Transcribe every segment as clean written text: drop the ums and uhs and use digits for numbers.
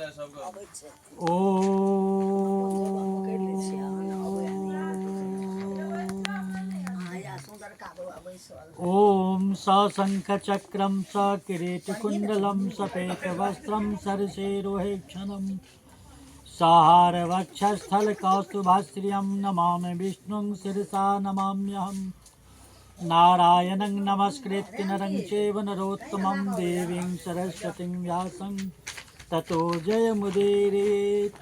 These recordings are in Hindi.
ओम सशंखचक्रं सकिरीटकुण्डलं सपेतवस्त्रं सरसेरोहेक्षणं सहारवक्षस्थलकौस्तुभश्रियं नमामि विष्णुं शिरसा नमाम्यहम् नारायणं नमस्कृत्य नरं चैव नरोत्तमं देवीं सरस्वतीं व्यासं ततो जयमुदीरयेत्।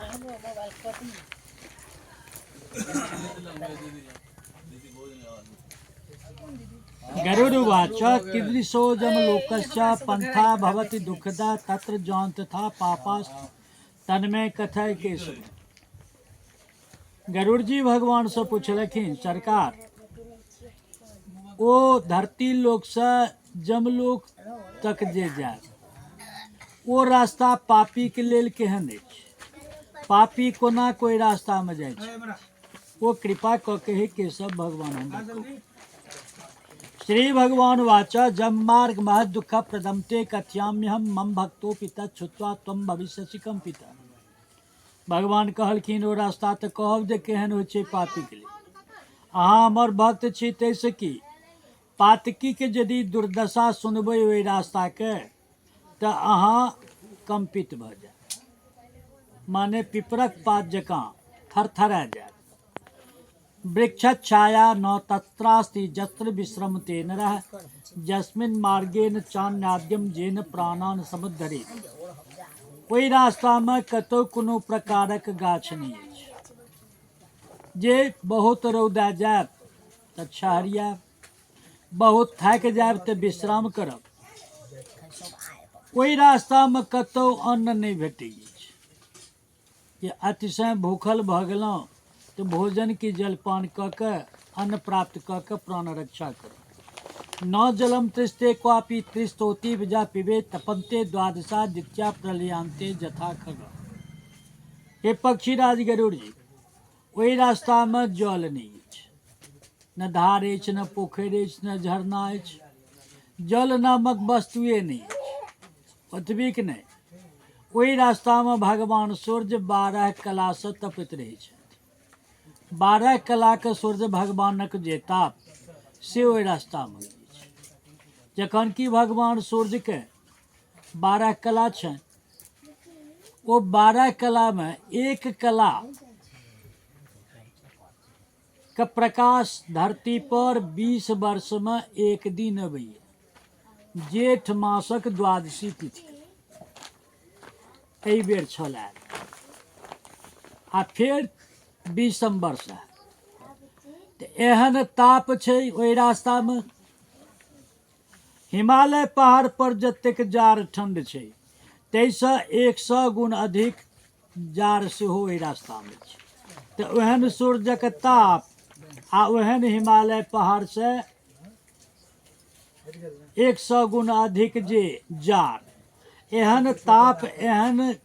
गरुडुवाच कीदृशोऽयं पंथा भवति दुःखदा तत्र जौन्तथा पापास्तन्मे कथय केशव। गरुड़ जी भगवान से पूछलखिन, सरकार ओ धरती लोक से जमलोक तक जे जाय ओ रास्ता पापी के लेल केहन अछि? पापी कोना कोई रास्ता में जाय छै? ओ कृपा क के केशव भगवान हमरा कहू। श्री भगवान वाचा जम मार्ग महद दुख प्रदमते कथ्याम्यहम मम भक्तो पिता छुत्वा तम भविष्यसि कंपिता। भगवान कहलखिन ओ रास्ता तो कहब जे केहन होइ छै पापी के लिए। अहाँ हमर भक्त छी तैसे की पातकी के यदि दुर्दशा सुनबै ओहि रास्ता के तो अहाँ कंपित भ जाय, माने पिपरक पात जकाँ थरथरा जाय। वृक्ष छाया न तत्रास्ति जत्र विश्रमते नरः जस्मिन मार्गेण चान्याद्यम जेन प्राणान समुद्धरे। ओहि रास्ता में कतौ कोनो प्रकारक गाछ नहीं अछि। जे बहुत रौदा जायब तऽ छहरियाब, बहुत थाकि जायब तऽ विश्राम करब। ओहि रास्ता में कतौ अन्न नहीं भेटै अछि। जे अतिशय भूखल भऽ गेलहुँ तो भोजन की जलपान क के अन्न प्राप्त क के प्राण रक्षा करो। न जलम तृष्टे क्वापि तृष्टोति विजा पिबे तपन्ते द्वादशा दित्या प्रलयांते जथा खग। हे पक्षीराज गरुड़ जी, ओहि रास्ता में जल नहीं अछि, न धार अछि, न पोखरि अछि, न झरना अछि। जल नामक वस्तुए नहीं अछि। ओतबीक नहीं, ओहि रास्ता में भगवान सूर्य 12 कला से तपित रहै छथि। 12 कला के सूर्य भगवानक जे ताप से ओहि रास्ता में अछि। जखन कि भगवान सूर्य के 12 कला छनि, ओ 12 कला में एक कला के प्रकाश धरती पर 20 वर्ष में एक दिन अबैया। जेठ मासक द्वादशी तिथि एहि बेर छल आयल, आ फिर दिसंबर से एहन ताप छै ओहि रास्ता में। हिमालय पहाड़ पर जतेक जार ठंड छै ताहिसँ 100 गुण अधिक जार सेहो ओहि रास्ता में छै। तऽ ओहन सूर्यक ताप आ ओहन हिमालय पहाड़ से 100 गुण अधिक जे जार, एहन ताप एहन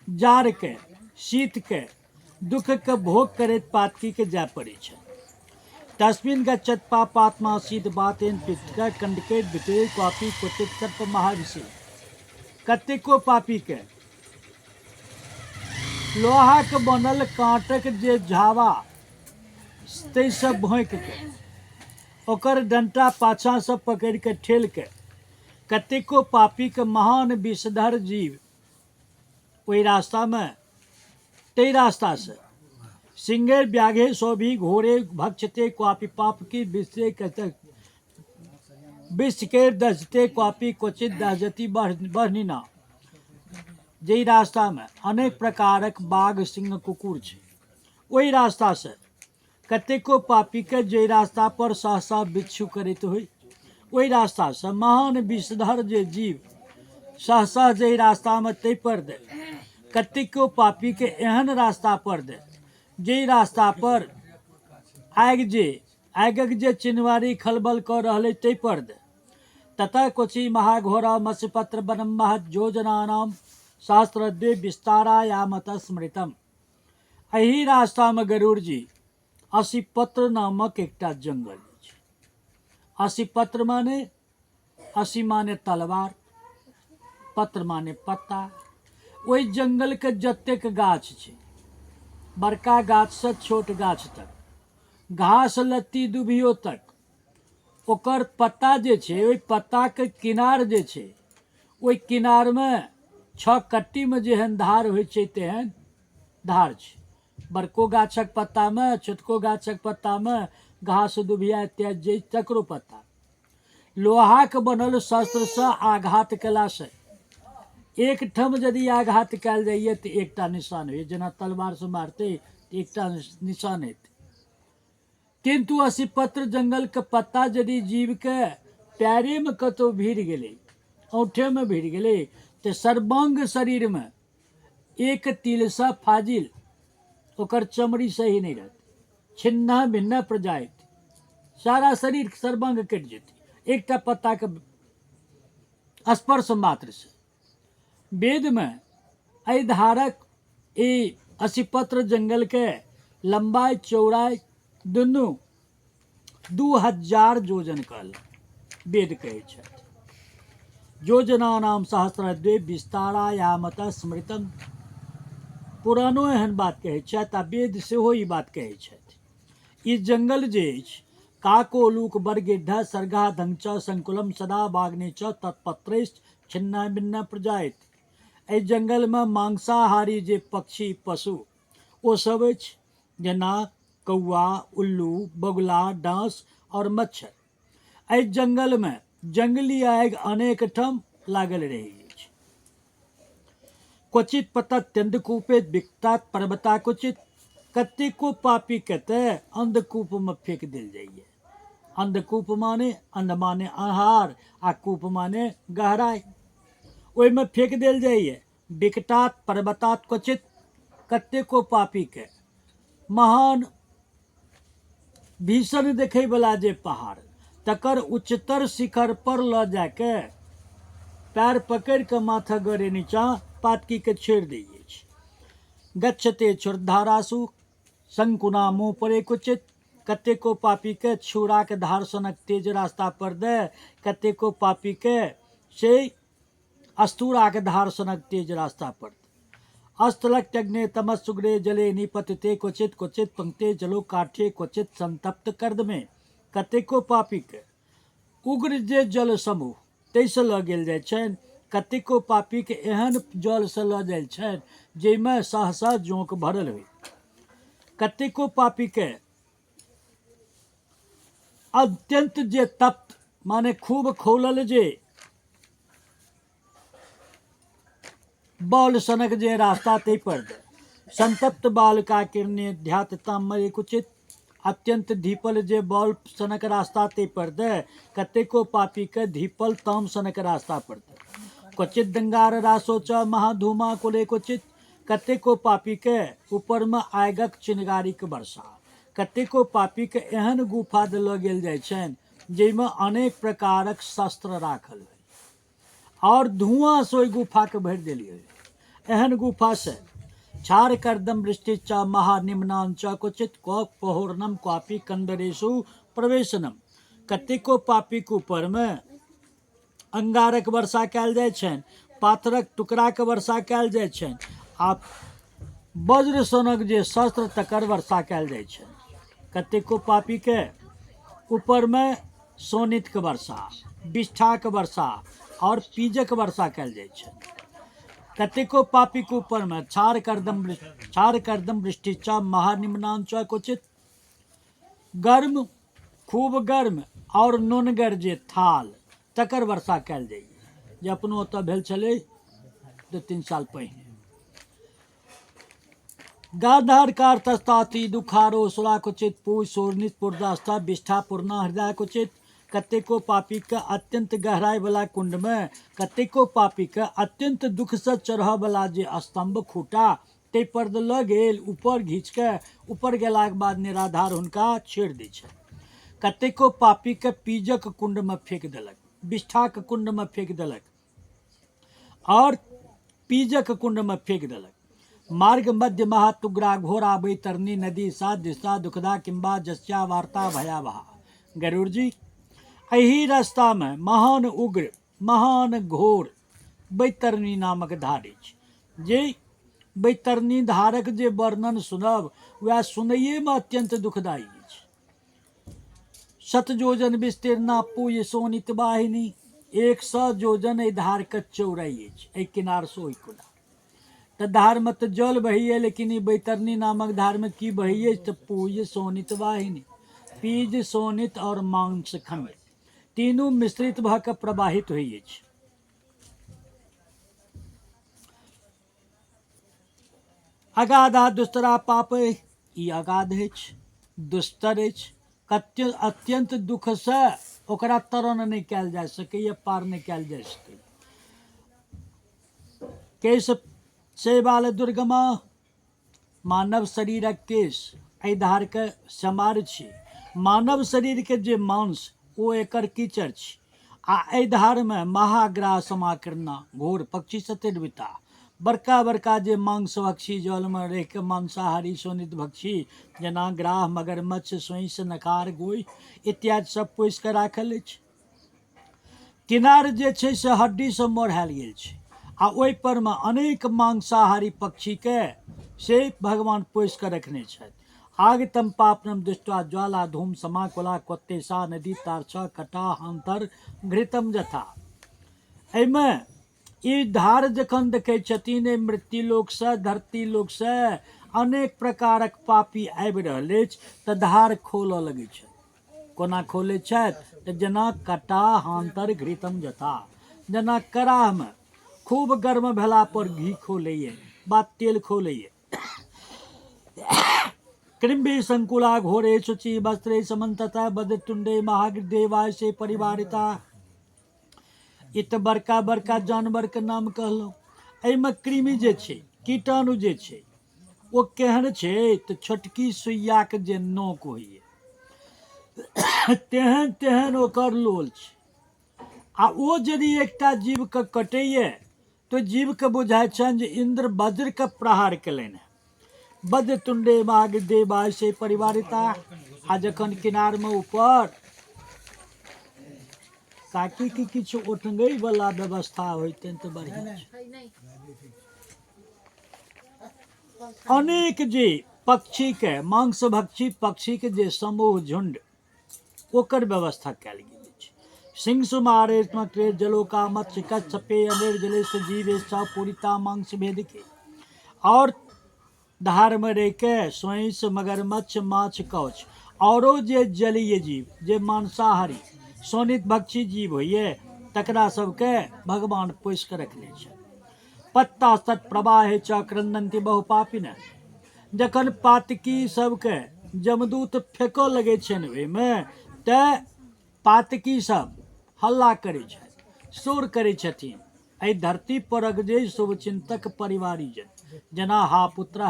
जार के शीत के दुख के भोग करैत पातकी के जाय पड़े छै। तस्मिन गच्छत पापात्मा शीत बातेन पितृ कंडके वितरे क्वापी क्वचित सर्प महाविषे। कतेको पापी के लोहा के बनल कांटक जे झावा तैसे भोंक के ओकर डंटा पाछा से पकड़ के ठेल के कतेको पापी के महान विषधर जीव ओहि रास्ता में तै रास्ता से सिंहे व्याघे शोभी घोरे भक्षते क्वापि पाप की विषय कहते विष के दजते क्वापि क्वचित दहजती बढ़निना। जे रास्ता में अनेक प्रकारक बाघ सिंह कुकुर छै ओहि रास्ता से कतेको पापी के जे रास्ता पर सहसा बिच्छू करैत होइ, ओहि रास्ता से महान विषधर जे जीव सहसा जे रास्ता में तै पर दे। कतेको पापी के एहन रास्ता पर दे जे रास्ता पर आगक जे चिन्हवारी खलबल कर रहले तै पर दे। ततः कोचि महाघोरा मत्स्यपत्र वनम महत योजनानाम सहस्रद्वे विस्तारायामत स्मृतम। एही रास्ता में गरुड़ जी 80 पत्र नामक एकटा जंगल अछि। 80 पत्र माने 80 माने तलवार, पत्र माने पत्ता। ओहि जंगल के जतेक गाछ छै, बड़का गाछ से छोट गाछ तक, घास लत्ती दुभियो तक, ओकर पत्ता जे छै, ओहि पत्ता के किनार जे छै, ओहि किनार में 6 कट्टी में जेहन धार होइ छै तेहन धार छै। बड़को गाछक पत्ता में, छोटको गाछक पत्ता में घास दुभिया इत्यादि जे तकरो पत्ता। लोहा के बनल शस्त्र से आघात केला से एक ठम यदि आघात कयल जाइए तो एकटा निशान होइए, जेना तलवार से मारते एकटा निशान हेतै। किंतु असीपत्र जंगल के पत्ता यदि जीव के पैरे में कतौ भिड़ गेलै, औंठे में भिड़ गेलै, तो सर्वांग शरीर में एक तिल सा फाजिल ओकर चमड़ी सही नहीं रहती, छिन्ना भिन्ना प्रजाति, सारा शरीर सर्वांग कटि जेतै एकटा पत्ता के स्पर्श मात्र से। वेद में एहि धारक ई असीपत्र जंगल के लंबाई चौड़ाई दुनू 2000 योजन कहल वेद कहै छथि। योजनानाम सहस्रद्वे विस्तारायामत स्मृतम। पुरानो एहन बात कहै छथि आ वेद सेहो ई बात कहै छथि। ई जंगल जे अछि, काकोलूक बरगिड्ढ सर्गा धंच संकुलम सदा बाग्ने च तत्पत्रैश्च छिन्ना भिन्ना प्रजाति। एहि जंगल में मांसाहारी जे पक्षी पशु ओ सब अछि, जेना कौआ, उल्लू, बगुला, डांस और मच्छर। एहि जंगल में जंगली आगि अनेक ठाम लागल रहै अछि। क्वचित पतत्यंत कूपे विकटात पर्वता क्वचित। कतेको पापी के तऽ अंधकूप में फेंक देल जाइए। अंधकूप माने अंध माने आहार आ कूप माने गहराई, ओहि में फेंक देल जाइए। विकटात पर्वतात क्वचित, कतेको पापी के महान भीषण देखे वाला जे पहाड़, तकर उच्चतर शिखर पर ल जाके पैर पकड़ के माथा गड़े नीचा पातकी के छेड़ दै अछि। गच्छते क्षुरधारासु संकुनामो परे क्वचित। कतेको पापी के छुरा के धार सनक तेज रास्ता पर दे, कतेको पापी के से अस्तूरा के धार सनक तेज रास्ता पर। अस्तलक्ष्यग्ने तमस्सुग्रे जले निपतते क्वचित, क्वचित पंक्ते जलो काठे क्वचित संतप्त कर्दमे। कतेको पापी के उग्र जे जल समूह ताहिसँ लऽ गेल जाइ छनि, कतेको पापी के एहन जल से लऽ जाइ छनि जाहिमे सहसा जोंक भरल होइ। कतेको पापी के अत्यंत जे तप्त माने खूब खौलल जे बॉल सनक जे रास्ता तै पर दे। संतप्त बाल का किरणे ध्यात तामरे कुचित। अत्यंत धीपल जे बॉल सनक रास्ता तै पर दे, कतेको पापी के धीपल ताम सनक रास्ता पर दे। क्वचित दंगार रासो च महाधूमा कुले क्वचित। कतेको पापी के ऊपर में आगक चिनगारी के वर्षा। कतेको पापी के एहन गुफा लऽ गेल जाइ छनि जाहिमे अनेक प्रकारक शस्त्र राखल होइ और धुआं से ओहि गुफा के भरि देलियै। एहन गुफा से छार कर्दम वृष्टि च महानिम्नां च क्वचित पहोर्णम क्वापि कंदरेशु प्रवेशनम। कतेको पापी के ऊपर में अंगारक वर्षा कयल जाइ छनि, पाथरक टुकड़ा के वर्षा कयल जाइ छनि आ वज्र सनक जे शस्त्र तकर वर्षा कयल जाइ छनि। कतेको पापी के ऊपर में सोनित के वर्षा, विष्ठा के वर्षा और पीजक वर्षा कयल जाइ छनि। कतेको पापी के ऊपर में छार कर्दम वृष्टि च महानिम्नां च क्वचित। गर्म खूब गर्म और नोनगर जे थाल तकर वर्षा कयल जाइए, जे अपनो ओतऽ भेल छलै 2-3 साल पहिने। गाधार कारतस्ताति दुखारो सुरा क्वचित पूज सोरनित पूर्दास्ता विष्ठा पूर्णा हृदय क्वचित। कतेको पापी के अत्यंत गहराई वाला कुंड में, कतेको पापी के अत्यंत दुख से चढ़ऽ वाला जे स्तंभ खूटा ताहि पर लऽ गेल, ऊपर घींच के ऊपर गेलाक बाद निराधार हुनका छेड़ दै छै। कतेको पापी के पीजक कुंड में फेंक देलक, विष्ठा के कुंड में फेंक देलक और पीजक कुंड में फेंक देलक। मार्ग मध्य महातुग्रा घोरा बैतरनी नदी सा दिशा दुखदा किंबा जस्या वार्ता भयावहा। गरुड़ जी, एही रास्ता में महान उग्र महान घोर बैतरनी नामक धार अछि, जे बैतरनी धारक जे वर्णन सुनब वह सुनैये में अत्यंत दुखदायी अछि। शत जोजन विस्तीर्णा पूय सोनित वाहिनी, 100 जोजन एहि धारक चौड़ाई अछि, एहि किनार से ओहि कोना। तऽ धार में तऽ जल बहैये, लेकिन ई बैतरनी नामक धार में की बहैये तऽ पूय सोनित वाहिनी, पीज सोनित और मांस खंड तीनू मिश्रित भऽ कऽ प्रवाहित होइ अछि। अगाधा दुस्तरा पाप, ई अगाध अछि, दुस्तर अछि, अत्यंत दुख से ओकरा तरण नहीं कयल जा सकैए, पार नहीं कयल जा सकैए। केश शैवाल दुर्गमा, मानव शरीरक केश एहि धार के समार छी। मानव शरीर के जे मांस ओ एकर कीचड़ छी। आ एहि धार में महाग्राह समाकीर्णा, घोर पक्षी सतिर्विता, बड़का बड़का जे मांसभक्षी जल में रहि के मांसाहारी शोणित भक्षी जेना ग्राह, मगरमच्छ, सोंइस, नखार, गोहि इत्यादि सब पोसि के राखल अछि। किनार जे छै से हड्डी से मोड़ायल गेल छै, आ ओहि पर में अनेक मांसाहारी पक्षी के से भगवान पोसि के रखने छथि। आगतम पापनम दृष्टवा ज्वाला धूम समाकुला क्वत्तेसा नदी तारछ कटा हांतर घृतम जथा। एहिमे ई धार जखन देखै छथिन, एहि मृत्यु लोक से, धरती लोक से अनेक प्रकारक पापी आबि रहल अछि तऽ धार खोलऽ लगै छै। कोना खोलै छथि तऽ जेना कटा हांतर घृतम जथा, जेना कराह में खूब गर्म भेला पर घी खोलैये वा तेल खोलैये। कृम्भि संकुला घोरे शुचि वस्त्रे समन्तता बद्रतुंडे महागृदे वायसे परिवारिता। ई तऽ बड़का बड़का जानवर के नाम कहलहुँ। एहिमे कृमि जे छै, कीटाणु जे छै, ओ केहन छै तऽ छोटकी सुइयाके जे नोक होइए तेहन तेहन ओकर लोल छै। आ ओ यदि एकटा जीवके कटैए तो जीवके बुझाइ छनि जे इंद्र वज्रके प्रहार केलनि हैं। बद्रतुंडे महागृदे वायसे परिवारिता। आ जखन किनार में ऊपर ताकि कि किछु ओटंगै वाला व्यवस्था होइतनि तऽ बढ़िया छै। अनेक जे पक्षी के मांसभक्षी पक्षी के जे समूह झुंड ओकर व्यवस्था कयल गेल अछि। सिंह सुमारे जलोका मत्स्य कच्छपे अनिर्जले से जीवे पूरिता मांस भेद के। और धार में रह के सोंइस, मगरमच्छ, माछ, कौछ औरो जे जलीय जीव जे मांसाहारी शोणित भक्षी जीव होइए तकरा सबके भगवान पोसि के रखने छै। पत्ता सत प्रवाहे च क्रंदंती बहुपापिन। जखन पातकी सबके जमदूत फेंकऽ लगे छनि ओहिमे तऽ पातकी सब हल्ला करै छथि, शोर करै छथिन। एहि धरती परक जे शुभचिंतक परिवारी जन जेना हा पुत्र,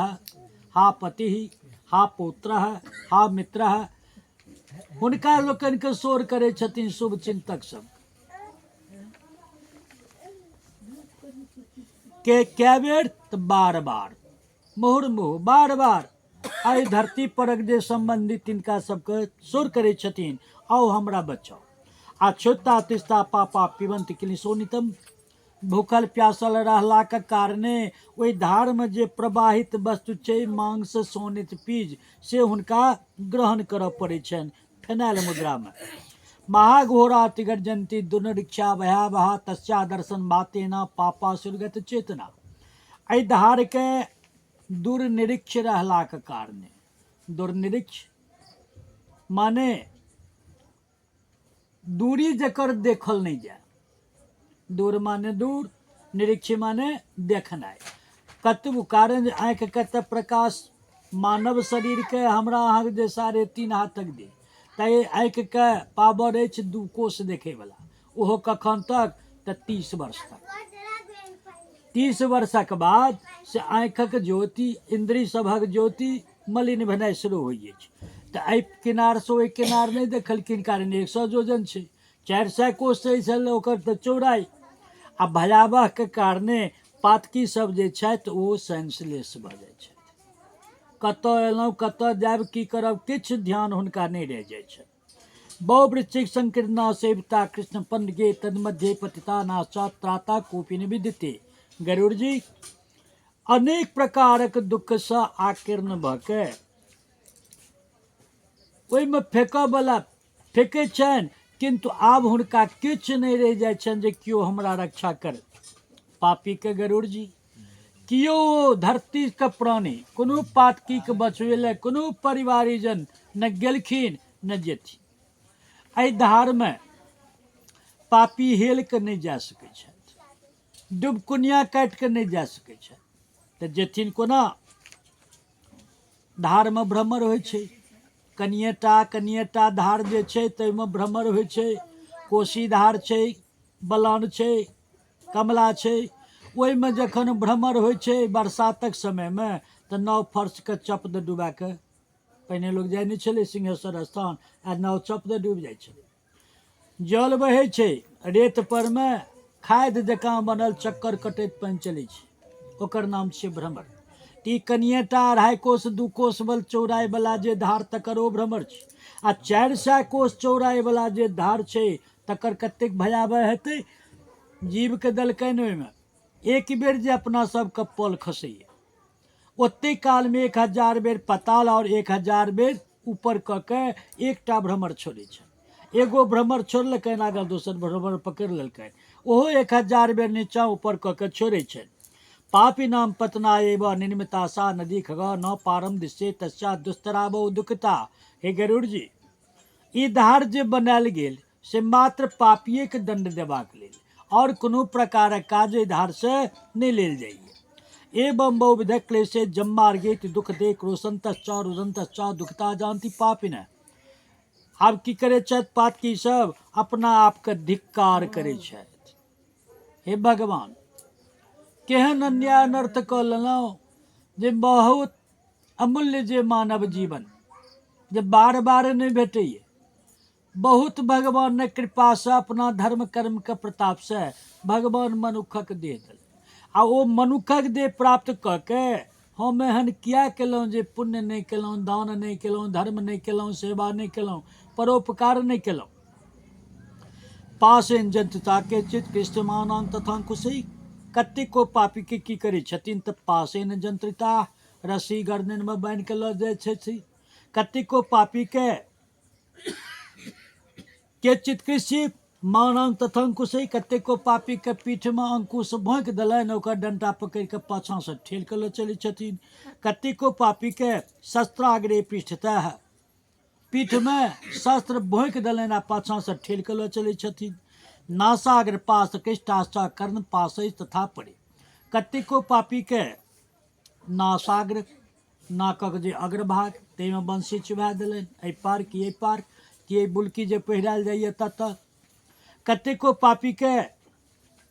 हा पति, हा पौत्र, हा मित्र, हुनका लोकनि के शोर करै छथिन शुभचिंतक सब। के कै बेर तऽ बार बार, मुहुर्मुहु बार बार एहि धरती परक जे संबंधी तिनका सबके शोर करै छथिन, आओ हमरा बचाओ। आ क्षुत्ता तिस्ता पापा पिबंत किलिशोनितम। भूखल प्यासल रहलाक कारणे ओहि धार में जे प्रवाहित वस्तु छै मांस सोनित पीज से हुनका ग्रहण करऽ पड़ै छनि फेनाइल मुद्रा में। महाघोरा तिगर्जंती दुर्निरीक्षा भयावहा तस्या दर्शन बातेना पापा सुरगत चेतना। एहि धार के दुर्निरीक्ष रहलाक कारणे, दुर्निरीक्ष माने दूरी जकर देखल नहीं जाए, दूर माने दूर, निरीक्ष माने देखनाइ। कतबो कारण आँखि के तऽ प्रकाश मानव शरीर के हमरा अहाँके जे 3.5 हाथक दे तऽ आँखि के पावर अछि 2 कोस देखे वाला, ओहो कखन तक तऽ 30 वर्ष तक। 30 वर्षक बाद से आँखिक ज्योति, इंद्रिय सभक ज्योति मलिन भेनाइ शुरू हो अछि। तऽ एहि किनार से ओहि किनार नहीं देखलखिन, कारण 100 जोजन छै, 400 कोस छै ओकर तऽ चौड़ाई। आ भयावह के कारणे पातकी सब जे छथि ओ सेंसलेस भऽ जाइ छथि। कतऽ एलहुँ कतऽ जायब की करब किछु ध्यान हुनका नहीं रह जाइ छनि। बहुवृश्चिक संकीर्णा सेविता कृष्ण पंडगे तन्मध्य पतिता नाश्चात त्राता कोपी न विद्यते। गरुड़ जी अनेक प्रकारक दुख से आकीर्ण भ के ओहिमे फेंकऽ वाला फेंकै छनि, किंतु आब हुनका किछु नहि रहि जाइ छनि जे केओ हमरा रक्षा करे। पापी के गरुड़ जी कियो धरती के प्राणी कोनो पातकी के बचबै लए कोनो परिवारीजन न गेलखिन न जेथिन। एहि धार में पापी हेल के नहीं जा सकै छथि, डुबकुनिया काटि के नहीं जा सकै छथि, तऽ जेथिन कोना। धार में भ्रमर होइ छै, कनिएटा धार जे छै ताहिमे भ्रमर होइ छै। कोशी धार छै, बलान छै, कमला छै, ओहिमे जखन भ्रमर होइ छै बरसातक समयमे तऽ नाव फर्श के चप दे डुबा के, पहिने लोग जाइ नहि छलै सिंहेश्वर स्थान, आ नाव चप दे डूबि जाइ छलै। जल बहै छै, रेत पर में खाद जकाँ बनल चक्कर कटैत पानि चलै छै, ओकर नाम छियै भ्रमर। ई कनिएटा 2.5 कोस 2 कोस बल चौड़ाई वाला जे धार तकर ओ भ्रमर छै, आ 400 कोस चौड़ाई वाला जे धार छै तकर कतेक भयावह हेतै। जीव के देलकनि ओहिमे एक बेर जे अपना सबके पल खसैया, ओते काल में 1000 बेर पताल और 1000 बेर ऊपर क के एकटा भ्रमर छोड़े छै। एगो भ्रमर छोड़लकनि, अगर दोसर भ्रमर पकड़ि लेलकनि, ओहो 1000 बेर नीचा ऊपर क के छोड़े छै। पापी नाम पतना एव निर्मिता सा नदी खग न पारम दिशे तस्या दुस्तराबो दुखता। हे गरुड़ जी, ई धार जे बनायल गेल से मात्र पापिये के दंड देबाक लेल, और कोनो प्रकारक काज एहि धार से नहि लेल जाइए। एवं बहुविध क्लेशे जम्मार्गेत दुख दे क्रोशंतश्च रुदंतश्च दुखता जानती पापिन। आब की करे छथि पातकी सब, अपना आप के धिक्कार करे छथि। हे भगवान, केहन अन्याय अनर्थ कऽ लेलहुँ जे बहुत अमूल्य जे मानव जीवन जे बार बार नहीं भेटैए, बहुत भगवान ने कृपा से अपना धर्म कर्म के प्रताप से भगवान मनुखक देह देल, आ ओ मनुखक देह प्राप्त कऽ के हम एहन किया केलहुँ जे पुण्य नहीं केलहुँ, दान नहीं केलहुँ, धर्म नहीं केलहुँ, सेवा नहीं केलहुँ, परोपकार नहीं केलहुँ। पासेन जंतुता के चित कृष्णमानां तथा कुशई। कतेको पापी के की करे छथिन तऽ पासेन जंत्रिता, रस्सी गर्दन में बांधि के लऽ जाइ छथिन। कतेको पापी के चित्कृषि मानां तथा अंकुशई, कतेको पापी के पीठ में अंकुश भोंक देलनि, ओकर डंटा पकड़ि के पाछा से ठेल के लऽ चलै छथिन। कतेको पापी के शस्त्राग्रे पृष्ठतः, पीठ में शस्त्र भोंक देलनि आ पाछा से ठेल के लऽ चलै छथिन। नासाग्र पास कृष्टाश्चा कर्ण पास तथा पड़े। कतेको पापी के नासाग्र, नाकक जे अग्रभाग ताहिमे बंसी चुबा देलनि, एहि पार कि एहि पार कि एहि बुलकी जे पहिरायल जाइए ततऽ। कतेको पापी के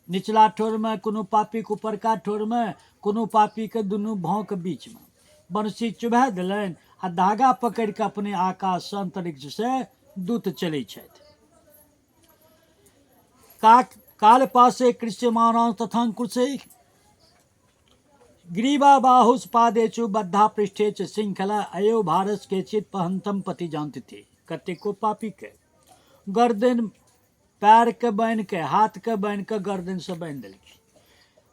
निचला ठोर में, कोनो पापी के ऊपरका ठोर में, कोनो पापी के दुनू भाव के बीच में बंसी चुबा देलनि आ धागा पकड़ि के अपने आकाश से अंतरिक्ष से दूत चलै छथि। काल पासे कृष्यमाना तथा कुशे, ग्रीवा बाहुस पादेचु बद्धा पृष्ठे च श्रृंखला अयो भारत के चित पहंतम पति जानते थे। कतेको पापी के गर्दन पैर के बांध के, हाथ के बांध के गर्दन से बांध देलखिन,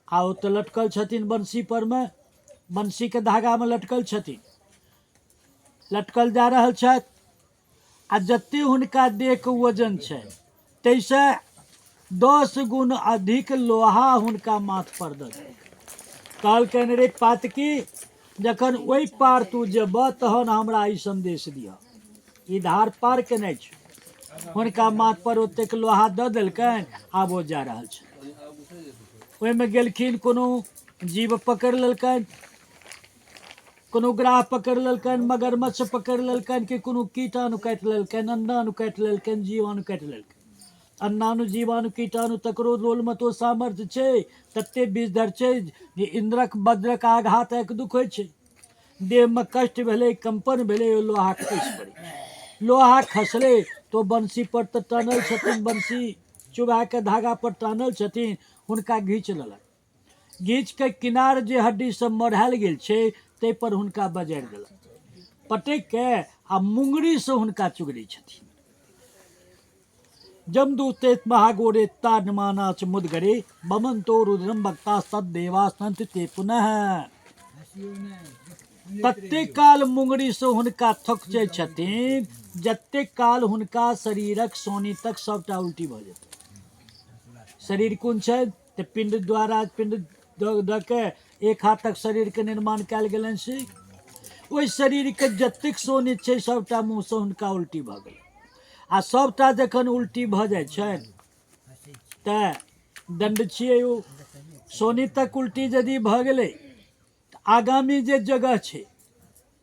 आ ओ तऽ लटकल छथिन बंसी पर में, बंसी के धागा में लटकल छथिन, लटकल जा रहल छथि। आ जते हुनका देह के वजन छै तैसे 10 गुण अधिक लोहा हुनका माथ पर दऽ देलकै। कहलकनि रे पातकी, जखन ओहि पार तू जेबह तहन हमरा ई संदेश दिह, ई धार पार केनाइ छै। हुनका माथ पर ओतेक लोहा दऽ देलकनि, आब ओ जा रहल छै। ओहिमे गेलखिन, कोनो जीव पकड़ि लेलकनि, कोनो ग्राह पकड़ि लेलकनि, मगरमच्छ पकड़ि लेलकनि, कि कोनो कीटाणु काटि लेलकनि, अंडाणु काटि लेलकनि, जीवाणु काटि लेलकनि। अन्नाणु जीवाणु कीटाणु तकरो रोल में तो सामर्थ्य छै, तते विषधर छै जे इंद्रक वज्रक आघात एक दुख होइ छै। देह में कष्ट भेलै, कंपन भेलै, ओ लोहा खसि पड़े। लोहा खसले तो बंसी पर तऽ टानल छथिन, बंसी चुबा के धागा पर टानल छथिन, हुनका घींच लेलक। घींच के किनार जे हड्डी सब मढ़ायल गेल छै ताहि पर हुनका बजारि देलक, पटक के आ मुंगरी से हुनका चुगड़ी छथिन। जमदूते महागोरे तान्मानाच मुदगरे बमंतो रुद्रम भक्ता सदेवासंत ते पुनः। तत्ते काल मुंगरी से हुनका थक छथिन, जत्ते काल हुनका शरीरक सोनी तक सबटा उल्टी भ जेतै। शरीर कोन छै तऽ पिंड द्वारा पिंड द के एक हाथ तक शरीर के निर्माण कयल गेलनि से ओहि शरीर के जतेक सोनी छै सबटा मुँह से हुनका उल्टी भऽ गेल। आ सबटा जखन उल्टी भऽ जाइ छनि तऽ दंड छियै ओ। सोनी तक उल्टी यदि भऽ गेलै तऽ आगामी जे जगह छै,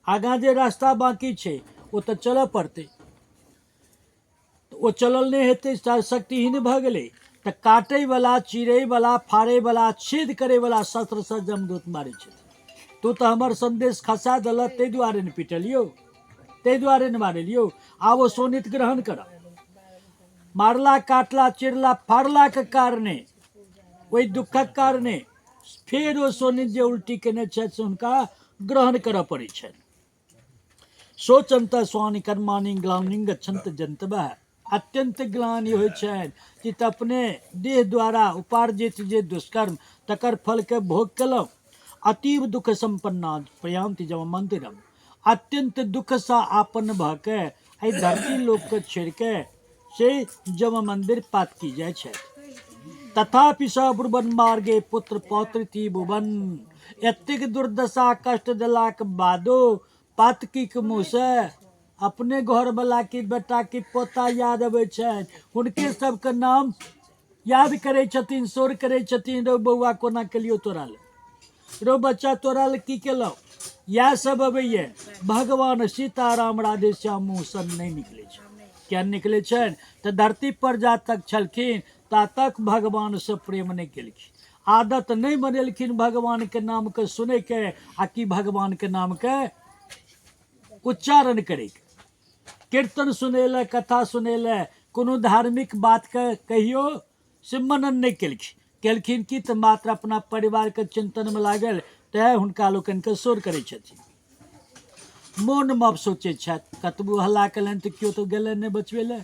आगाँ जे रास्ता बाकी छै ओ तऽ चलऽ पड़तै। तऽ ओ चलल नहि हेतै, शक्तिहीन भऽ गेलै तऽ काटयवला, चिरयवला, फाड़यवला, छेद करयवला शस्त्रसँ जमदूत मारै छथिन। तू तऽ हमर संदेश खसा देलक ताहि दुआरे ने पिटलियौ, ताहि दुआरे ने मारलियौ, आब ओ सोनित ग्रहण करब। मारला, काटला, चिरला, फाड़लाके कारणे, ओहि दुःखक कारणे फेर ओ सोनित जे उल्टी केने छथि से हुनका ग्रहण करऽ पड़ै छनि। सोचंत स्वानि कर्माणि ग्लानि गच्छन्त जन्तवः। अत्यंत ग्लानि होइ छनि कि तऽ अपने देह द्वारा उपार्जित जे दुष्कर्म तकर फल के भोग केलहुँ। अतीव दुख संपन्ना प्रयांति जम मंदिरम। अत्यंत दुख सा आपन्न भऽ के एहि धरती लोक के छोड़ि के से जम मंदिर पातकी जाइ छै। तथापि स ब्रुवन मार्गे पुत्र पौत्र भुवन। एतेक दुर्दशा कष्ट देलाक बादो पातकी के मुँह से अपने घर वाला की बेटा की पोता याद अबै छनि, हुनके सबके नाम याद करै छथिन, शोर करै छथिन, रो बौआ कोना केलियौ तोरा ले, रो बच्चा तोरा ले की केलौ। इएह सब अबैये। भगवान सीताराम राधे श्याम मुँह से नहीं निकले छै। क्या निकले छनि तऽ धरती पर जा तक छलखिन ता तक भगवान से प्रेम नहीं केलखिन। आदत नहीं बनेलखिन भगवान के नाम के सुने के आ कि भगवान के नाम के उच्चारण करे के। कीर्तन सुनेले, कथा सुनेले, कोनो धार्मिक बात के कहियो से मनन नहीं केलखिन। केलखिन कि तऽ मात्र अपना परिवार के चिंतन में लागल, तैं हुनका लोकनि के शोर करै छथिन। मोन में सोचे छथि, कतबो हल्ला कलनि तऽ केओ तो गेलनि नहि बचबै ले।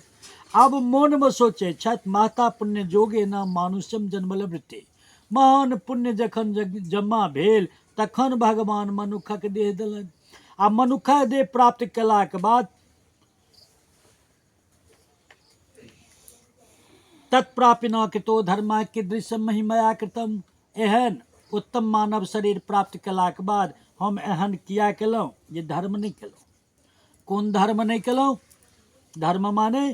अब मोन में सोचे छथि, माता पुण्य जोगे न मानुषम जन्मल वृत्ति। महान पुण्य जखन जमा भेल तखन भगवान मनुखक देह देलनि। आ मनुखक देह प्राप्त केलाक बाद तत्प्रापिना कृतो धर्म कीदृशम महिमया कृतम। एहन उत्तम मानव शरीर प्राप्त केलाक बाद हम एहन किया केलहुँ जे धर्म नहीं केलहुँ। कोन धर्म नहीं केलहुँ? धर्म माने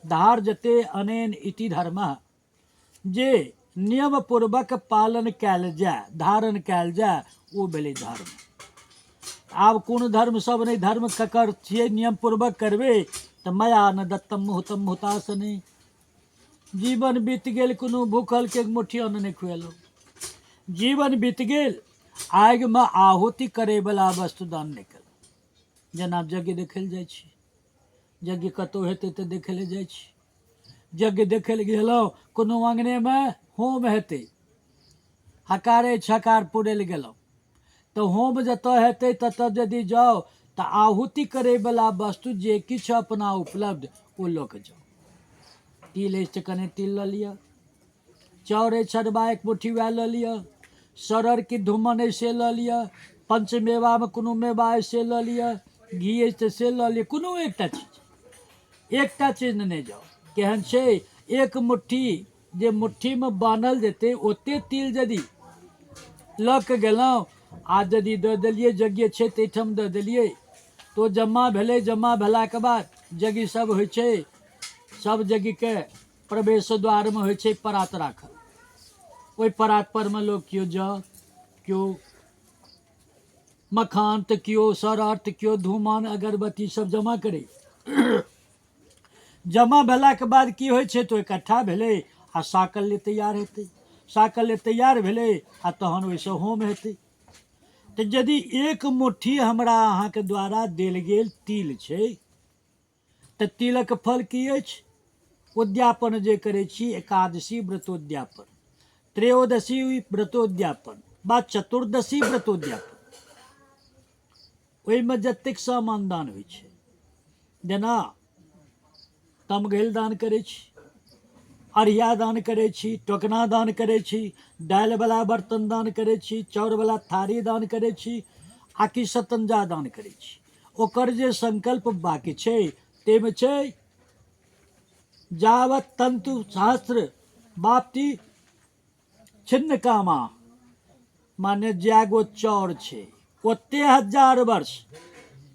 धार जते अनेन इति धर्म, जे नियम पूर्वक पालन कयल जाय, धारण कयल जाय, ओ भेलै धर्म। आब कोन धर्म सब नहीं, धर्म ककर छियै नियम पूर्वक करबे तऽ माया न दत्तम मुहूर्तम मुहूर्तासने। जीवन बीत गेल, कोनो भूखल के मुट्ठी अन्न नहीं खुएलहुँ। जीवन बीत गेल, आगि में आहुति करे वाला वस्तु दान नहीं केलहुँ। जेना यज्ञ देखै लए जाइ छी, यज्ञ कतौ हेतै तऽ देखै लए जाइ छी। यज्ञ देखै लए गेलहुँ, कोनो अंगने में होम हेतै, हकारे छकार पुरै लए गेलहुँ तऽ होम जतऽ हेतै ततऽ यदि जाउ तऽ आहुति करे वाला वस्तु जे किछु अपना उपलब्ध ओ लऽ के जाउ। तिल अछि तऽ कने तिल लऽ लिअ, चाउर अछि छरबा एक मुट्ठी वएह लऽ लिअ, सरर की धूमन अछि से लऽ लिअ, पंचमेवा में कोनो मेवा अछि से लऽ लिअ, घी अछि तऽ से लऽ लिअ। कोनो एकटा चीज ने जाउ। केहन छै एक मुट्ठी, जे मुट्ठी में बान्हल जेतै ओते तिल यदि लऽ के गेलहुँ आ यदि दऽ देलियै, यज्ञ छै ताहिठाम दऽ देलियै तऽ ओ जमा भेलै। जमा भेलाके बाद यज्ञ सब होइ छै, सब यज्ञ के प्रवेश द्वार में होइ छै परात राखल। ओहि परात पर में लोग केओ जौ, केओ मखान तऽ केओ सरर तऽ केओ धूमन अगरबत्ती सब जमा करे। जमा भेलाके बाद की होइ छै तऽ इकट्ठा भेलै आ साकल ले तैयार हेतै। साकल ले तैयार भेलै आ तहन ओहिसँ होम हेतै। तऽ यदि एक मुट्ठी हमरा अहाँके द्वारा देल गेल तिल छै तऽ तिलक फल की अछि? उद्यापन जे करै छी, एकादशी व्रतोद्यापन, त्रयोदशी व्रतोद्यापन वा चतुर्दशी व्रतोद्यापन, ओहिमे जतेक सामान दान होइ छै। जेना तमघैल दान करै छी, अरिया दान करे छी, टोकना दान करे छी, दालि वाला बर्तन दान करे छी, चाउर वाला थारी दान करे छी, आकि सतंजा दान करे छी। ओकर जे संकल्प बाकी छै ताहिमे छै जावत तंतु सहस्त्र बाप्ति छिन्न कामा, माने जागो चौर छै ओते 1000 वर्ष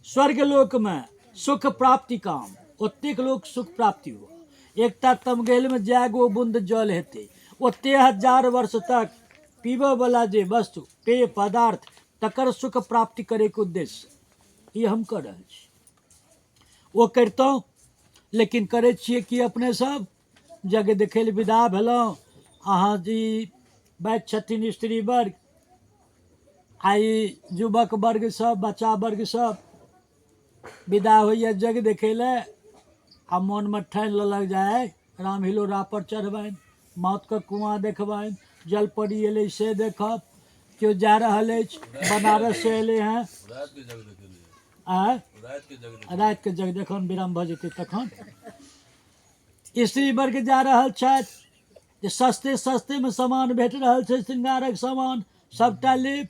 स्वर्गलोक में सुख प्राप्ति काम, ओतेक लोक सुख प्राप्ति हो। एकटा तमगैल में जागो बूंद जल हेतै, ओते 1000 वर्ष तक पीबऽ वाला जे वस्तु पेय पदार्थ तकर सुख प्राप्ति करे के उद्देश्य ये हम कर रहल छी। ओ करितौं, लेकिन करे छियै कि अपने सब जग देखै लए विदा भेलहुँ। अहाँ जी बैठ छथिन स्त्री वर्ग, आई युवक वर्ग सब, बच्चा वर्ग सब विदा होइए जग देखे ले, आ मन में ठानि लेलक जाए राम हिलोरा पर चढ़बनि, मौत के कुआं देखबनि, जल पड़ी एलै से देखब, केओ जा रहल अछि बनारस से एलै हैं, राति के जग जखन विराम भऽ जेतै तखन स्त्री वर्ग जा रहल छथि, जे सस्ते सस्ते में सामान भेट रहल छै, श्रृंगारक सामान सबटा लेब।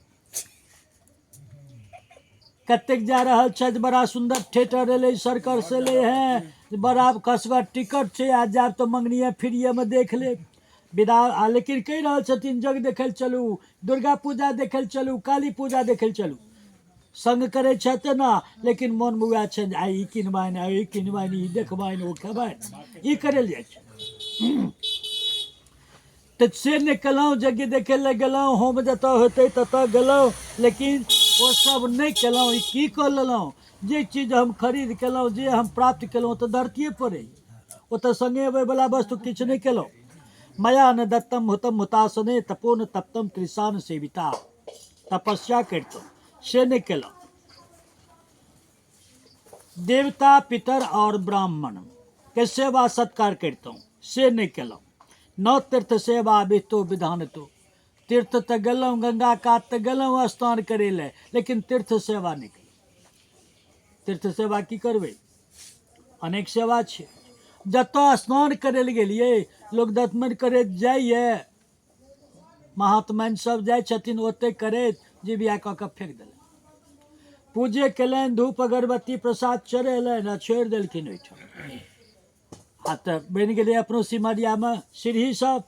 कतेक जा रहल छथि, बड़ा सुंदर थिएटर एलै, सर्कस एलै हैं, बड़ा कसगर टिकट छै, आ जायब तऽ मंगनिए फ्रीए में देख लेब विदा। लेकिन कहि रहल छथिन जग देखै लए चलू, दुर्गा पूजा देखै लए चलू, काली पूजा देखै लए चलू। संग करे छथि ना, लेकिन मन में उएह छै आइ ई किनबनि, आइ ई किनबनि, ई देखबनि, ओ खेबनि, ई करे लए जाइ छै। तऽ से नहि केलहुँ, यज्ञ देखे लए गेलहुँ, होम जतऽ होतै ततऽ गेलहुँ, लेकिन ओ सब नहीं केलहुँ। ई की कऽ लेलहुँ, जे चीज हम खरीद केलहुँ, जे हम प्राप्त केलहुँ तऽ धरतिये पर अइ, ओ तऽ संगे अबैवला वस्तु किछु नहीं केलहुँ। मया न दत्तम हुतम हुतासने तपो न तप्तम त्रिशान सेविता, तपस्या करितहुँ से नहीं केलहुँ। देवता पितर और ब्राह्मण के सेवा सत्कार करितहुँ से नहीं केलहुँ। न तीर्थ सेवा विहितो विधानतो, तीर्थ तऽ गेलहुँ, गंगा कात तऽ गेलहुँ स्नान करे ले, लेकिन तीर्थ सेवा नहीं केलहुँ। तीर्थ सेवा की करबै, अनेक सेवा छै। जतऽ स्नान करे ले गेलियै, लोग दतमनि करे जाइए, महात्मा सब जाइ छथिन ओते करैत जीविया कऽ के फेंक देलनि। पूजे केलनि, धूप अगरबत्ती प्रसाद चढ़ेलनि आ छोड़ि देलखिन ओहिठाम। आ तऽ बनि गेलै अपनो सिमरिया में सीढ़ी सब।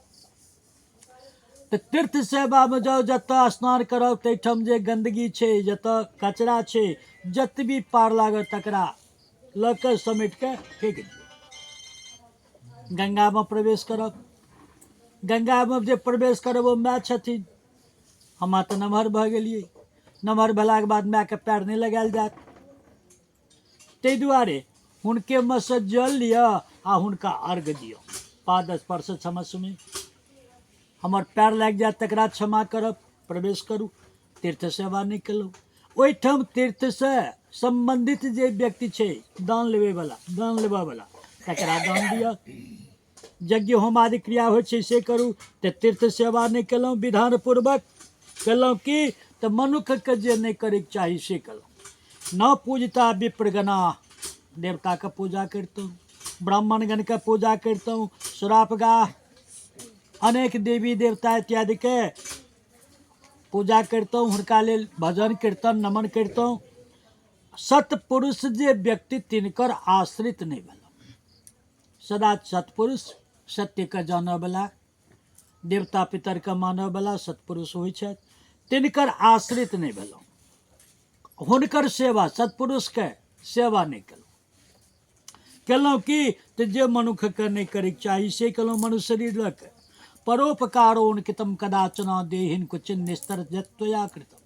तऽ तीर्थ सेवा में जाउ, जतऽ स्नान करब ताहिठाम जे गंदगी छै, जतऽ कचरा छै, जतबी पार लागत तकरा लऽ के समेट के फेंक दियौ। गंगा में प्रवेश करब, गंगा में जे प्रवेश करब ओ माय छथिन, हम तऽ नमहर भऽ गेलियै, नमहर भेलाके बाद माय के पैर नहीं लगायल जायत, ताहि दुआरे हुनके में से जल लिअ आ हुनका अर्घ दियौ। पाद स्पर्श क्षमस्वमे, हमर पैर लागि जायत तकरा क्षमा करब, प्रवेश करू। तीर्थ सेवा नहीं केलहुँ। ओहिठाम तीर्थ से संबंधित जे व्यक्ति छै, दान लेबे वाला, दान लेबऽ वाला, तकरा दान दिअ। यज्ञ होम आदि क्रिया होइ छै से करू। तऽ तीर्थ सेवा नहीं केलहुँ, विधान पूर्वक केलहुँ कि तऽ मनुख के जे नहीं करैके चाही से केलहुँ। न पूजता विप्रगणा, देवता के पूजा करितहुँ, ब्राह्मण गण के पूजा करितहुँ, श्रापगाह अनेक देवी देवता इत्यादि के पूजा करितहुँ, हुनका लेल भजन कीर्तन नमन करितहुँ। सत्पुरुष जे व्यक्ति तिनकर आश्रित नहीं भेलहुँ। सदा सत्पुरुष, सत्य के जानऽ वाला, देवता पितर के मानऽ वाला सत्पुरुष होइ छथि, तिनकर आश्रित नहीं भेलहुँ। हुनकर सेवा, सत्पुरुष के सेवा नहीं केलहुँ। केलहुँ कि तऽ जे मनुख के नहीं करैके चाही से केलहुँ। मनुष्य शरीर लऽ के परोपकारो उनकितम कदाचना देहिन कुचिन निस्तर जत्वया कृतम।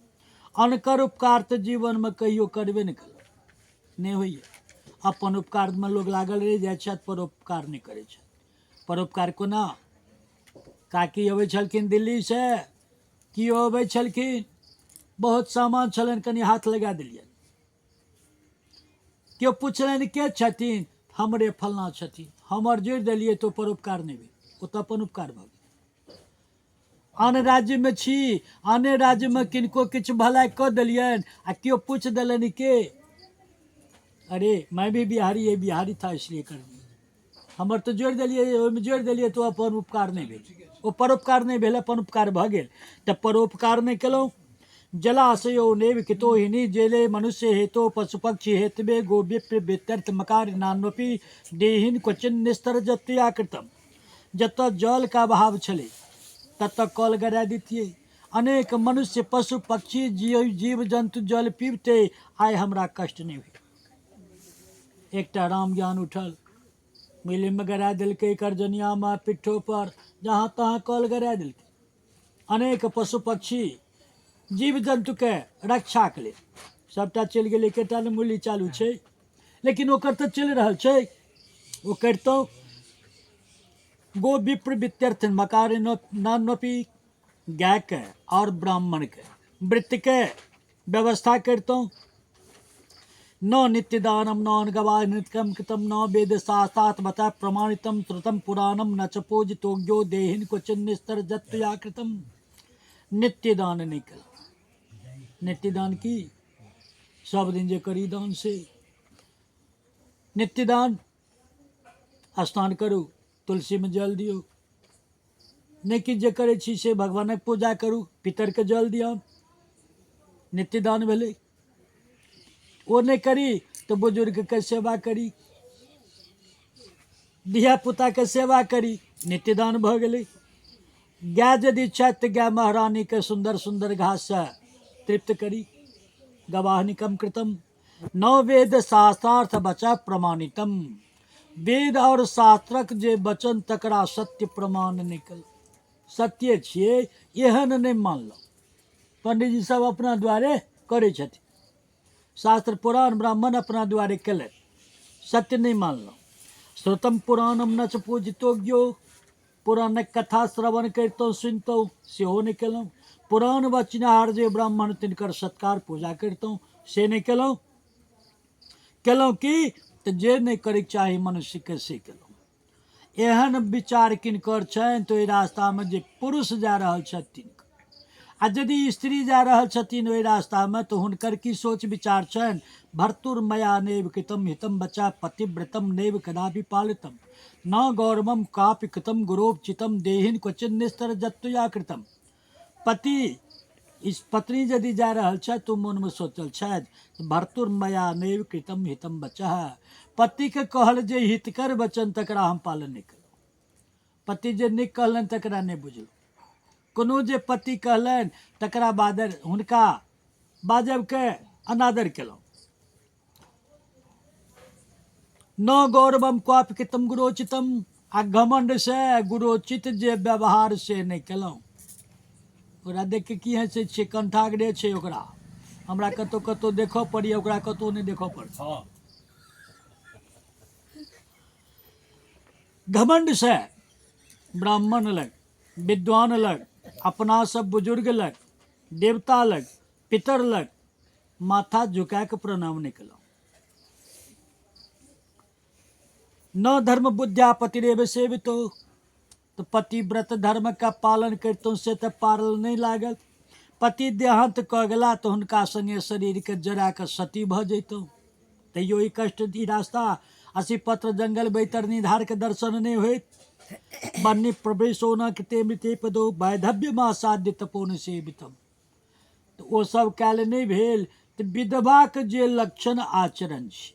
अनकर उपकार तऽ जीवन में कहियो करबे नहीं केलहुँ, नहीं होइए। अपन उपकार में लोग लागल रहि जाइ छथि, परोपकार नहीं करै छथि। परोपकार कोना, काकी अबै छलखिन दिल्ली से, किओ अबै छलखिन, बहुत सामान छलनि, कनि हाथ लगा देलियनि। केओ पुछलनि के छथिन, हमरे फलना छथिन, हमर जोड़ि देलियै तो परोपकार नहीं भेल, ओ तऽ अपन उपकार भऽ गेल। आन राज्य में छी, आने राज्य में किनको किछु भलाई कऽ देलियनि, आ केओ पूछ देलनि के, अरे मैं भी बिहारी, ये बिहारी था इसलिए कर दिया। हमर तो जोड़ि देलियै, ओहिमे जोड़ि देलियै तो अपन उपकार नहि भेल, ओ परोपकार नहि भेल, अपन उपकार भऽ गेल। तऽ परोपकार नहि केलहुँ। जलाशयो नेविकितो हिनी जेले मनुष्य हेतो पशु पक्षी हेतवे गो विप्र वित्यर्थ मकार नान्वपि देहिन क्वचिन निस्तरजत्या कृतम। जतऽ जल का अभाव छलै ततऽ कल गड़ा दितियै। अनेक मनुष्य पशु पक्षी जीव जंतु जल पीबते, आइ हमरा कष्ट नहि भेल। एकटा राम ज्ञान उठल, मिलिम गड़ा देलकै करजनियामे पिट्ठो पर, जहाँ तहाँ कल गड़ा देलकै। अनेक पशु पक्षी जीव जंतुके रक्षाके लेल सबटा चलि गेलै। एकेटा ने मूल्य चालू छै, लेकिन ओकर तऽ चलि रहल छै, ओ करितहुँ। गो विप्र वित्यर्थ मकार नान्वपि, गायके और ब्राह्मणके वृत्तिके व्यवस्था करितहुँ। न नित्यदानम न गवा नित्यम कृतम न वेद शास्त्रात् बता प्रमाणितम श्रुतम पुराणम न च पूजितोग्यो देहिन क्वचिन निस्तर जत्या कृतम। नित्यदान नहीं कल। नित्यदान की सब दिन जे करी दान से नित्यदान। स्नान करू, तुलसी में जल दियौ, नहीं कि जे करै छी से भगवानक पूजा करू, पितरके जल दियौन, नित्यदान भेलै। ओ नहीं करी तो बुजुर्गके सेवा करी, धिया पुताके सेवा करी, नित्यदान भऽ गेलै। गाय यदि छथि तऽ गाय महारानीके सुंदर सुंदर घास से तृप्त करी। गवाहनिकम कृतम न वेद शास्त्रार्थ बचा प्रमाणितम। वेद और शास्त्रक जे वचन तकरा सत्य प्रमाण निकल, सत्य छियै एहन नहीं मानलहुँ। पंडित जी सब अपना द्वारे करै छथिन, शास्त्र पुराण ब्राह्मण अपना द्वारे केलक, सत्य नहीं मानलहुँ। श्रुतम पुराणम न च पूजितोग्यो, पुराणक कथा श्रवण करितहुँ सुनितहुँ सेहो नहीं केलहुँ। पुराण वचनिहार जे ब्राह्मण तिनकर सत्कार पूजा करितहुँ से नहीं केलहुँ। केलहुँ कि तऽ जे नहीं करैके चाही मनुष्यके से केलहुँ। एहन विचार किनकर छनि तऽ ओहि रास्तामे जे पुरुष जा रहल छथि तिनकर, आ यदि स्त्री जा रहल छथिन ओहि रास्तामे तऽ हुनकर की सोच विचार छनि। भर्तुर्मया नैव कृतम हितम बचा पतिव्रतम नैव कदापि पालितम न गौरवम कापि कृतम गुरोपचितम देहिन क्वचिन निस्तर जत्तया कृतम। पति इस पत्नी यदि जा रहल छथि तो मोनमे सोचल छथि भर्तुर्मया नैव कृतम हितम बचा, पतिके कहल जे हितकर वचन तकरा हम पालन नहीं केलहुँ। पति जे नीक कहलनि तकरा नहीं बुझलहुँ। कोनो जे पति कहलनि तकरा बादर हुनका बाजबके अनादर केलहुँ। न गौरवम क्वापि कृतम गुरोचितम, आ घमंड से गुरोचित जे व्यवहार से नहीं केलहुँ। ओकरा देख के की है से छै, कंठाग्रे छै ओकरा, हमरा कतौ कतौ देखऽ पड़ैए, ओकरा कतौ नहीं देखऽ पड़ै। घमंड से ब्राह्मण लग, विद्वान लग, अपना सब बुजुर्ग लग, देवता लग, पितर लग माथा झुका के प्रणाम नहीं केलहुँ। न धर्म बुद्धिया पतिरेव सेवितो, तो पतिव्रत धर्म का पालन करितों से तो पारल नहीं लागल। पति देहांत कऽ गेला तो हुनका संगे शरीर के जरा के सती भऽ जैतौं, तैयो ई कष्ट ई रास्ता 80 पत्र जंगल बैतरनी धार के दर्शन नहीं होइत। बन्नी प्रवेशो न कृते मृते पदो वैधव्य मासाद्य तपोन सेवितम। तो ओ सब काल नहीं भेल तो विधवाक जे लक्षण आचरण छै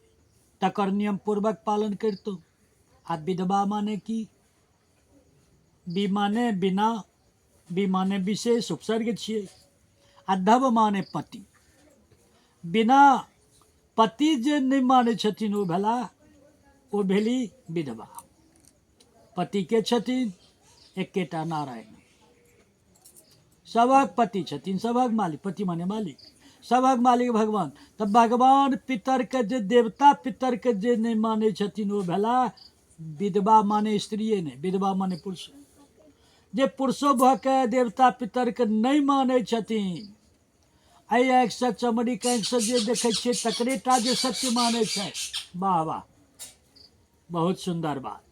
तकर नियम पूर्वक पालन करितौं। आ विधवा माने की? बी माने बिना, बी माने विशेष उपसर्ग छियै, आ धव माने पति। बिना पति जे नहीं माने छथिन ओ भेला, ओ भेली विधवा। पति के छथिन एकेटा नारायण, सभक पति छथिन, सभक मालिक, पति माने मालिक, सभक मालिक भगवान। तऽ भगवान पितर के जे देवता पितर के जे नहीं माने छथिन ओ भेला विधवा, माने स्त्रिये नहीं, विधवा माने पुरुष। जे पुरुषो भऽ के देवता पितर के नहीं माने छथिन, एहि आँखि से चमड़ी के आँखि से जे देखै छियै तकरे टा जे सत्य माने छै। वाह वाह, बहुत सुंदर बात।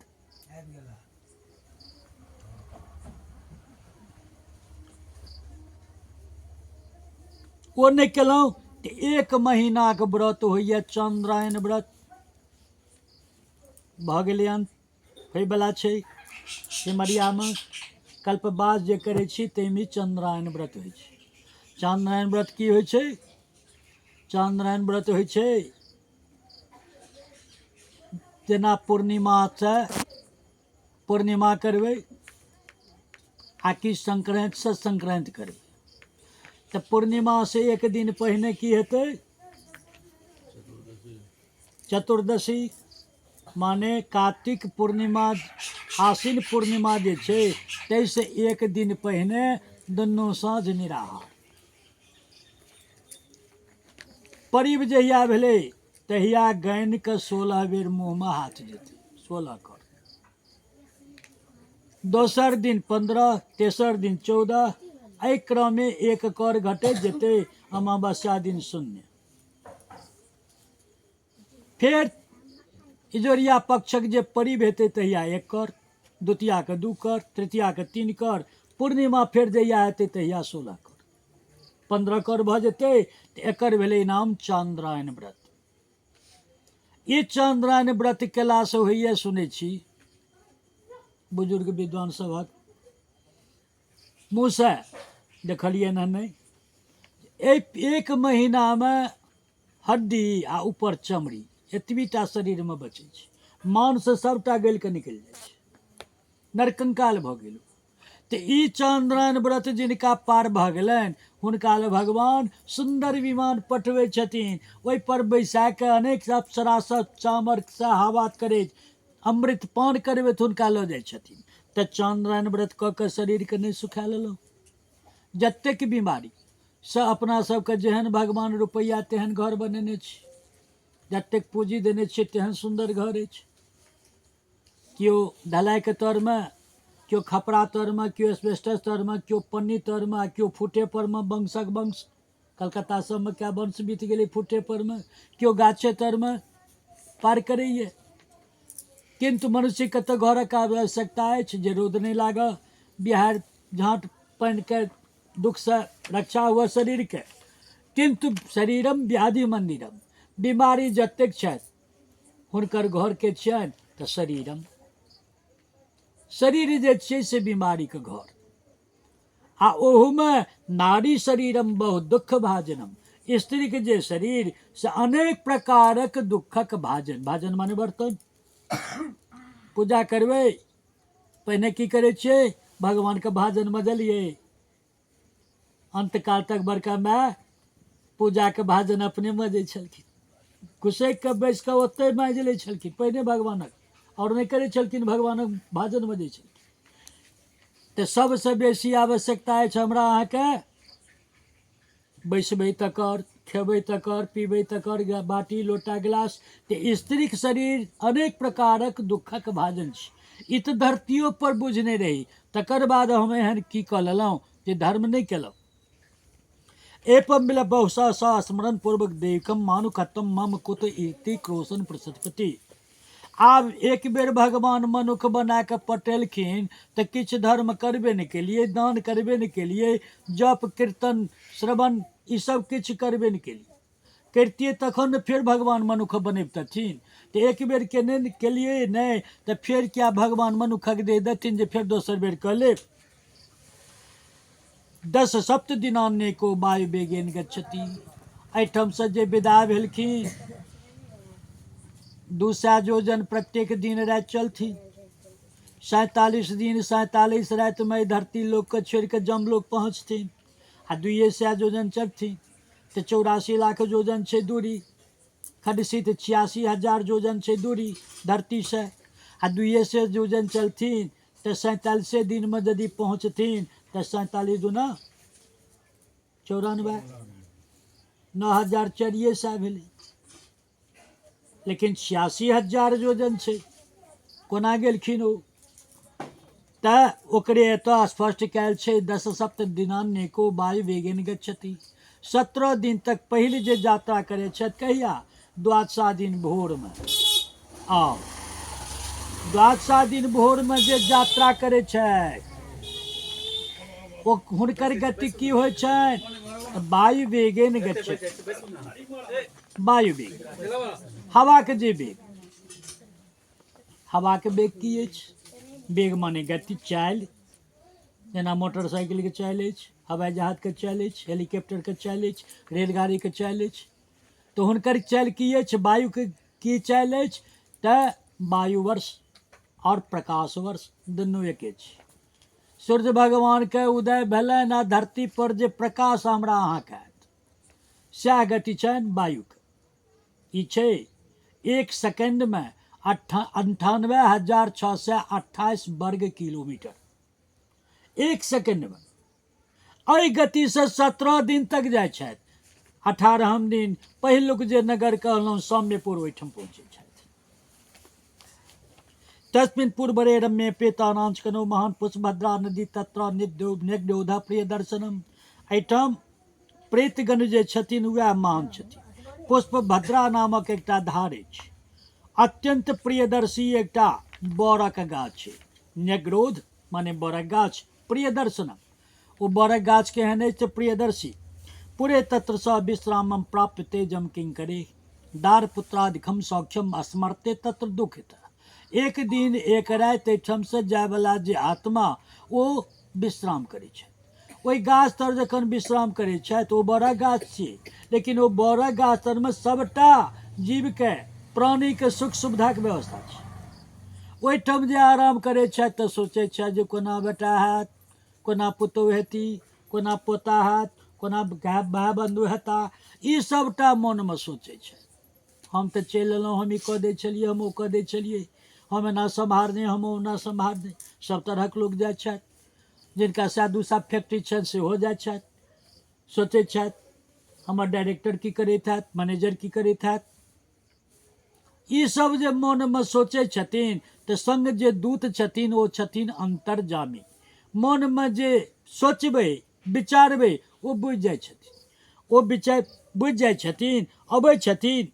ओ नहीं केलहुँ तऽ 1 महीनाक व्रत होइए, चंद्रायन व्रत भऽ गेलै अंत। होयवला छै सिमरियामे। कल्पवास जे करै छी ताहिमे चन्द्रनारायण व्रत होइ छै। चन्द्रनारायण व्रत की होइ छै? चन्द्रनारायण व्रत होइ छै जेना पूर्णिमासँ पूर्णिमा करबै आ कि संक्रान्तिसँ संक्रान्ति करबै। तऽ पूर्णिमासँ एक दिन पहिने की हेतै? चतुर्दशी, माने कार्तिक पूर्णिमा, आश्विन पूर्णिमा जे छै ताहिसँ एक दिन पहिने दुनू साँझ निराहार। परिब जहिया भेलै तहिया गानिकऽ 16 बेर मुँहमे हाथ जेतै, 16 कर। दोसर दिन 15, तेसर दिन 14, एहि क्रममे एक कर घटैत जेतै, अमावस्या दिन शून्य। फेर इजोरिया पक्षक जे परिब हेतै तहिया 1 कर, द्वितीयाके 2 कर, तृतीयाके 3 कर, पूर्णिमा फेर जहिया हेतै तहिया 16 कर, 15 कर भऽ जेतै। तऽ एकर भेलै नाम चन्द्रनारायण व्रत। ई चन्द्रनारायण व्रत केलासँ होइए सुनै छी बुजुर्ग विद्वान सभक मुँहसँ, देखलियै ना नहि, एक महीनामे हड्डी आ ऊपर चमड़ी एतबी टा शरीरमे बचै छै, मांस सभटा गलि कऽ निकलि जाइ छै, नरकंकाल भऽ गेल। तऽ ई चन्द्रनारायण व्रत जिनका पार भऽ गेलनि हुनका ले भगवान सुन्दर विमान पठबै छथिन, ओहिपर बैसा कऽ अनेक अप्सरासँ चामरसँ हवा करैत अमृत पान करबै तऽ हुनका लऽ जाइ छथिन। तऽ चन्द्रनारायण व्रत कऽ कऽ शरीरके नहि सुखा लेलहुँ? जतेक बीमारी से अपना सबके जेहन भगवान रुपैआ तेहन घर बनेने छी, जतेक पूँजी देने छियै तेहन सुन्दर घर अछि। केओ ढलाइके तरमे, केओ खपड़ा तरमे, केओ एस्बेस्टस तरमे, केओ पन्नी तरमे, आ केओ फूटे परमे, वंशक वंश। कलकत्ता सबमे क्या वंश बीत गेलै फूटे परमे, केओ गाछे तरमे पार करैए। किंतु मनुष्यके तऽ घरक आवश्यकता अछि जे रौद नहि लागय, बिहारि झाँट पानिके दुखसँ रक्षा हुअ शरीरके। किंतु शरीरम व्याधि मंदिरम, बीमारी जतेक छथि हुनकर घरके छियनि तऽ शरीरम, शरीर जे छियै से बीमारीके घर। आ ओहूमे नारी शरीरम बहु दुख भाजनम, स्त्रीके जे शरीर से अनेक प्रकारक दुखक भाजन, भाजन माने बर्तन। पूजा करबै पहिने की करै छियै? भगवानके भाजन मजलियै। अंतकाल तक बड़का माय पूजाके भाजन अपने मजै छलखिन, घुसैक कऽ बैस कऽ ओतहि माँजि लै छलखिन पहिने भगवानक, आओर नहि करै छलखिन, भगवानक भाजन मजै छलखिन। तऽ सबसँ बेसी आवश्यकता अछि हमरा अहाँके बैसबै तकर, खेबै तकर, पीबै तकर, बाटी लोटा गिलास। तऽ स्त्रीक शरीर अनेक प्रकारक दुखक भाजन छै। ई तऽ धरतियो पर बुझने रही, तकर बाद हम एहन की कऽ लेलहुँ जे धर्म नहि केलहुँ। एपम बिल बहुसा सा स्मरण पूर्वक देवकम मानु खत्म मम कुत इति क्रोशन प्रसतपति। आब एक बेर भगवान मनुख बना कऽ पटेलखिन तऽ किछु धर्म करबे नहि केलियै, दान करबे नहि केलियै, जप कीर्तन श्रवण ईसब किछु करबे नहि केलियै। करितियै तखन ने फेर भगवान मनुख बनैबतथिन। तऽ एक बेर केने केलियै नहि तऽ फेर क्या भगवान मनुखक देह देथिन जे फेर दोसर बेर कऽ लेब। 10 सप्त दिनानेको वायु वेगेन गच्छति, एहिठामसँ जे विदा भेलखिन 200 योजन प्रत्येक दिन राति चलथिन। 47 दिन 47 रातिमे धरती लोकके छोड़ि कऽ जमलोक पहुँचथिन आ 200 योजन चढ़थिन। तऽ 84 लाख योजन छै दूरी, खडसित 86,000 योजन छै दूरी धरतीसँ, आ 200 योजन चलथिन तऽ 47 दिनमे यदि पहुँचथिन तऽ 47 दूना 94, 9,400 भेलै। लेकिन 86,000 योजन छै, कोना गेलखिन ओ? तऽ ओकरे एतऽ स्पष्ट कयल छै 10 सप्त दिनानेको वायु वेगेन गच्छति। 17 दिन तक पहिल जे यात्रा करै छथि कहिया? द्वादशा दिन भोरमे। आउ द्वादशा दिन भोरमे जे यात्रा करै छथि ओ हुनकर गति की होइ छनि? वायु वेगेन गच्छति, वायु वेग, हवाके जे वेग। हवा के बेग की अछि? बेग माने गति, चालि, जेना मोटरसाइकिल के चालि अछि, हवाई जहाज के चालि अछि, हेलीकॉप्टर के चालि अछि, रेलगाड़ी के चालि अछि। तो हुनकर चालि की अछि? वायु के की चालि अछि? तऽ वायु वर्ष और प्रकाश वर्ष दुनू एक अछि। सूर्य भगवान के उदय भेलनि आ धरती पर जे प्रकाश हमरा अहाँके हैत, सएह गति छनि वायुके। ई छै 1 सेकेंड में 98,628 वर्ग किलोमीटर 1 सेकेंड में। एहि गति से 17 दिन तक जाइ छथि। 18हम दिन पहिलुक जे नगर कहलहुँ सौम्यपुर, ओहिठाम पहुँचै छथि। तस्मिन् पूर्वरे रम्ये प्रेतानांचकनो महान पुष्पभद्रा नदी तत्र निग्धोधा प्रिय दर्शनम। एहिठाम प्रेतगण जे छथिन वएह महान छथिन। पुष्पभद्रा नामक एकटा धार अछि, अत्यंत प्रियदर्शी एकटा बरक गाछ छै। नेग्रोध माने बरक गाछ, प्रियदर्शनम ओ बरक गाछ केहन अछि? प्रियदर्शी। पुरे तत्र स विश्रामम प्राप्य तेजम किंकरे दार पुत्रादिखम सौख्यम स्मरते तत्र दुखित। एक दिन एक राति एहिठाम से जाय वाला जे आत्मा ओ विश्राम करै छै। ओहि गाछ तर जखन विश्राम करै छथि, ओ बरक गाछ छियै, लेकिन ओ बरक गाछ तरमे सबटा जीवके, प्राणीके सुख सुविधाके व्यवस्था छै। ओहिठाम जे आराम करै छथि तऽ सोचै छथि जे कोना बेटा हैत, कोना पुतहु हेती, कोना पोता हैत, कोना भाय बंधु हेता, ई सबटा मोनमे सोचै छथि। हम तऽ चलि एलहुँ, हम ई कऽ दै छलियै, हम ओ कऽ दै छलियै, हम एना सम्हारने, हम ओना सम्हारने। सब तरहक लोक जाइ छथि, जिनका दू सा फैक्ट्री छनि सेहो जाइ छथि, सोचै छथि हमर डायरेक्टर की करैत हैत, मैनेजर की करैत हैत। ई सब जे मोनमे सोचै छथिन तऽ संग जे दूत छथिन ओ छथिन अंतर्जामी। मोनमे जे सोचबै, विचारबै, ओ बुझि जाइ छथिन। ओ विचार बुझि जाइ छथिन, अबै छथिन।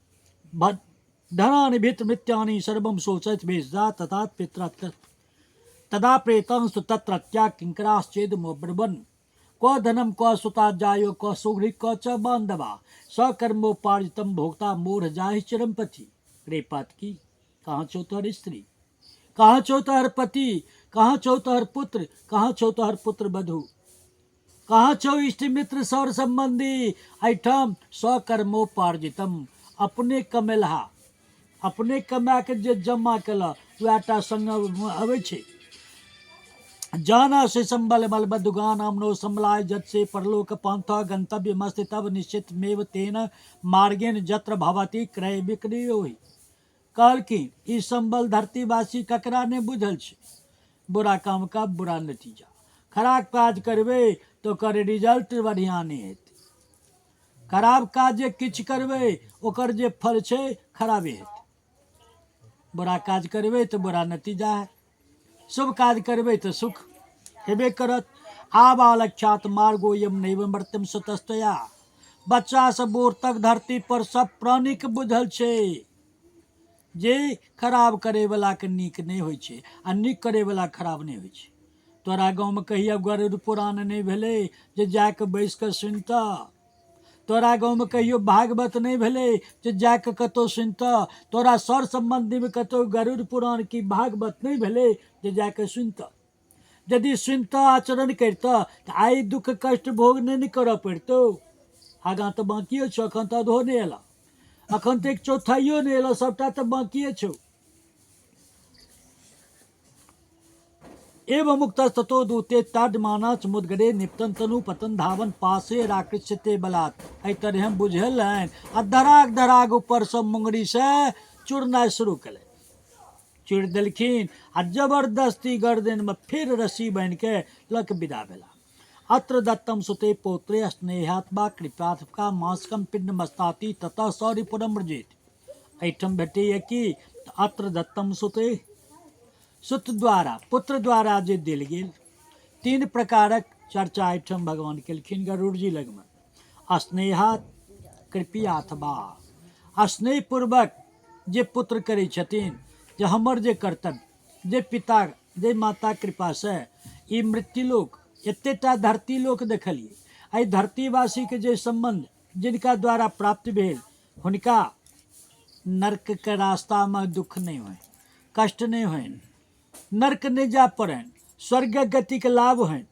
धनानि भित मृत्यानि सर्वम शोचत भेषजा तथा पितर तदा प्रेतंस्तु तत्रत्या किंकराश्चेद मोब्रवन क धनम क सुता जायो क सुहृद क च बांधवा सकर्मोपार्जितम भोक्ता मूढ़ जाहि चिरम पति। रे पातकी, कहाँ छौ तोहर स्त्री, कहाँ छौ तोहर पति, कहाँ छौ तोहर पुत्र, कहाँ छौ तोहर पुत्र वधु, कहाँ छौ इष्ट मित्र सौर संबंधी। एहिठाम सकर्मोपार्जितम, अपने कमेलहा, अपने कमा के जे जमा केलक वएह टा संग अबै छै। जाना से संबल बल बदुगान अमनो संबलाय जत से परलोक पंथ गंतव्य मस्त तब निश्चित मेव तेन मार्गेन जत्र भवती क्रय विक्रय होई। कहलखिन ई संबल धरतीवासी ककरा ने बुझल छै? बुरा काम का बुरा नतीजा, खराब काज करबै तो ओकर रिजल्ट बढ़िया नहीं हेतै। खराब काज जे किछु करबै ओकर जे फल छै खराबे हेतै। बुरा काज करबै तऽ बुरा नतीजा है, शुभ काज करबै तऽ सुख हेबे करत। आबालक्षात मार्गो यम नैव मृत्यम सुतस्तया। बच्चा से बूढ़ तक धरती पर सब प्राणी के बुझल छै जे खराब करे वाला के नीक नहीं होइ छै आ नीक करे वाला खराब नहीं होइ छै। तोरा गाँवमे कहिया गरुड़ पुराण नहीं भेलै जे जाके बैस कऽ सुनतऽ? तोरा गाँवमे कहियो भागवत नहीं भेलै जे जाके कतौ सुनतऽ? तोरा सर संबंधीमे कतौ गरुड़ पुराण की भागवत नहीं भेलै जे जाके सुनतऽ? यदि सुनतऽ, आचरण करितऽ तऽ आइ दुख कष्ट भोग नहीं ने करऽ पड़ितौ। आगाँ तऽ बाँकिए छौ, अखन तऽ अधो नहीं एला, अखन तऽ एक चौथाइयो नहीं एलो, सबटा तऽ बाँकिए छौ। एवं मुक्तस्ततो दूते ताड्यमानाच मुदगरे निपतन तनु पतन धावन पासे राकृष्यते बलात्। एहि तरह बुझेलनि आ धराक धराक ऊपर से मुंगरी से चुरनाइ शुरू केलनि। चुड़ि देलखिन आ जबरदस्ती गर्दन में फिर रस्सी बांधि के लक विदा भेला। अत्र दत्तम सुते पौत्रे स्नेहात्मा कृपात्मका मांसकम पिंड मस्ताति ततः सौरिपुरम व्रजेत। एहिठाम भेटैया कि अत्र दत्तम सुते, सुत द्वारा, पुत्र द्वारा जे देल गेल। 3 प्रकारक चर्चा एहिठाम भगवान केलखिन गरुड़ जी लगमे। स्नेहात, कृपयाथवा, स्नेह पूर्वक जे पुत्र करै छथिन, जे हमर जे कर्तव्य, जे पिता, जे माता कृपा से ई मृत्युलोक, एतेटा धरती लोक देखलिए, एहि धरतीवासी के जे संबंध जिनका द्वारा प्राप्त भेल हुनका नरक के रास्ता में दुख नहीं होय, कष्ट नहीं होइन, नर्क नहीं जा पड़नि, स्वर्ग गति के लाभ होइन।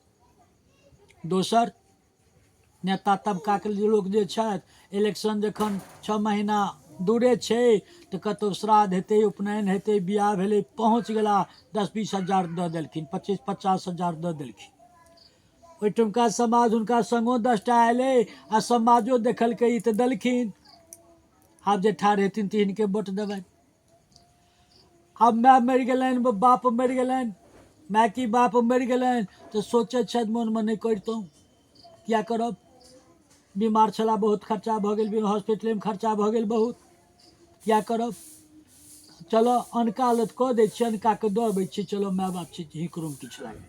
दोसर, नेता तबकाके लोक जे छथि इलेक्शन जखन 6 महीना दूरे छै तऽ कतहु श्राद्ध हेतै, उपनयन हेतै, बियाह भेलै, पहुँच गेला 10-20 हजार दऽ देलखिन, 25-50 हजार दऽ देलखिन। ओहिठुमका समाज हुनका सङ्गो 10 टा अयलै आ समाजो देखलकै ई तऽ देलखिन, आब जे ठाढ़ हेथिन तऽ हिनके वोट देबनि। आब माय मरि गेलनि, बाप मरि गेलनि, माय की बाप मरि गेलनि तऽ सोचै छथि मोनमे नहि करितहुँ, किया करब, बीमार छला बहुत खर्चा भऽ गेल, हॉस्पिटलेमे खर्चा भऽ गेल बहुत, किया करब, चलो अनका लत कऽ दै छियै, अनकाके दऽ अबै छियै, चलो माय बाप छै हिकरोमे किछु लागै,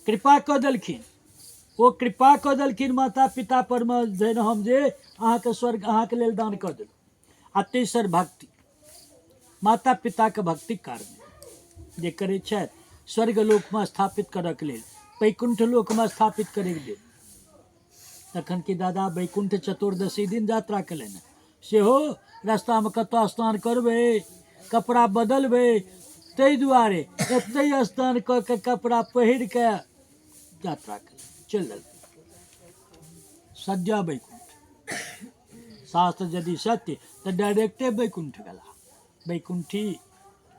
कृपा कऽ देलखिन। ओ कृपा कऽ देलखिन माता पिता परमे, जेना हम जे अहाँके स्वर्ग अहाँके लेल दान कऽ देलहुँ। आ तेसर भक्ति, माता पिताके भक्ति कारण जे करै छथि स्वर्ग लोकमे स्थापित करऽके लेल, वैकुंठ लोकमे स्थापित करैके लेल। तखन कि दादा वैकुंठ चतुर्दशी दिन यात्रा कयलनि, सेहो रास्तामे कतऽ स्नान करबै, कपड़ा बदलबै, ताहि दुआरे एतहि स्नान कऽ के कपड़ा पहिर के यात्रा कयलनि, चलि देलखिन सद्य वैकुंठ। शास्त्र यदि सत्य तऽ डायरेक्टे वैकुंठ गेला, वैकुंठी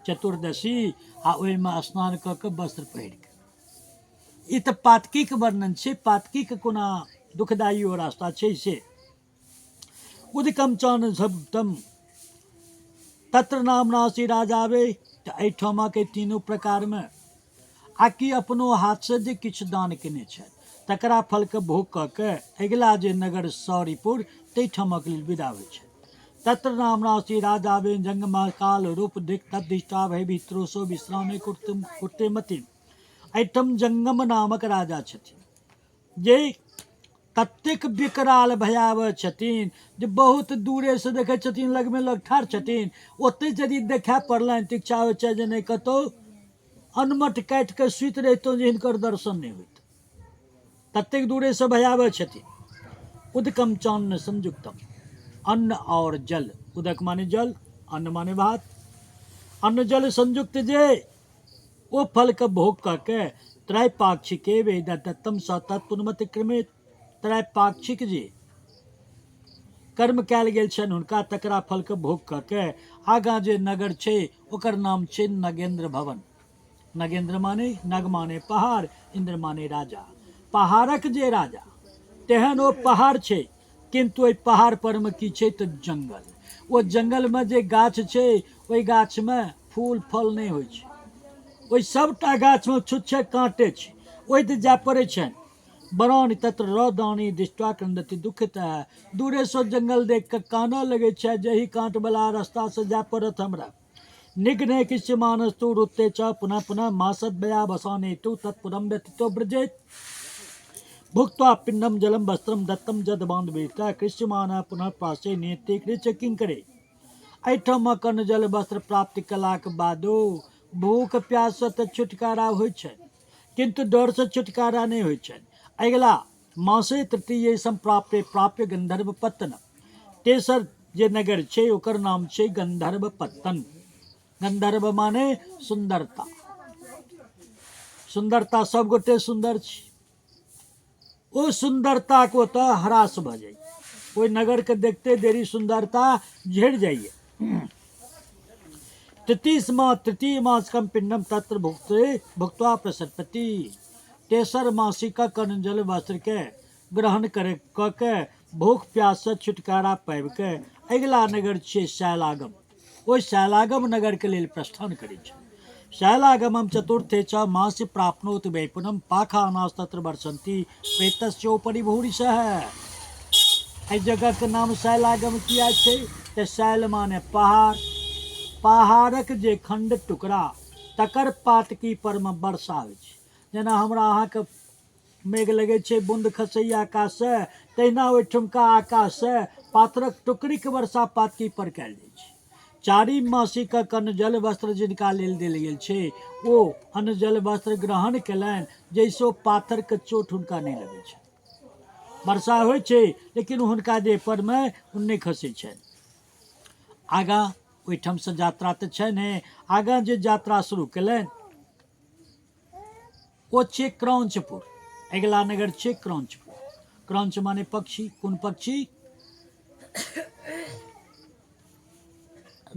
चतुर्दशी आ ओहिमे स्नान कऽ के वस्त्र पहिर के। ई तऽ पातकीक वर्णन छै, पातकीक कोना दुखदायी ओ रास्ता छै से। उदिकम चान शब्दम तत्र नाम नासी राजावे, तऽ एहिठामक तीनों प्रकारमे आकि अपनो हाथसँ जे किछु दान केने छथि तकरा फलके भोग कऽ के अगिला जे नगर सौरीपुर ताहिठामक लेल विदा होइ छथि। तत्र नाम नासी राजावे जंगमा काल रूप दिक तद्दिष्टा भय भित्रोसो विश्रामे कुर्ते मति। एहिठाम जंगम नामक राजा छथिन, जे ततेक विकराल भयावह छथिन जे बहुत दूरेसँ देखै छथिन, लगमे लग ठाढ़ छथिन, ओतहि यदि देखाए पड़लनि तऽ इच्छा होइ छै जे नहि कतहु अनमट काटि कऽ सुति रहितहुँ जे हिनकर दर्शन नहि होइत, ततेक दूरेसँ भयावह छथिन। उदकम चान्न संयुक्तम, अन्न और जल, उदक माने जल, अन्न माने भात, अन्न जल संयुक्त जे ओ फलके भोग कऽ के त्रैपाक्षिके वेद दत्तम स तत्पुनमतिक्रमित, त्रैपाक्षिक जे कर्म कयल गेल छनि हुनका तकरा फलके भोग कऽ के आगाँ जे नगर छै ओकर नाम छै नगेंद्र भवन। नगेंद्र माने नग माने पहाड़, इंद्र माने राजा, पहाड़क जे राजा, तेहन ओ पहाड़ छै, किंतु ओहि पहाड़ परमे की छै तऽ जंगल। ओ जंगलमे जे गाछ छै ओहि गाछमे फूल फल नहि होइ छै, ओहि सबटा गाछमे छुच्छे काँटे छै, ओहि तऽ जाय पड़ै छनि। बरान तत्र रौदानी दृष्टा क्रंदति दुखितः, दूरेसँ जंगल देख कऽ कानऽ लगै छै, जही काँट वाला रास्ता से जाय पड़त हमरा। निघ्ने किस्य मानस्तु रुत्ते च पुनः पुनः मासद व्यया बसाने तु तत्पुरम व्यतीतो ब्रजेत। भुक्त्वा पिंडम जलम वस्त्रम दत्तम जद बांधवेत कृष्यमान पुनः प्रासे नियते कृच किंकरे। एहिठामक अन्न जल वस्त्र प्राप्ति कयलाक बादो भूख प्यास से तऽ छुटकारा होइ छै, किंतु डर से छुटकारा नहीं होइ छै। अगिला मासे तृतीय संप्राप्य प्राप्य गंधर्व पत्तन, तेसर जे नगर छै ओकर नाम छै गंधर्व पत्तन। गंधर्व माने सुंदरता, सुंदरता सब गोटे सुंदर छी, ओ सुंदरता को तो ह्रास भ जाइए, ओहि नगर के देखते देरी सुंदरता झड़ जाइए। तृतीय मास कम पिंडम तत्र भुक्त्वा प्रसरपति, तेसर मासिक कर्ण जल वस्त्र के ग्रहण कर के भूख प्यास से छुटकारा पाबि के अगिला नगर छै शैलागम, ओहि शैलागम नगर के लेल प्रस्थान करै छै। शैलागमम चतुर्थे च मास प्राप्नोति वैपुनम पाखानास तत्र वर्षन्ति प्रेतस्योपरि भूरिशः। एहि जगह के नाम शैलागम किया छै तऽ शैल माने पहाड़, पहाड़क जे खंड टुकड़ा तकर पातकी पर में वर्षा होइ छै। जेना हमरा अहाँके मेघ लगे छै बूंद खसैए आकाश से, तहिना ओहिठुमका आकाश से पाथरक टुकड़ीक वर्षा पातकी पर कयल जाइ छै। चारि मासिक अन्न जल वस्त्र जिनका लेल देल गेल छै ओ अन्न जल वस्त्र ग्रहण कयलनि, जैसे ओ पाथरके चोट हुनका नहि लगै छै। वर्षा होइ छै लेकिन हुनका देह परमे नहि खसै छनि। आगाँ ओहिठाम से यात्रा तऽ छै ने। आगाँ जे यात्रा शुरू केलनि ओ छै क्रौंचपुर। अगिला नगर छै क्रौंचपुर। क्रौंच माने पक्षी। कोन पक्षी?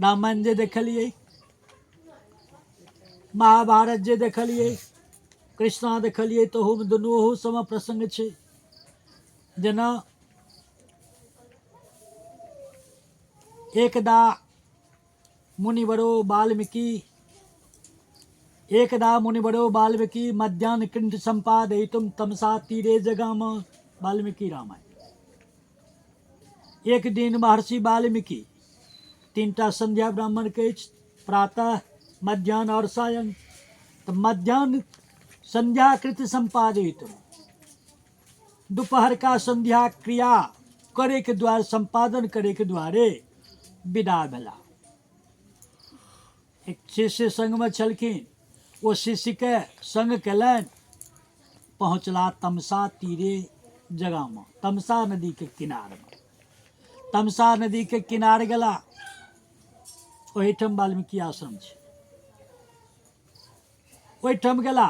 रामायण जे देखलियै, महाभारत जे देखलियै, कृष्णा देखलियै, तऽ ओहूमे दुनू ओहू समय प्रसंग छै। जेना एकदा मुनिवरो वाल्मीकि मध्याह्न कृंठ संपादयितुम तमसा तीरे जगाम। वाल्मीकि रामायण। एक दिन महर्षि वाल्मीकि 3टा संध्या ब्राह्मण के अछि, प्रातः, मध्याह्न और सायं। तो मध्याह्न संध्या कृत संपादित, दोपहर का संध्या क्रिया करे के द्वारे, संपादन करे के द्वारे विदा भेला। एक शिष्य संग में छलखिन, ओ शिष्य के संग केलनि, पहुँचला तमसा तीरे जगह। तमसा नदी के किनार में। तमसा नदी के किनार गेला, ओहिठाम वाल्मीकि आश्रम छै। ओहिठाम गेला,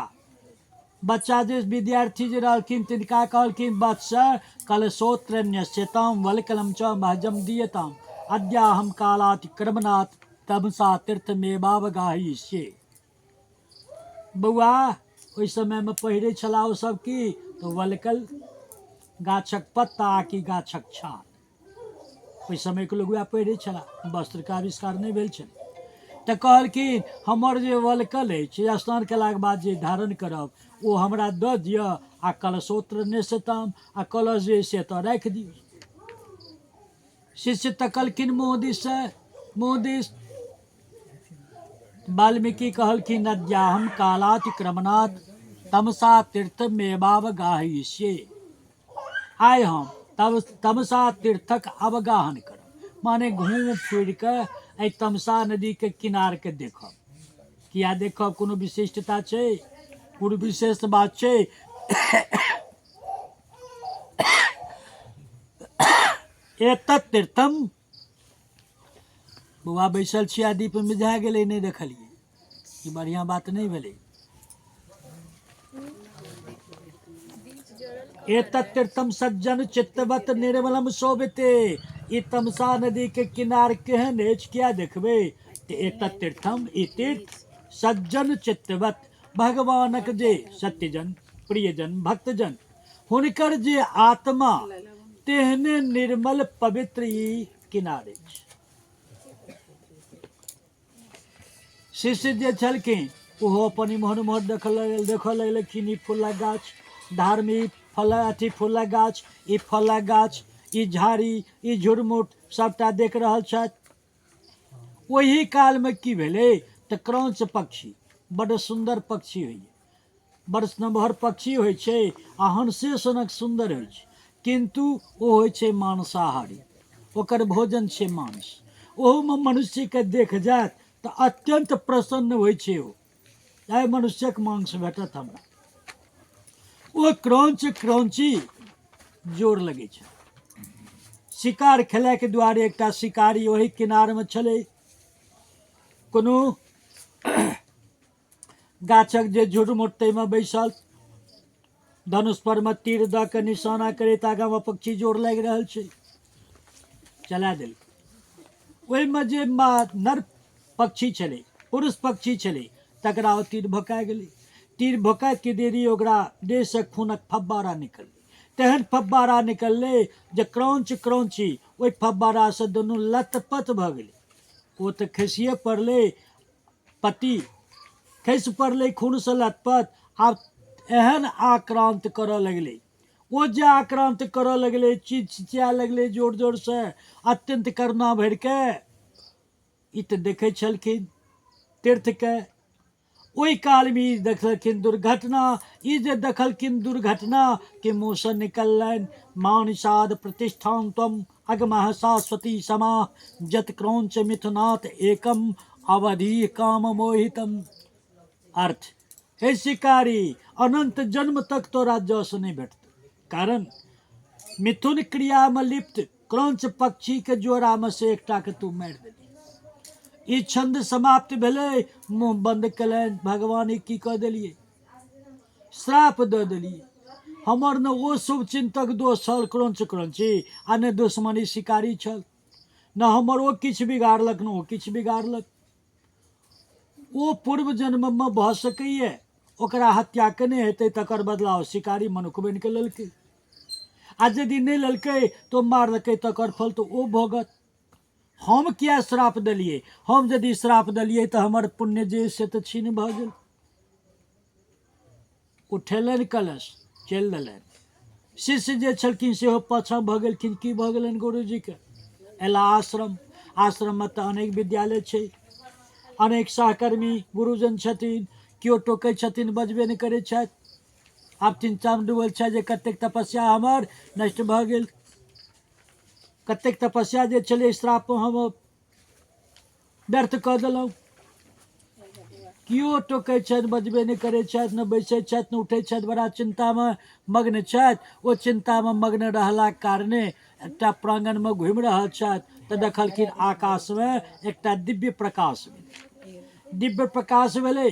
बच्चा जे विद्यार्थी जे रहलखिन तिनका कहलखिन, वत्स कलशोत्रन्यस्यताम वलकलम च महजम दीयताम अद्याहम कालातिक्रमणात् तमसा तीर्थमेवावगाहिष्ये। बौआ, ओहि समय में पहिरे छला ओ सब की? तो वलकल, गाछक पत्ता की गाछक छाल। ओहि समय के लोग वएह पहिरे छला, वस्त्र का आविष्कार नहीं भेल छल। तऽ कहलखिन, हमर जे वलकल अछि, स्नान केलाक बाद जे धारण करब, ओ हमरा दऽ दिअ, आ कलशोत्र नेसताम, आ कलश जे से तऽ राखि दियौ। शिष्य तकलखिन मुँह दिस से, मुँह दिस। वाल्मीकि कहलखिन, अद्याहम कालातिक्रमणात् तमसा तीर्थमेवावगाहिष्ये। आइ हम तमसा तीर्थक अवगाहन करब, माने घूम फिर के एहि तमसा नदी के किनार के देखब। किया देखब? कोनो विशिष्टता छै? कोनो विशेष बात छै? एतत् तीर्थम। बौआ बैसल छी, आ दीप मिझा गेलै, नहीं देखलियै, ई बढ़िया बात नहीं भेलै। एतत् तीर्थम सज्जन चित्तवत निर्मलम शोभिते। ई तमसा नदी के किनार केहन अछि, किया देखबै? एतत् तीर्थम, ई तीर्थ सज्जन चित्तवत, भगवानक जे सत्यजन, प्रियजन, भक्तजन, हुनकर जे आत्मा तेहने निर्मल पवित्र ई किनार अछि। शिष्य जे छलखिन, ओहो अपन इम्हर उम्हर देखऽ लगलखिन। ई फूलक गाछ, धारमे ई फूलक गाछ, ई फलक गाछ, ई झाड़ी, ई झुरमुट, सबटा देख रहल छथि। ओही काल में की भेलै तऽ क्रौंच पक्षी, बड़ सुंदर पक्षी होइए, बड़ नमहर पक्षी होइ छै, आ हंसे सनक सुंदर होइ छै, किंतु ओ होइ छै मांसाहारी। ओकर भोजन छै मांस। ओहूमे मनुष्य के देख जायत तऽ अत्यंत प्रसन्न होइ छै। ओ आइ मनुष्यक मांस भेटत हमरा। ओ क्रौंची जोर लगे छै। शिकार खेलाय के दुआरे एकटा शिकारी ओही किनार में छलै। कोनो गाछक जे झुरमुट, ताहिमे बैसल, धनुष पर में तीर दऽ के निशाना करैत, आगा में पक्षी जोर लागि रहल छै, चला देल। ओहिमे जे नर पक्षी छलै, पुरुष पक्षी छलै, तकरा ओ तीर भोका गेलै। तीर भोका के देरी ओकरा देह से खूनक फब्बारा निकललै। तेहन फब्बारा निकललै जे क्रौंची ओहि फब्बारा से दुनू लतपत भऽ गेलै। ओ तऽ खसिए पड़लै, पति खसि पड़लै खून से लतपत। आब एहन आक्रांत करऽ लगलै, ओ जे आक्रांत करऽ लगलै, चिचिया लगलै जोर जोर से, अत्यंत करुणा भरि के। ई तऽ देखै छलखिन तीर्थ के। ओहि काल में ई देखलखिन दुर्घटना। ई जे देखलखिन दुर्घटना के मुँह से निकललनि, मानिषाद प्रतिष्ठान तम अगमः शाश्वती समाह जत क्रौंच मिथुनाथ एकम अवधि काम मोहितम। अर्थ, हे शिकारी, अनंत जन्म तक तोरा जस नहीं भेटत। कारण मिथुन क्रिया में लिप्त क्रौंच पक्षी के जोड़ा में से एकटा के तू मारि देली। ई छंद समाप्त भेलै, मुंह बंद कलनि। भगवान की कह देलिए, श्राप दऽ देलिए। हमर न ओ शुभ चिंतक दोस्त छल क्रंच क्रंची, आ ने दुश्मनी शिकारी छल। न हमर ओ किछु बिगाड़लक, न ओ किछु बिगाड़लक। ओ पूर्व जन्म में भऽ सकैए ओकरा हत्या केने हेतै, तकर बदला ओ शिकारी मनुख बनि कऽ लेलकै। आ यदि नहीं ललकै तो मारलकै, तकर फल तो ओ भोगत। हम किया श्राप देलिए? हम यदि श्राप देलिए तो हमर पुण्य जे से तो छीन भऽ गेल। उठेलनि कलश, चलि देलनि। शिष्य जे छलखिन सेहो पाछाँ भऽ गेलखिन। की भऽ गेलनि गुरुजी के? एला आश्रम। आश्रम में तऽ अनेक विद्यालय छै, अनेक सहकर्मी गुरुजन छथिन। केओ टोकै छथिन, बजबे नहि करै छथि। आब चिंतामे डूबल छै जे कतेक तपस्या हमर नष्ट भऽ गेल। कतेक तपस्या जे छलै श्राप हम व्यर्थ कऽ देलहुँ। केओ टोकै छथि, बजबे नहि करै छथि, न बैसै छथि, न उठै छथि, बड़ा चिन्तामे मग्न छथि। ओ चिन्तामे मग्न रहलाक कारणे एकटा प्रांगणमे घुमि रहल छथि तऽ देखलखिन आकाशमे एकटा दिव्य प्रकाश भेलै। दिव्य प्रकाश भेलै,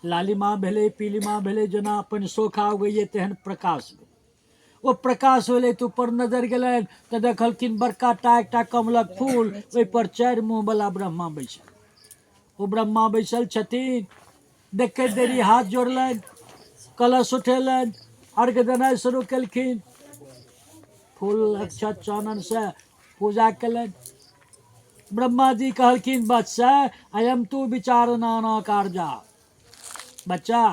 लालिमा भेलै, पीलिमा भेलै, जेना अपन सोखा उगैए तेहन प्रकाश भेलै। ओ प्रकाश भेलै तऽ ऊपर नजर गेलनि तऽ देखलखिन बड़का टा एकटा कमलक फूल, ओहिपर 4 मुँहवला ब्रह्मा बैसल। ओ ब्रह्मा बैसल छथिन। देखैत देरी हाथ जोड़लनि, कलश उठेलनि, अर्घ देनाइ शुरू केलखिन। फूल अक्षत चानन से पूजा केलनि। ब्रह्मा जी कहलखिन, बच्चा अयम तू विचार नाना कार्या। बच्चा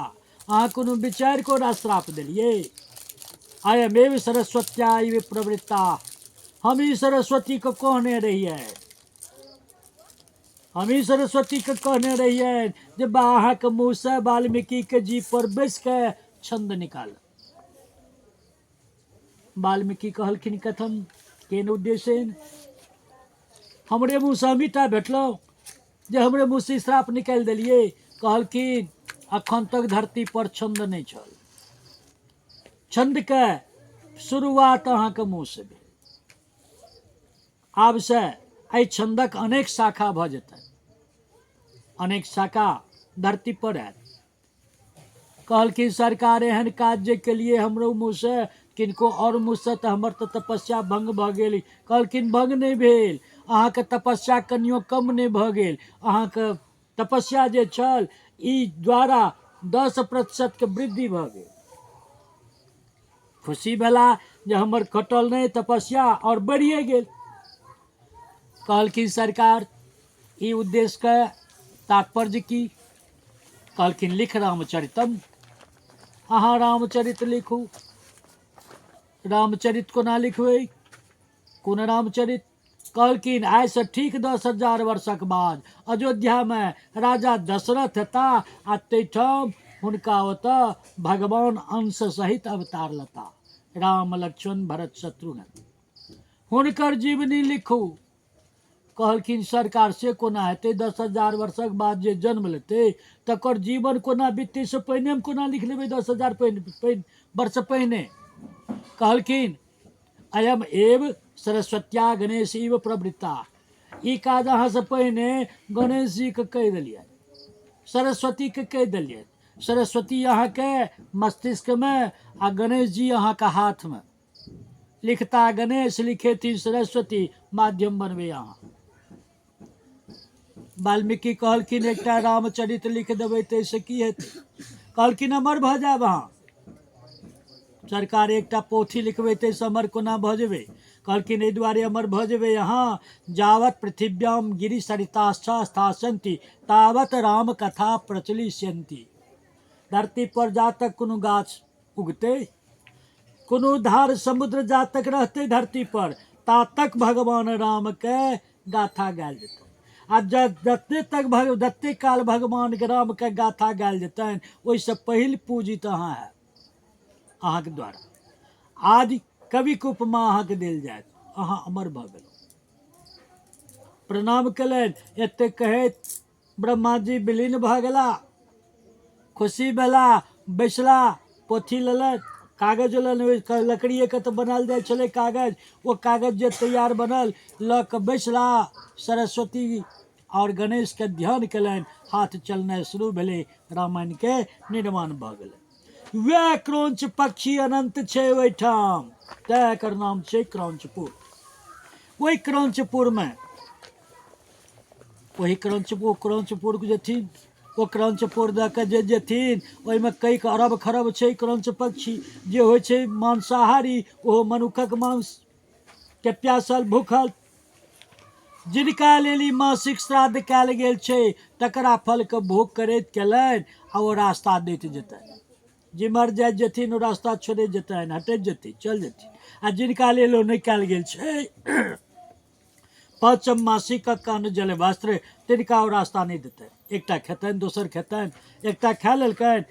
अहाँ कोनो विचार को श्राप देलिए। अयमेव सरस्वत्या इव प्रवृत्ता। हम ही सरस्वती को कहने रहिए, हम ही सरस्वती के कहने रहिए जे अहाँ के मुँह से वाल्मीकि के जीभ पर बैस के छंद निकाल। वाल्मीकि कहलखिन, कथम केन उद्देश्य? हमरे मुँह से हमीटा भेटलहुँ जे हमरे मुँह से श्राप निकालि देलिए? कहलखिन, अखन तक धरती पर छंद नहीं छल। छंद के शुरुआत अहाँ के मुँह से भेल। आब से एहि छंदक अनेक शाखा भऽ जेतै, अनेक शाखा धरती पर आयत। कहलखिन, सरकार एहन काज जे केलिए हमरो मुँह से, किनको और मुँह से तऽ हमर तऽ तपस्या भंग भऽ गेल। कहलखिन, भंग नहीं भेल, अहाँके तपस्या कनियो कम नहीं भऽ गेल। अहाँके तपस्या जे छल ई द्वारा 10% के वृद्धि भऽ गेल। खुशी भेला जे हमर कटल नहीं तपस्या और बढ़िए गेल। कहलखिन, सरकार ई उद्देश्य के तात्पर्य की? कहलखिन, लिख रामचरितम। अहाँ रामचरित लिखू। रामचरित कोना लिखबै? कोन रामचरित? कहलखिन, आइ से ठीक 10,000 वर्षक बाद अयोध्या में राजा दशरथ था, आ ताहिठाम हुनका ओतऽ भगवान अंश सहित अवतार लेता। राम लक्ष्मण भरत शत्रुघ्न, हुनकर जीवनी लिखू। कहलखिन, सरकार से कोना हेतै? 10,000 वर्षक बाद जे जन्म लेतै तकर जीवन कोना बीततै से पहिने हम कोना लिख लेबै 10,000 वर्ष पहिने? कहलखिन, अयम एव सरस्वत्या गणेश इव प्रवृत्ता। ई काज अहाँ से पहिने गणेश जी के कहि देलिए, सरस्वती के कहि देलिए। सरस्वती अहाँ के मस्तिष्क में आ गणेश जी अहाँ के हाथ में। लिखता गणेश लिखेती सरस्वती, माध्यम बनबे अहाँ। वाल्मीकि कहलखिन, एकटा रामचरित लिख देबै ताहिसँ की हेतै? कहलखिन, अमर भऽ जायब अहाँ। सरकार एकटा पोथी लिखबै ताहिसँ अमर कोना भऽ जेबै? कहलखिन, एहि दुआरे अमर भऽ जेबै अहाँ, जावत पृथिव्याम गिरि सरिताश्च स्थास्यन्ति तावत राम कथा प्रचलिष्यन्ति। धरती पर जा तक कोनो गाछ उगतै, कोनो धार समुद्र जा तक रहतै धरती पर, ता तक भगवान राम के गाथा गायल जेतै। आ जते काल भगवान के राम के गाथा गायल जेतनि, ओहिसँ पहिल पूजित अहाँ हैब अहाँ के द्वारा। आज कवि के उपमा अहाँ के देल जायत, अहाँ अमर भऽ गेलहुँ। प्रणाम केलनि। एते कहैत ब्रह्मा जी विलीन भऽ गेला। खुशी भेला, बैसला, पोथी लेलनि, कागज लेलनि। लकड़िए के तऽ बनायल जाइ छलै कागज। ओ कागज जे तैयार बनल लऽ कऽ बैसला। सरस्वती और गणेश के ध्यान कलन, हाथ चलना शुरू भेले, रामायण के निर्माण भ गेलै। वह क्रौंच पक्षी अनंत छै ओहिठाम, तै एकर नाम छै क्रौंचपुर। ओहि क्रौंचपुर में वही क्रौंचपुर जेथिन, ओ क्रौंचपुर दऽ कऽ जे जेथिन, ओहिमे कई अरब खरब छै क्रौंच पक्षी जे होइ छै मांसाहारी, ओहो मनुखक मांस के प्यासल भूखल, जिनका लेल ई मासिक श्राद्ध कयल गेल छै, तकरा फल के भोग करैत केलनि आ ओ रास्ता दैत जेतनि। जिमहर जाइत जेथिन ओ रास्ता छोड़ैत जेतनि, हटैत जेथिन, चल जेथिन। आ जिनका लेल ओ नहि कयल गेल छै पाँचम मासिक अन्न जल वस्त्र, तिनका ओ रास्ता नहीं देते। एकटा खेतनि, दोसर खेतनि, एकटा खा लेलकनि,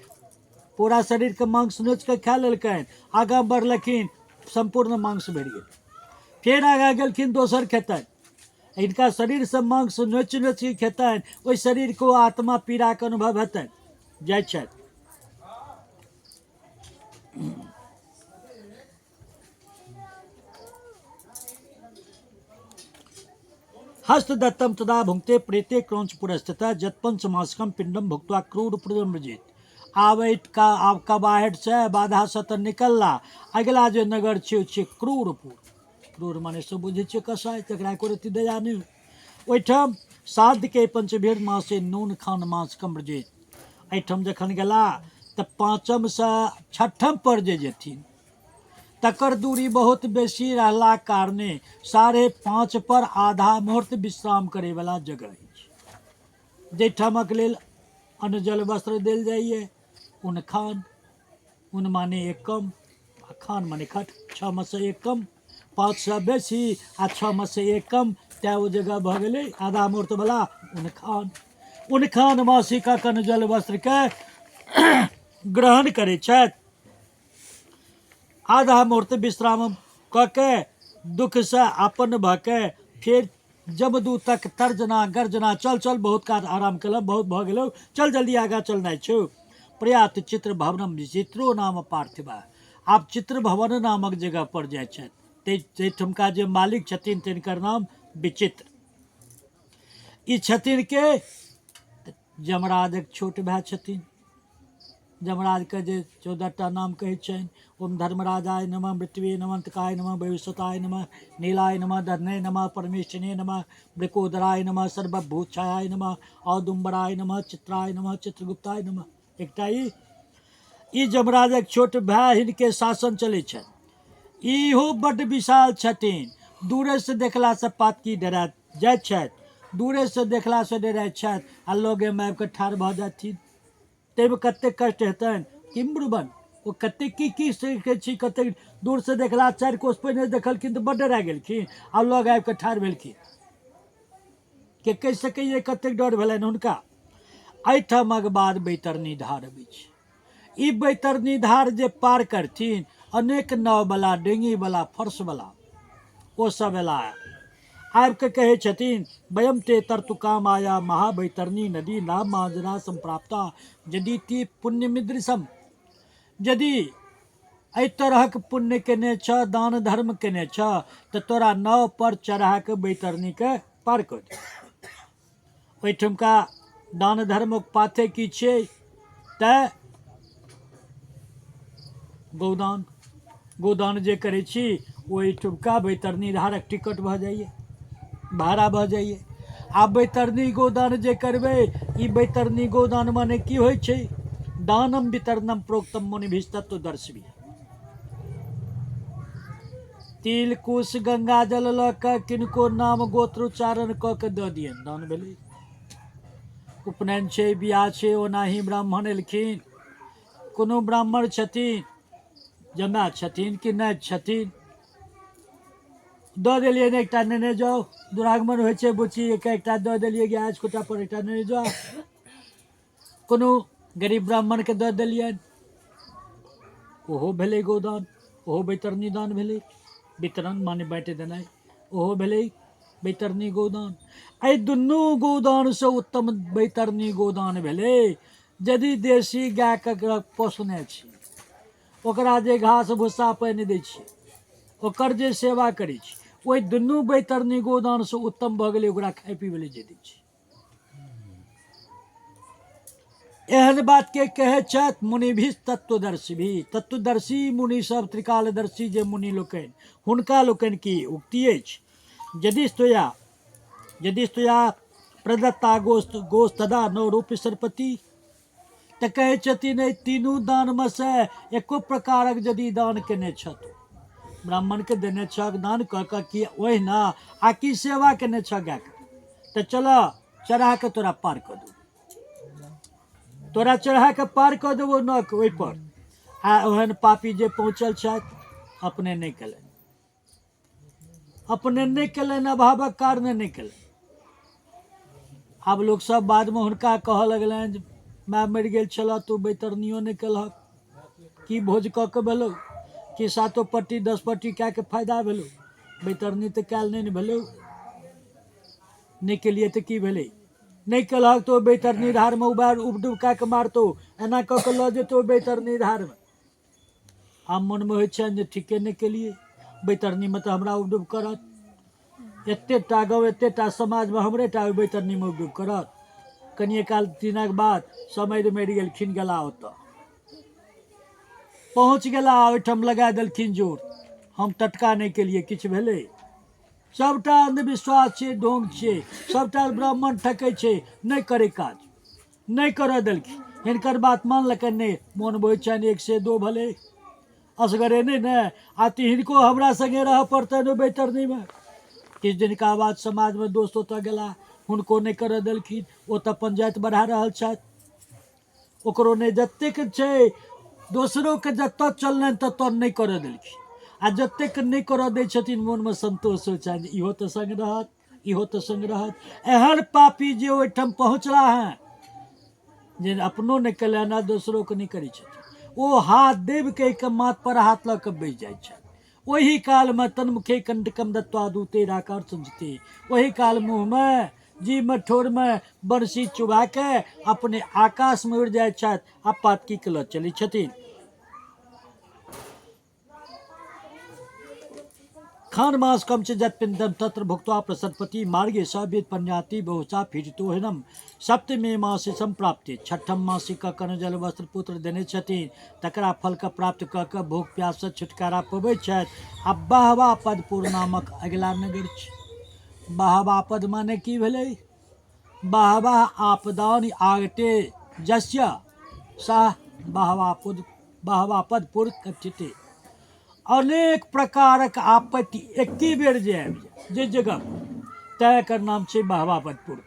पूरा शरीर के मांस नोच के खा लेलकनि, आगाँ बढ़लखिन, संपूर्ण मांस भेट गेल। फिर आगाँ गेलखिन, दोसर खेतनि, इनका शरीर से मांस नोच नोच के खेतनि, ओहि शरीर को आत्मा पीड़ा के अनुभव हेतनि। जाइ छथि, हस्तदत्तम तदा भुंक्ते प्रेते क्रौंचपुर स्थितः जतपंच मासिकम पिंडम भुक्त्वा क्रूरपुर मृजित। आब कबाहट से बाधा से तऽ निकलला, अगला जे नगर छै क्रूरपुर। क्रूर माने से बुझे छै कसाय, तकरा एको रत्ती दया नहीं। ओहिठाम श्राद्ध के पंचभीर मासे नून खान मासकम मृजित। एहिठाम जखन गेला तऽ पाँचम से छठम पर जे जेथिन, तकर दूरी बहुत बेसी रहला कारणे 5:30 पर आधा मुहूर्त विश्राम करे वाला जगह अछि, जाहिठामक लेल अन्न जल वस्त्र देल जाइए। उन खान, उन माने एक कम, खान माने खट, 6 में से एक कम, 5 से बेसी आ 6 में से एक कम, तै ओ जगह भऽ गेलै आधा मुहूर्त वाला उन खान मासिक अन्न जल वस्त्र के ग्रहण करै छथि। आधा मुहूर्त विश्राम कऽ के दुख से अपन भऽ के फिर जमदूतक तर्जना गर्जना, चल चल बहुत काज आराम केलहुँ, बहुत भऽ गेलौ, चल जल्दी आगाँ चलनाइ छौ। प्रयात चित्र भवनम विचित्रो नाम पार्थिवा। आब चित्र भवन नामक जगह पर जाइ छथि, ताहिठुमका जे मालिक छथिन तिनकर नाम विचित्र। ई छथिन के जमराजक छोट भाई छथिन। जमराज के जे 14टा नाम कहै छनि, ओम धर्मराजाय नमः, मृत्युवे नमः, अंतकाय नमः, भविष्यताय नमः, नीलाय नमः, दधने नमः, परमेष्ठिने नमः, वृकोदराय नमः, सर्वभूतछायाय नमः, औदुम्बराय नमः, चित्राय नमः, चित्रगुप्ताय नमः। एकटा ई जमराजक छोट भाई, हिनके शासन चलै छनि। इहो बड्ड विशाल छथिन, दूरे से देखला से पातकी डरा जाइत छथि, दूरे से देखला से डराइत छथि, आ लगे में आबि कऽ ठाढ़ भऽ जाथिन। ताहिमे कतेक कष्ट हेतनि, किम्ब्रुवन ओ कतेक की सीखै छी, कतेक दूर से देखला, 4 कोस पहिने देखलखिन तऽ बड्ड डरा गेलखिन, आ लग आबि कऽ ठाढ़ भेलखिन। के कहि सकैए कतेक डर भेलनि हुनका। एहिठामक बाद बैतरनी धार अबै छै। ई बैतरनी धार जे पार करथिन, अनेक नाव वाला, डेंगी वाला, फर्श वाला ओ सब एला, आबि के कहै छथिन, वयम ते तरतुकाम आया महाबैतरनी नदी नाम मांजरा संप्राप्ता, यदि ती पुण्य मिदृशम। यदि एहि तरहक पुण्य केने छ, दान धर्म केने छ, तऽ तोरा नाव पर चढ़ा के बैतरनी के पार कर दे। ओहिठुमका दान धर्मक पाथे की छै, तऽ गोदान जे करै छी, ओहिठुमका बैतरनी धारक टिकट भऽ जाइए, भाड़ा भऽ जाइए। आ बैतरनी गोदान जे करबै, ई बैतरनी गोदान माने की होइ छै, दानम वितरणम प्रोक्तम मुनिभिः तत्त्वदर्शिभिः। तिल कुश गंगा जल लऽ कऽ किनको नाम गोत्र उच्चारण कऽ के दऽ दियनि, दान भेलै। उपनयन छै, बियाह छै, ओनाही ब्राह्मण एलखिन, कोनो ब्राह्मण छथिन, जमाय छथिन कि नाइत छथिन, दऽ देलियनि एकटा, नेने जाउ, दुरागमन होइ छै बुच्ची, एकटा दऽ देलियै गाछ खुट्टा पर, एकटा नेने जाउ। कोनो गरीब ब्राह्मण के दऽ देलियनि, ओहो भेलै गोदान, ओहो बैतरनी दान भेलै। वितरण माने बाँटि देनाइ, ओहो भेलै बैतरनी गोदान। एहि दुनू गोदान से उत्तम बैतरनी गोदान भेलै। यदि देशी गाय के पोसने छी, ओकरा जे घास भूसा पानि दै छी, ओकर जे सेवा करै छी, ओहि दुनू बैतरनी गोदान से उत्तम भऽ गेलै ओकरा खाय पीबै लए जे दै छी। एहन बात के कहे छथि मुनि भी तत्वदर्शी भी। तत्वदर्शी मुनि सब त्रिकालदर्शी जे मुनि लोकनि हुनका लोकनि की उक्ति अछि, यदि स्तुया प्रदत्ता गोस्तदा नौ रूप सरपति। तऽ कहै छथिन एहि तीनू दानमे से एको प्रकारक यदि दान केने छथि, ब्राह्मणके देने छक दान कऽ कऽ कि ओहिना आ कि सेवा केने छक गायके, तऽ चलऽ चढ़ा कऽ तोरा पार कऽ देबौ, तोरा चढ़ा कऽ पार कऽ देबौ नक ओहिपर। आ ओहन पापी जे पहुँचल छथि अपने नहि केलनि, अपने नहि केलनि, अभावक कारणे नहि केलनि। आब लोक सब बादमे हुनका कहऽ लगलनि जे माय मरि गेल छलऽ तू बैतरनियो नहि केलहक, की भोज कऽ के भेलौ, कि सातो पट्टी 10 पट्टी कए के फायदा भेलौ, बैतरनी तऽ काल्हि नहि ने भेलौ, नहि केलिए तऽ की भेलै, नहीं केलहक तो बैतरनी धार में उपडुब कए के मारतौ, एना कऽ के लऽ जेतौ बैतरनी धार में। आब मन में होइ छनि जे ठीके नहीं केलिए, बैतरनी में तो हमरा उपडुब करत, एतेटा गाँव एतेटा समाज में हमरे टा बैतरनी में उपडुब करत। कनिए काल दिनक बाद समय मरि गेलखिन, गेला ओतऽ पहुँच गेला, ओहिठाम लगा देलखिन जोर, हम टटका नहीं केलिए किछु भेलै। सबटा अंधविश्वास छै, ढोंग छै, सबटा ब्राह्मण ठकै छै, नहीं करे काज, नहीं करऽ देलखिन। हिनकर बात मानलकनि नहीं, मोन होइ छनि 1 से 2 भले, असगरे नहीं ने, आ हिनको हमरा संगे रह पड़तनि ओ बैतरनी में। किछु दिनका बाद समाज में दोस्त ओतऽ गेला, हुनको नहीं करऽ देलखिन, ओ तऽ पंचायत बढ़ा रहल छथि, ओकरो नहीं, जतेक छै दोसरों के जतऽ चललनि ततऽ नहीं करऽ देलखिन। आ जतेक नहीं करऽ दै छथिन मोन में संतोष होइ छनि, इहो तऽ संग रहत, इहो तऽ संग रहत। एहन पापी जे ओहिठाम पहुँचला हैं, जे अपनो नहीं कल्याण दोसरों के नहीं करै छथिन, ओ हाथ देव के माथ पर हाथ लऽ कऽ बैस जाइ छथि। वही काल में तन्मुखे कंडकम दत्वा दूते राकार समझते, वही काल मुँह में जी में ठोर में बंसी चुबा के अपने आकाश में उड़ जाए छथि आ पातकी के लऽ चलै छथिन। खान मास कम च जत्पिंडम तत्र भुक्त्वा प्रसरपति मार्गे सवेद पन्याति बहुसा फिजितो हिनम सप्तमे मासे संप्राप्ति। छठम मासिक कन जल वस्त्र पुत्र देने छथिन, तकरा फल के प्राप्त कऽ के भूख प्यास से छुटकारा पबै छथि। आ बहवा पदपुर नामक अगिला नगर छै। बहवा पद माने की भेलै, बहवा आपदान आगते जस्य सह बहवा पदपुर कथिते। अनेक प्रकारक आपत्ति एके बेर जे आबि जाय जे जगह तय एकर नाम छै बहवापतपुर।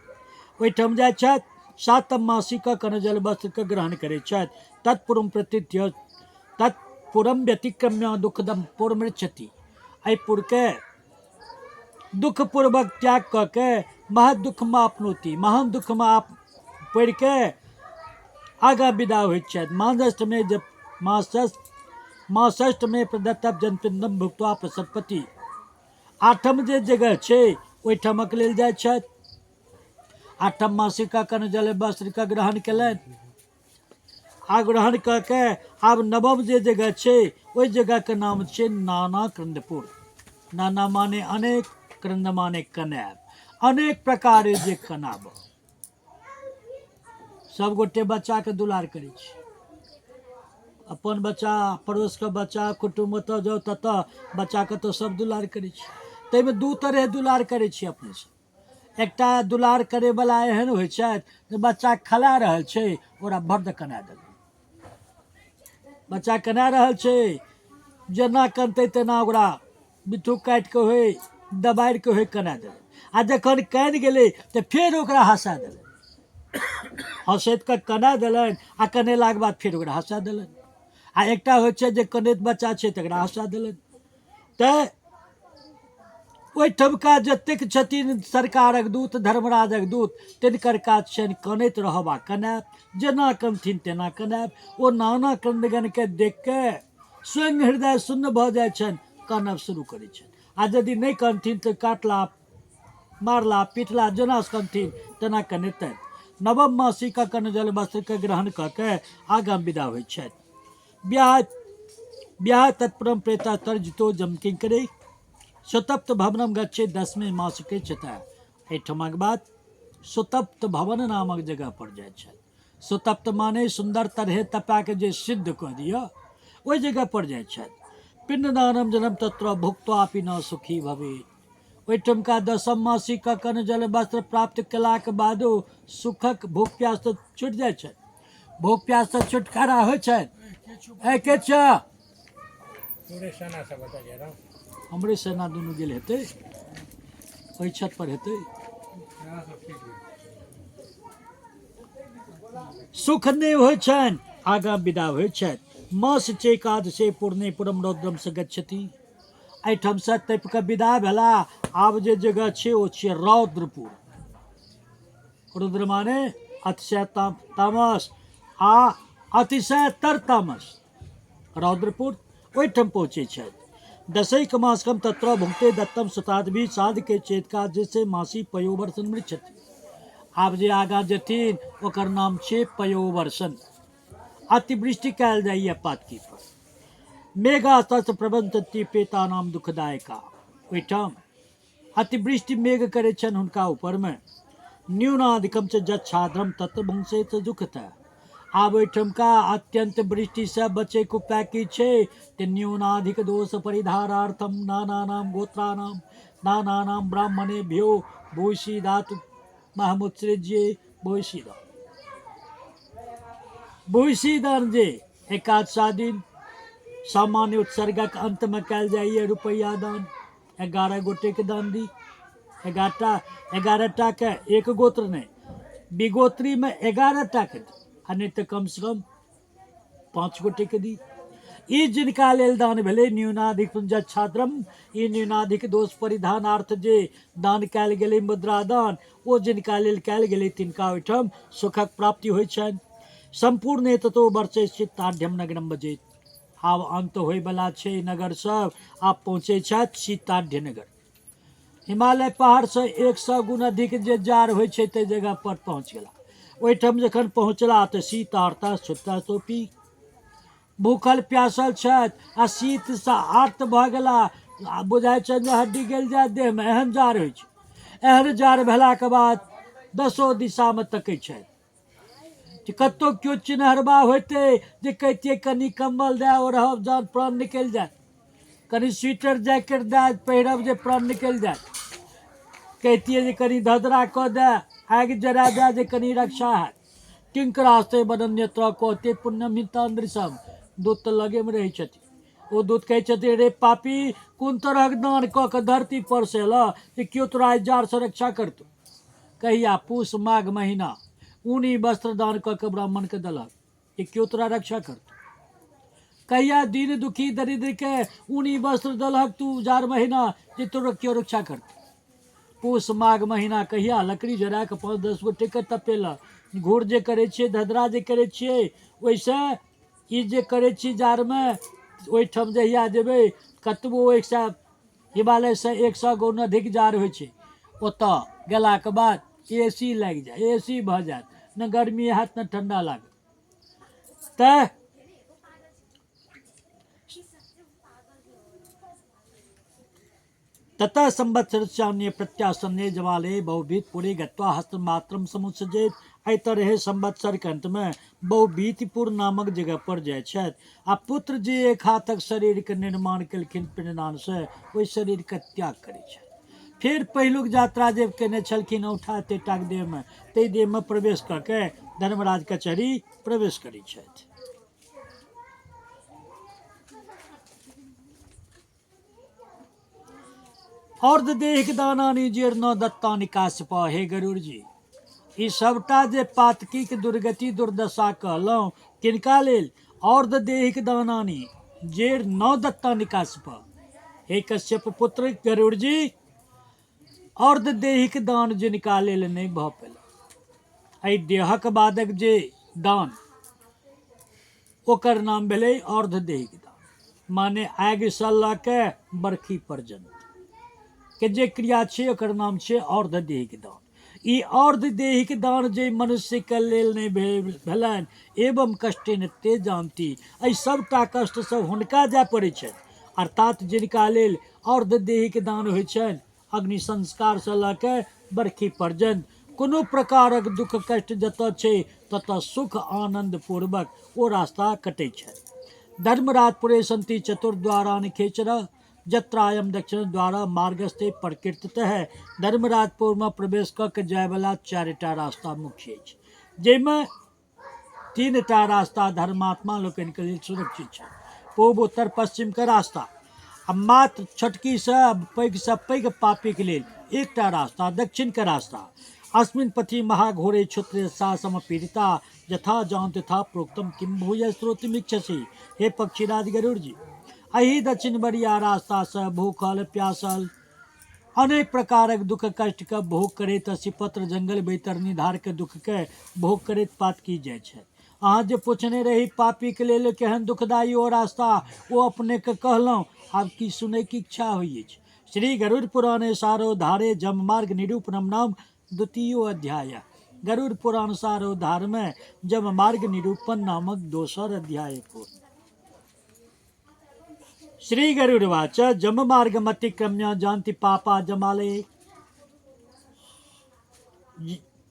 ओहिठाम जाइ छथि, 7 मासिक कनजल वस्त्र के ग्रहण करै छथि। तत्पुरम व्यतिक्रम्य दुखदम पुरमृक्षति। एहि पुर के दुख पूर्वक त्याग कऽ के महत दुख में अपनौती, महान दुख में आप पड़ि के आगाँ विदा होइत छथि। माँ षष्ठ में प्रदत्त जनपिंडम भुक्त्वा प्रसरपति। 8म जे जगह छै ओहिठामक लेल जाइ छथि। 8म मासिक कन जल वस्त्र के ग्रहण केलनि, आ ग्रहण कऽ के आब 9म जे जगह छै ओहि जगह के नाम छै नाना क्रंदपुर। नाना माने अनेक, क्रंद माने कनाब, अनेक प्रकार जे कनाब। सब गोटे बच्चा के दुलार करै छै, अपन बच्चा, पड़ोस के बच्चा, कुटुम्ब ओतऽ जाउ ततऽ बच्चा के तो सब दुलार करै छै। ताहिमे 2 तरह दुलार करै छी अपने से। एकटा दुलार करे वाला एहन होइ छथि जे बच्चा खला रहल छै ओकरा भर्द कना देलक, बच्चा कना रहल छै जेना कनतै तेना ओकरा बिट्ठू काटि के होय दबाड़ि के होय कना देलक। आ जखन कानि गेलै तऽ फेर ओकरा हंसा देलक, हंसैत के कना देलनि आ कनेलाके बाद फेर ओकरा हंसा देलनि। आ एकटा होइ छै जे कनैत बच्चा छै तकरा हंसा देलनि। तऽ ओहिठमका जतेक छथिन सरकारक दूत, धर्मराजक दूत, तिनकर काज छनि कनैत रहब आ कनाब, जेना कनथिन तेना कनाब। ओ नाना क्रंदगण के देख के स्वयं हृदय शून्य भऽ जाइ छनि, कानब शुरू करै छनि। आ यदि नहीं कनथिन तऽ काटला, मारला, पीटला, जेना कनथिन तेना कनेतनि। 9म मासिक कन जल वस्त्र के ग्रहण कऽ के आगाँ विदा होइ छथि। ब्याह तत्परम प्रेता तर्जितो जम किंकरे सुतप्त भवनम गच्छे 10वें मासिके चता। एहिठमक बाद सुतप्त भवन नामक जगह पर जाइ छथि। सुतप्त माने सुंदर तरहे तपा के जे सिद्ध कऽ दिअ ओहि जगह पर जाइ छथि। पिंडदानम जनम तत्र भुक्त्वापि न सुखी भवे। ओहिठुमका दसम मासी का कन जल वस्त्र प्राप्त केलाक बादो सुखक भूख प्यास तऽ छुटि जाइ छनि। भूख प्यास से छुटकारा होइ छनि। ए के छ हमरे सेना दुनू गेल हेतै, ओहि छत पर हेतै। सुख नहि होइ छनि, आगाँ विदा होइ छथि। मास चेकादशे पूर्णे पुरम रौद्रम से गच्छति। एहिठाम से तपि कऽ विदा भेला। आब जे जगह छै ओ छियै रौद्रपुर। रुद्र माने अतिशय तामस आ अतिशय तर तामस। रौद्रपुर ओहिठाम पहुँचे छथि। दशैक मासकम तत्र भुक्ते दत्तम सुतादि साध के चेतका जैसे मासी पयोवर्षन मृक्षति। आब जे आगाँ जेथिन ओकर नाम छै पयोवर्षन। अतिवृष्टि कयल जाइए पातकी पर। मेघा तत्व प्रबंधति पेता नाम दुखदायका। ओहिठाम अतिवृष्टि मेघ करे छनि हुनका ऊपरमे। न्यूनाधिकम से जच्छाद्रम तत्व भुंसे से दुखतः। आब ओहिठुमका अत्यंत वृष्टि से बचे को उपाय की छै ते न्यूनाधिक दोष परिधारार्थम नानानाम गोत्रानाम नानानाम ब्राह्मणेभ्यो भूषि धातु महमुत्सृज्य भूषिदा। भूषिदान जे एकादशा दिन सामान्य उत्सर्गक अंत में कयल जाइए रुपैया दान। 11 गोटे के दान दी। 11 टा के एक गोत्र नहीं, बिगोत्री में 11 टा के दी, आ नहीं तो कम से कम 5 गोटे के दी। ई जिनका लेल दान भेले न्यूनाधिक छात्रम। ई न्यूनाधिक दोष परिधानार्थ जे दान कयल गेलै मुद्रा दान, ओ जिनका लेल कयल गेलै तिनका ओहिठाम सुखक प्राप्ति होइ छनि। संपूर्ण ततो वर्षे शीताढ़ नगरम बजेत। आब अंत होय बला छै नगर सब। आब पहुँचे छथि शीताढ़ नगर। हिमालय पहाड़ से 100 गुण अधिक जे जार होइ छै ताहि जगह पर पहुँच गेला। ओहिठाम जखन पहुँचला तऽ शीतार्ता छुट्टा टोपी। भूखल प्यासल छथि आ शीत से आर्त भऽ गेला। बुझाइ छनि जे हड्डी गल जाय देह में, एहन जार होइ छै। एहन जार भेलाक बाद 10 दिशा में तकै छथि कि कतौ केओ चिन्हरबा होइते जे कहितियै कनि कम्बल दए ओढ़ब जान प्राण निकलि जायत, कनि स्वेटर जैकेट दए पहिरब जे प्राण निकलि जायत, कहितियै जे कनि धदरा कऽ दए आगि जरा दए जे कनि रक्षा हैत। किंकरास्ते बदन्यत्र कहते पुण्यम हितांद्रिसम। दूत तऽ लगे में रहै छथिन। ओ दूत कहै छथिन रे पापी, कोन तरहक दान कऽ के धरती पर से एलऽ जे केओ तोरा जार से रक्षा करतौ। कहिया पूस माघ महीना ऊनी वस्त्र दान कऽ के ब्राह्मण के देलक कि केओ तोरा रक्षा करतौ। कहिया दीन दुखी दरिद्र के ऊनी वस्त्र देलक तू जार महीना जे तोरा केओ रक्षा करतौ। पूस माघ महीना कहिया लकड़ी जरा के 5-10 गोटे के तपेलक। घूर जे करे छियै, धदरा जे करे छियै, वैसे ई जे करे छी जार में, ओहिठाम जहिया जेबै कतबो 100 हिमालय से 100 गुण अधिक जार होइ छै, ओतऽ गेलाके बाद AC लागि जाय, AC भऽ जायत, न गर्मी हैत न ठंडा लागत। तऽ ततः संवत्सरस्यान्ये प्रत्यासन्ने जमालये बहुभीत पुरे गत्वा हस्तमात्रम समुत्सजेत। एहि तरहे संवत्सर के अंत में बहुभीतपुर नामक जगह पर जाइ छथि आ पुत्र जे एक हाथक शरीर के निर्माण केलखिन पिंडदान से, ओहि शरीर के त्याग करै छथि। फिर पहिलुक यात्रा जे केने छलखिन औठा तेटाक देह में, ताहि देह में प्रवेश कऽ के धर्मराज कचहरी प्रवेश करै छथि। अर्ध देहिक दानानि जीर्ण दत्तानि काश्यप। हे गरुड़ जी, ई सबटा जे पातकीक दुर्गति दुर्दशा कहलहुँ किनका लेल? अर्ध देहिक दानानि जीर्ण दत्तानि काश्यप। हे कश्यप पुत्र गरुड़ जी, अर्ध देहिक दान जिनका लेल नहि भऽ पेल, एहि देहक बादक जे दान ओकर नाम भेलै अर्ध देहिक दान। माने आगि से लऽ के बरखी पर्यंत के जे क्रिया छै ओकर नाम छै अर्ध देहिक दान। ई अर्ध देहिक दान जे मनुष्य के लेल नहि भेलनि एवं कष्टेन ते जानती। एहि सबटा कष्ट सब हुनका जाय पड़ै छनि, अर्थात जिनका लेल अर्ध देहिक दान होइ छनि अग्नि संस्कार से लऽ के बरखी पर्यंत, कोनो प्रकारक दुख कष्ट जतऽ छै ततऽ सुख आनंद पूर्वक ओ रास्ता कटै छै। धर्मराज पुरे सन्ति चतुर्द्वारानि खेचर जत्रायम दक्षिण द्वारा मार्गस्थे प्रकृततः। धर्मराजपुर में प्रवेश कऽ के जाय वाला 4टा रास्ता मुख्य अछि, जाहिमे 3टा रास्ता धर्मात्मा लोकनि के लेल सुरक्षित छै। पूर्व उत्तर पश्चिम के रास्ता आ मात्र छोटकी से पैघ पापी के लेल एकटा रास्ता दक्षिण के रास्ता। अस्मिन् पथि महाघोरे क्षुत्र सा समपीड़िता यथा जान तथा प्रोक्तम किम भूय श्रोतुमिच्छसि। हे पक्षीराज गरुड़ जी, अही दक्षिण बरिया रास्ता से भूखल प्यासल अनेक प्रकारक दुख कष्ट के भोग करैत सिपत्र जंगल बैतरनी धार के दुख के भोग करैत पात की जाय छै। अहाँ जे पूछने रही पापी के लेल केहन दुखदायी ओ रास्ता, ओ अपने के कहलहुँ, आब की सुनै की इच्छा होई अछि। श्री गरुड़ पुराणे सारोद्धारे जम मार्ग निरूपणम नाम 2 अध्याय। गरुड़ पुराण सारोद्धार में जम मार्ग निरूपण नामक 2 अध्याय पूर्ण। श्री गरुड़वाच जम मार्ग मतिक्रम्य जानति पापा जमाले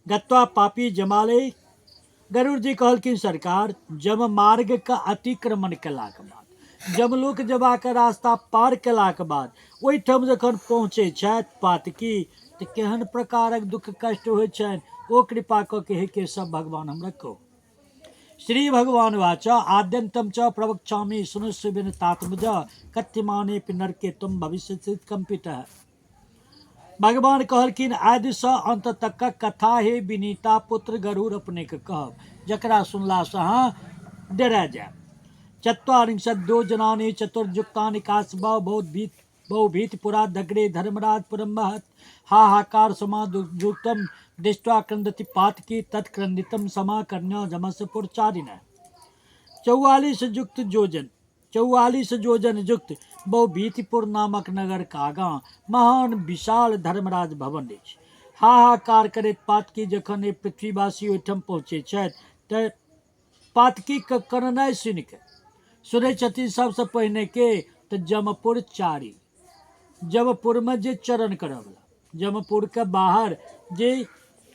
गत्वा पापी जमाले। गरुड़ जी कहलखिन सरकार, जम मार्ग का अतिक्रमण केलाक बाद, जमलोक जबाक रास्ता पार केलाक बाद ओहिठाम जखन पहुँचे छथि पातकी तऽ केहन प्रकारक दुख कष्ट होइ छनि, ओ कृपा कऽ के हे केशव भगवान हमरा कहू। श्री भगवान वाच आद्यंतम च प्रवक्ष्यामि सुनुष्व विनतात्मज कथ्यमाने नरके तुम भविष्य कंपित। भगवान कहलखिन आदि सँ अंत तक कथा हे विनीता पुत्र गरुड़ अपने के कहब, जकरा सुनला से अहाँ डरा जायब। चत्वारिंशत् योजनानि चतुर्युक्तानि काशवा बहुभीत पुरा दग्रे धर्मराज पुरम महत्। हाहाकार समादुक्तम दृष्ट्वा क्रंदति पातकी तत्क्रंदितम समाकर्ण्य जमस्य पुरचारिणः। 44 योजन युक्त बहुभीतपुर नामक नगर का आगाँ महान विशाल धर्मराज भवन अछि। हाहाकार करैत पातकी जखन ए पृथ्वीवासी ओहिठाम पहुँचे छथि तऽ पातकी के करनाइ सुनि के सुनै छथिन सबसे पहिने के तऽ जमपुर चारी। जमपुर में जे चरण करय वाला, जमपुर के बाहर जे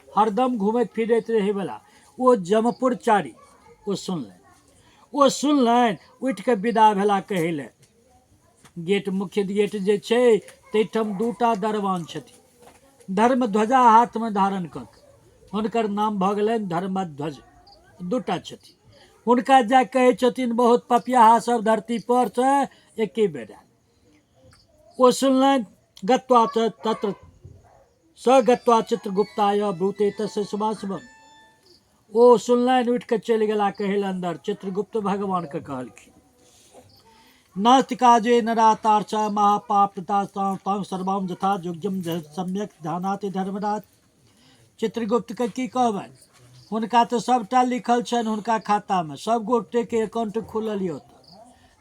हरदम घूमैत फिरैत रहे वाला ओ जमपुर चारी ओ सुनलनि उठि के विदा भेला कहै ले। गेट मुख्य गेट जे छै ताहिठाम 2टा दरबान छथिन, धर्म ध्वजा हाथ में धारण कऽ के हुनकर नाम भऽ गेलनि धर्मध्वज। 2टा छथिन, हुनका जा कहै छथिन बहुत पपियाहा सब धरती पर से एके बेर ओ सुनलनि। गत्वा तत्र स गत्वा चित्रगुप्ताय ब्रूते तस्य शुभाशुभम। ओ सुनलनि उठि के चलि गेला कहै ले अंदर। चित्रगुप्त भगवान के कहलखिन नास्ति काजे नरातार च महापापता सर्वम यथा योग्यम सम्यक ध्यानाति धर्मराज। चित्रगुप्त के की कहबनि, हुनका तो सबटा लिखल छनि हुनका खाता में, सब गोटे के अकाउंट खुलल यऽ।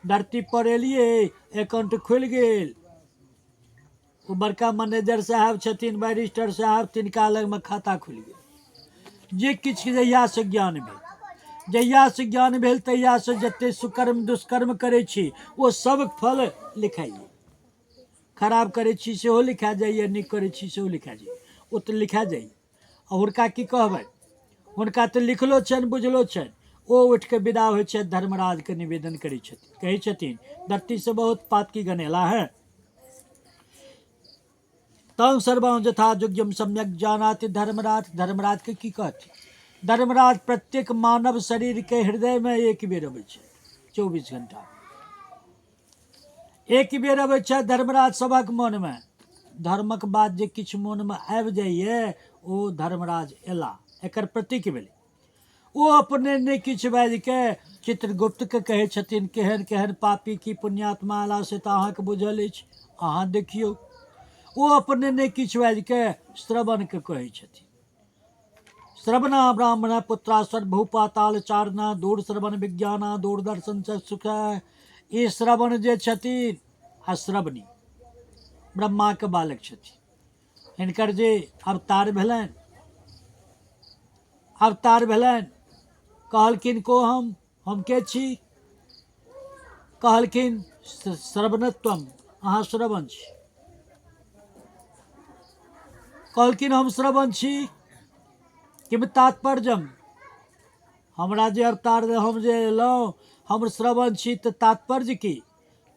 धरती पर एलिए अकाउंट खुलि गेल। वो बड़का मैनेजर साहब छथिन, बैरिस्टर साहब, तिनका लग में खाता खुलि गेल। जे किछु जहिया से ज्ञान भेल तहिया से जते सुकर्म दुष्कर्म करै छी ओ सब फल लिखाइए। खराब करै छी सेहो लिखा जाइए, नीक करै छी सेहो लिखा जाइए, ओ तऽ लिखा जाइए। और हुनका की कहबनि, हुनका तऽ लिखलो छनि बुझलो छनि। ओ उठि के विदा होइ छथि, धर्मराज के निवेदन करै छथिन, कहै छथिन धरती से बहुत पातकी गनेला है। तम सर्वं यथा योग्यम सम्यक जानाति धर्मराज। धर्मराज के की कहती, धर्मराज प्रत्येक मानव शरीर के हृदय में एक बेर अबै छै, 24 घंटा एक बेर अबै छै धर्मराज सबक मन में। धर्मक बात जे किछु मन में आबि जाइए ओ धर्मराज एला, एकर प्रतीक भेलै। ओ अपने ने किछु बाजि के चित्रगुप्त के कहै छथिन केहन केहन पापी की पुण्यात्मा एला से तऽ अहाँके बुझल अछि, अहाँ देखियौ। ओ अपने ने किछु बाजि के श्रवण के कहै छथिन। श्रवणा ब्राह्मण पुत्रा सर्वभूपाताल चारणा दूर श्रवण विज्ञाना दूरदर्शन से सुख। ई श्रवण जे छथिन आ श्रवणी ब्रह्मा के बालक छथिन, हिनकर जे अवतार भेलनि कहलखिन को हम के छी, कहलखिन श्रवणत्वम, अहाँ श्रवण छी। कहलखिन हम श्रवण छी, किम तात्पर्यम, हमरा जे अवतार हम जे एलहुँ हमर श्रवण छी तऽ तात्पर्य की।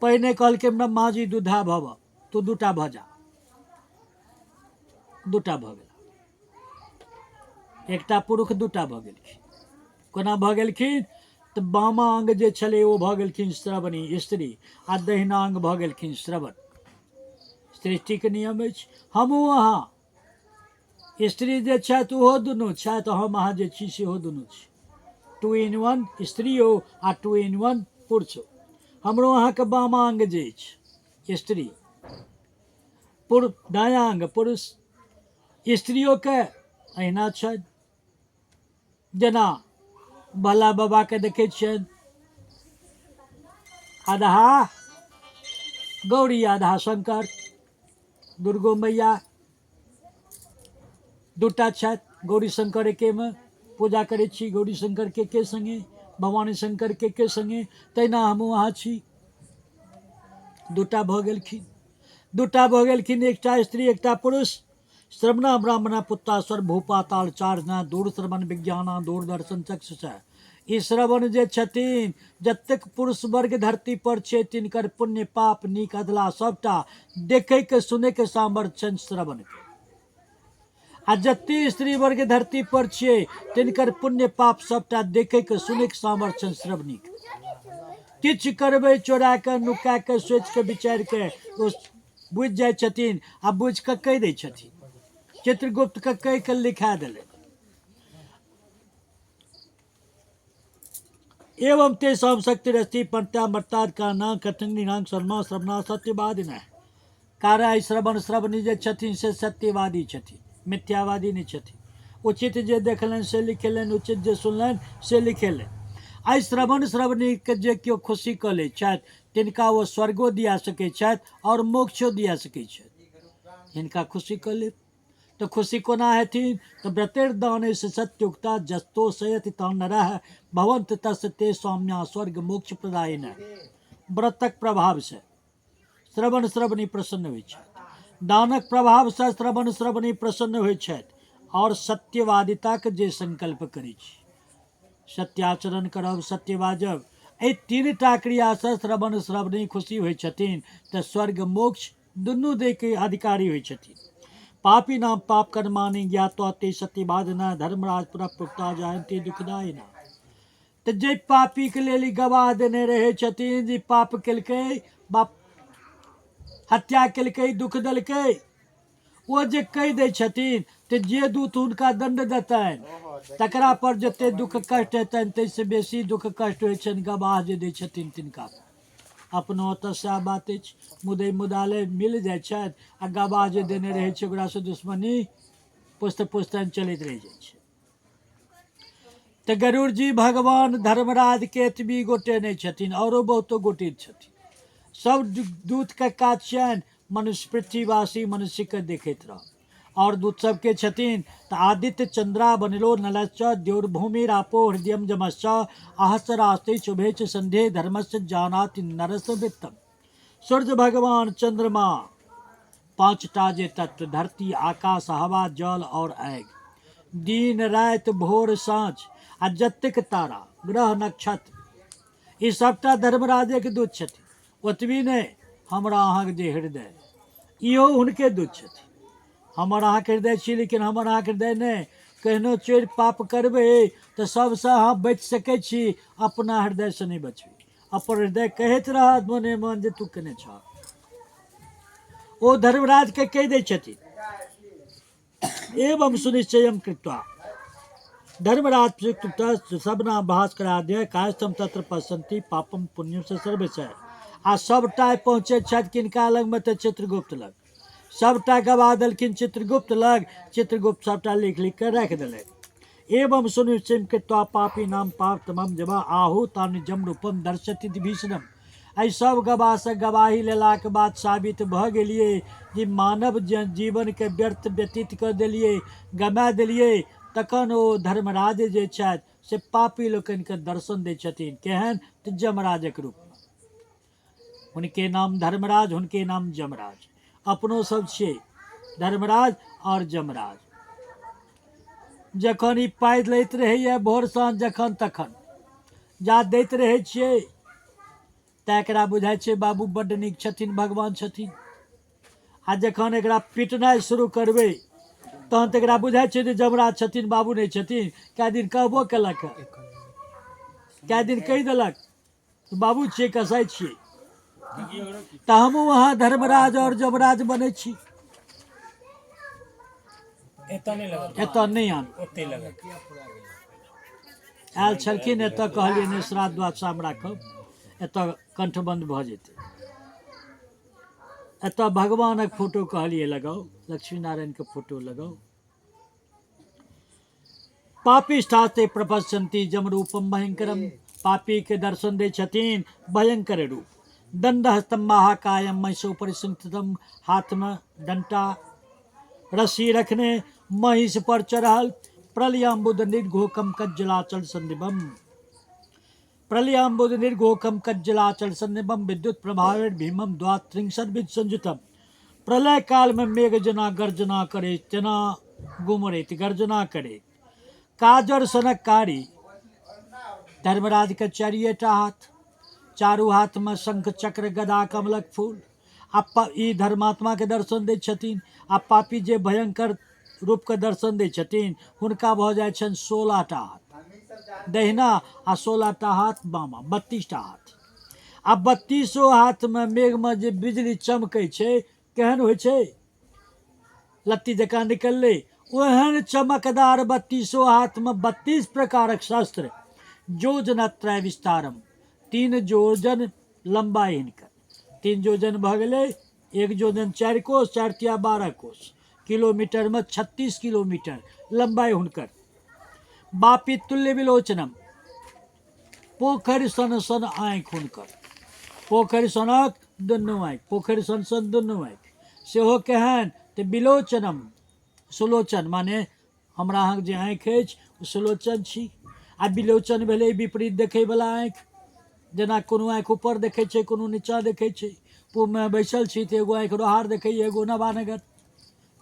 पहिने कहलकै ब्रह्मा जी दुधा भव, तू दूटा भऽ जा, दूटा भऽ गेल, एकटा पुरुष दूटा भऽ गेलखिन। कोना भऽ गेलखिन तऽ बामा अंग जे छलै ओ भऽ गेलखिन श्रवणी स्त्री, आ दहिना अंग भऽ गेलखिन श्रवण। सृष्टिके नियम अछि। हमहूँ अहाँ स्त्री जे छथि ओहो दुनू छथि, हम अहाँ जे छी सेहो दुनू छी। 2 in 1 स्त्री हो आ 2 in 1 पुरुष हो। हमरो अहाँके बामा अंग जे अछि स्त्री, दायाँ अंग पुरुष। स्त्रियोके अहिना छनि, जेना भोला बाबाके देखै छियनि, आधा गौरी आधा शंकर। दुर्गो मैया दूटा छथि, गौरी शंकर एकेमे पूजा करै छी, गौरी शंकरके एके सङ्गे, भवानी शंकरके एके सङ्गे। तहिना हमहूँ अहाँ छी, दूटा भऽ गेलखिन, दूटा भऽ गेलखिन, एकटा स्त्री एकटा पुरुष। श्रवणा ब्राह्मण पुत्रा सर्वभूपाताल चारणा दूर श्रवण विज्ञाना दूरदर्शन चक्षुष। ई श्रवण जे छथिन, जतेक पुरुष वर्ग धरती पर छै तिनकर पुण्य पाप नीक अधला सबटा देखैके सुनैके सामर्थ्य छनि श्रवणके। आ जते स्त्री वर्ग धरती पर छियै तिनकर पुण्य पाप सबटा देखैके सुनैके सामर्थ्य छनि श्रवणीके। किछु करबै चोरा कऽ नुका कऽ सोचि कऽ विचारि कऽ ओ बुझि जाइ छथिन, आ बुझि कऽ कहि दै छथिन। चित्रगुप्तके कहि कऽ लिखा देलै। एवं तेषां शक्तिरस्ति पंचामृतात् कारणात् कथंगिनां शर्मा श्रवणा सत्यवादिनः। कारण श्रवण श्रवणी जे छथिन से सत्यवादी छथिन, मिथ्यावादी नहीं छथिन। उचित जे देखलनि से लिखेलनि, उचित जे सुनलनि से लिखेलनि। आई श्रवण श्रवणी के जे केओ खुशी कऽ लै छथि तिनका ओ स्वर्गो दिया सकैत छथि और मोक्षो दिया सकैत छथि। हिनका खुशी कऽ लेब तऽ खुशी कोना हेथिन तऽ व्रतिर्दाने से सत्युक्ता जस्तो सयति तान् नरः भवन्त तस्य ते सौम्या स्वर्ग मोक्ष प्रदायिनः। व्रतक प्रभाव से श्रवण श्रवणी प्रसन्न होइ छथि, दानक प्रभाव से श्रवण श्रवणी प्रसन्न होइ छथि, और सत्यवादिताके जे संकल्प करै छी, सत्याचरण करब, सत्य बाजब, एहि 3टा क्रियासँ श्रवण श्रवणी खुशी होइ छथिन तऽ स्वर्ग मोक्ष दुनू दैके अधिकारी होइ छथिन। पापी नाम पाप कर्माणि ज्ञात्वा ते सत्यवादिनः धर्मराज पुनः प्रोक्ता जायन्ते दुःखदायिनः। तऽ जे पापीके लेल ई गवाह देने रहै छथिन जे पाप केलकै, बाप हत्या केलकै, दुःख देलकै, ओ जे कहि दै छथिन तऽ जे दूत हुनका दंड देतनि तकरा पर जते दुख कष्ट हेतनि ताहिसँ बेसी दुख कष्ट होइ छनि गवाह जे दै छथिन तिनका। अपनो ओतऽ सएह बात अछि, मुदै मुदालय मिल जाइ छथि आ गवाह जे देने रहै छै ओकरासँ दुश्मनी पुस्त पुस्तनि चलैत रहि जाइ छै। तऽ गरुड़ जी भगवान धर्मराज के एतबी गोटे नहीं छथिन, औरो बहुतो गोटे छथिन। सब दूतके काज छियनि मनुष्य पृथ्वीवासी मनुष्यके देखैत रह। और दूत सबके छथिन तऽ आदित्य चंद्रा बनिलो नलश्च द्योर्भूमिरापो हृदयम जमश्च आहस्रास्ते शुभे च संधे धर्मस्य जानाति नरस वृत्तम। सूर्य भगवान, चंद्रमा, 5टा जे तत्व धरती आकाश हवा जल और आगि, दिन राति भोर साँझ आ जतेक तारा ग्रह नक्षत्र, ई सबटा धर्मराजेके दूत छथिन। ओतबी नहीं, हमरा अहाँके जे हृदय इहो हुनके दूत छथिन। हमर अहाँके हृदय छी लेकिन हमर अहाँके हृदय नहीं। केहनो चोरी पाप करबै तऽ सबसँ अहाँ बचि सकै छी, अपना हृदयसँ नहीं बचबै। अपन हृदय कहैत रहत मोने मन जे तू केने छह। ओ धर्मराजके कहि दै छथिन। एवं सुनिश्चयं कृत्वा धर्मराज सबना भास्कराद्य कायस्थम तत्र पश्यन्ति पापम पुण्यम से सर्वशः। आ सबटा पहुँचे छथि किनका लगमे तऽ चित्रगुप्त लग। सबटा गवाह देलखिन चित्रगुप्त लग, चित्रगुप्त सबटा लिख लिख के राखि देलथि। एवं सुनिश्चय कृत्वा पापी नाम पाप तमम जब आहु तानि जम रूपम दर्शति भीषणम। एहि सब गवाह से गवाही लेलाके बाद साबित भऽ गेलियै जे मानव जीवनके व्यर्थ व्यतीत कऽ देलियै, गमा देलियै। तखन ओ धर्मराज जे छथि से पापी लोकनिके दर्शन दै छथिन। केहन तऽ जमराजक रूपमे। हुनके नाम धर्मराज, हुनके नाम जमराज। अपनो सब छियै धर्मराज और जमराज। जखन ई पाइ लैत रहैए भोर साँझ जखन तखन जा दैत रहै छियै तऽ एकरा बुझाइ छै बाबू बड्ड नीक छथिन, भगवान छथिन। आ जखन एकरा पिटनाइ शुरू करबै तहन तऽ एकरा बुझाइ छै जे जमराज छथिन, बाबू नहि छथिन। कए दिन कहबो केलक, कए दिन कहि देलक बाबू छियै, कसाइ छियै। तऽ हमहूँ वहाँ धर्मराज और जमराज बनै छी। एतऽ नहि आन आयल छलखिन एतऽ, कहलियै नहि श्राद्ध द्वादशामे राखब, एतऽ कंठबंध भऽ जेतै। एतऽ भगवानक फोटो कहलिए लगाओ, लक्ष्मी नारायण के फोटो लगाओ। पापिष्ठास्ते प्रपश्यन्ति जम रूपम भयंकरम, पापी के दर्शन दे छथिन भयंकर रूप। दंड हस्तम महाकायम महिषो परिसंस्थितम, हाथ में डंटा रस्सी रखने महिष पर चढ़ल। प्रलयाम्बुद निर्घोकम कज्जलाचल संदिबम, प्रलयाम्बुद निर्घोकम कज्जलाचल संदिबम, विद्युत प्रभावे भीमम द्वात्रिंशद्भिद संयुतम। प्रलय काल में मेघ जना गर्जना करे, जना गुमरेत गर्जना करे। काजर सनककारी धर्मराज के चारिएटा हाथ, चारू हाथ में शंख चक्र गदा कमलक फूल। आ ई धर्मात्मा के दर्शन दै छथिन। आ पापी जे भयंकर रूप के दर्शन दै छथिन हुनका भऽ जाइ छनि 16टा हाथ दहिना आ 16टा हाथ बामा, 32टा हाथ। आ 32 हाथ में मेघ में जे बिजली चमकै छै केहन होइ छै, लत्ती जकाँ निकललै, ओहन चमकदार 32 हाथ में 32 प्रकारक शस्त्र। योजना त्रय विस्तारम, 3 योजन लंबाई हिनकर, 3 योजन भऽ गेलै, 1 योजन 4 कोस, 4 तिया 12 कोस, किलोमीटर में 36 किलोमीटर लंबाई हुनकर। बापी तुल्य विलोचनम, पोखरि सन सन आँखि हुनकर, पोखरि सनक दुनू आँखि, पोखरि सन सन दुनू आँखि। सेहो केहन तऽ विलोचनम, सुलोचन माने हमरा अहाँके जे आँखि अछि ओ सुलोचन छी। आ विलोचन भेलै विपरीत देखैवला आँखि, जेना कोनो आँखि ऊपर देखै छै, कोनो नीचाँ देखै छै। पूबमे बैसल छी तऽ एगो आँखि रोहार देखैए, एगो नवानगर,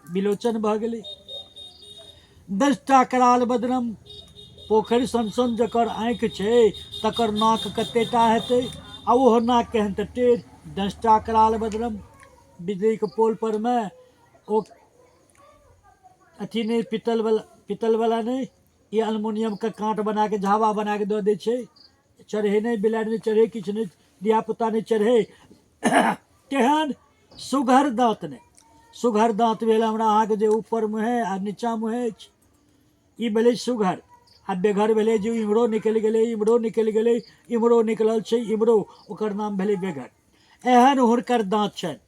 विलोचन भऽ गेलै। दृष्टा कराल बदनम, पोखरि सन सन जकर आँखि छै तकर नाक कतेटा हेतै, आ ओहो नाक केहन तऽ टेढ़। दृष्टा कराल बदनम, बिजलीके पोल पर में ओ अथी नहीं, पीतल वाला नहीं, ये अल्मुनियम के कांट बना के झावा बना के दऽ दै छै। चढ़े नहीं, बिलाड़ि नहीं चढ़े, किछु नहीं, धियापुता नहीं चढ़े। केहन सुघर दाँत नहीं, सुघर दाँत भेल हमरा अहाँके जे ऊपर मुँहे आ नीचा मुँहे अछि, ई भेलै सुघर। आ बेघर भेलै जे इम्हरो निकलि गेलै, इम्हरो निकलि गेलै, इम्हरो निकलल छै इम्हरो, ओकर नाम भेलै बेघर। एहन हुनकर दाँत छनि।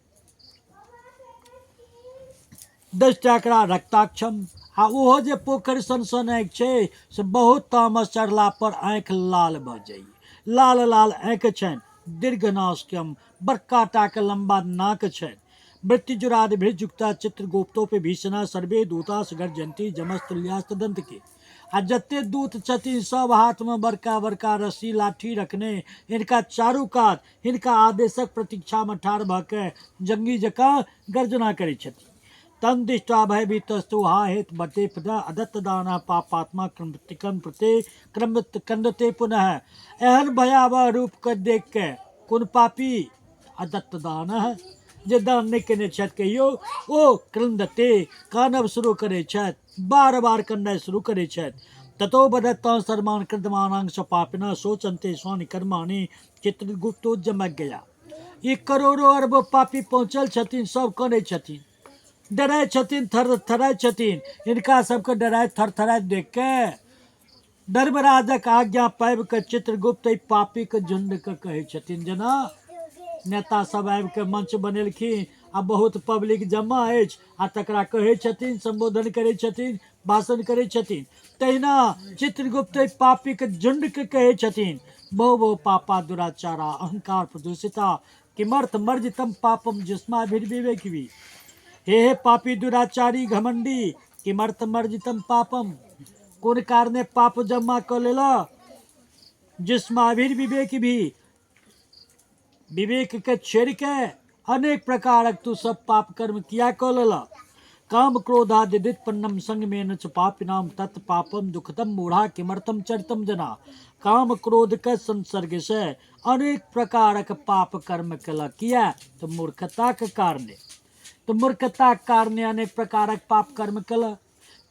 दृष्टाकरा रक्ताक्षम, आ ओहो जे पोखरि सन सन आँखि छै से बहुत तामस चढ़ला पर आँखि लाल भऽ जाइए, लाल लाल आँखि छनि। दीर्घ नास्यम, बड़का टाके लंबा नाक छनि। मृत्युजुराद भृजुक्ता चित्रगुप्तोपि भीषणा, सर्वे दूतास गर्जन्ती जमस्तुल्यास्त दंत के। आ जते दूत छथिन सब हाथ में बड़का बड़का रस्सी लाठी रखने, हिनका चारू कात हिनका आदेशक प्रतीक्षा में ठाढ़ भऽ के जंगी जकाँ गर्जना करै छथिन। तन दिष्टा भयभीतस्तु हा हेत बटे पदा, अदत्त दान पापात्मा क्रम प्रते क्रंदते पुनः। एहन भयावह रूप के देख के कोन पापी अदत्त दान, जे दान नहीं केने छथि कहियो, ओ क्रंदते कानब शुरू करे छथि, बार बार कन्नाइ शुरू करे छथि। ततो बदत्ता सर्मान कृतमानां स्वपापिना, सोचन्ते स्वानि कर्माणि चित्रगुप्तो जमज्ञया। ई करोड़ों अरबों पापी पहुँचल छथिन, सब कनै छथिन, डराय छथिन, थर थराय छथिन। हिनका सबके डराय थर थराय देख के धर्मराजक आज्ञा पाबि के चित्रगुप्त पापी के झुंड के कहे छथिन, जेना नेता सब आबि के मंच बनेलखिन आ बहुत पब्लिक जमा अछि आ तकरा कहै छथिन, संबोधन करै छथिन, भाषण करै छथिन, तहिना चित्रगुप्त पापी के झुंड के कहे छथिन, बहु बहु पापा दुराचारा अहंकार प्रदूषिता, किमर्थ मर्जितम पापम जिस्माभिर्विवेक भी। हे पापी दुराचारी घमंडी, किमर्थ मर्जितम पापम, कोन कारणे पाप जमा कऽ लेला, जिस्माभिर्विवेक भी, विवेक के छेड़ के अनेक प्रकारक तू सब पाप कर्म किया कऽ लेला। काम क्रोधादिदित्पन्नम संग में न च पापिनाम तत् पापम दुखतम मूढ़ा किमर्थम चरितम जना। काम क्रोध के संसर्ग से अनेक प्रकार के पाप कर्म कला किया तो मूर्खता के कारण, तो मूर्खता के कारण अनेक प्रकार के पाप कर्म कला।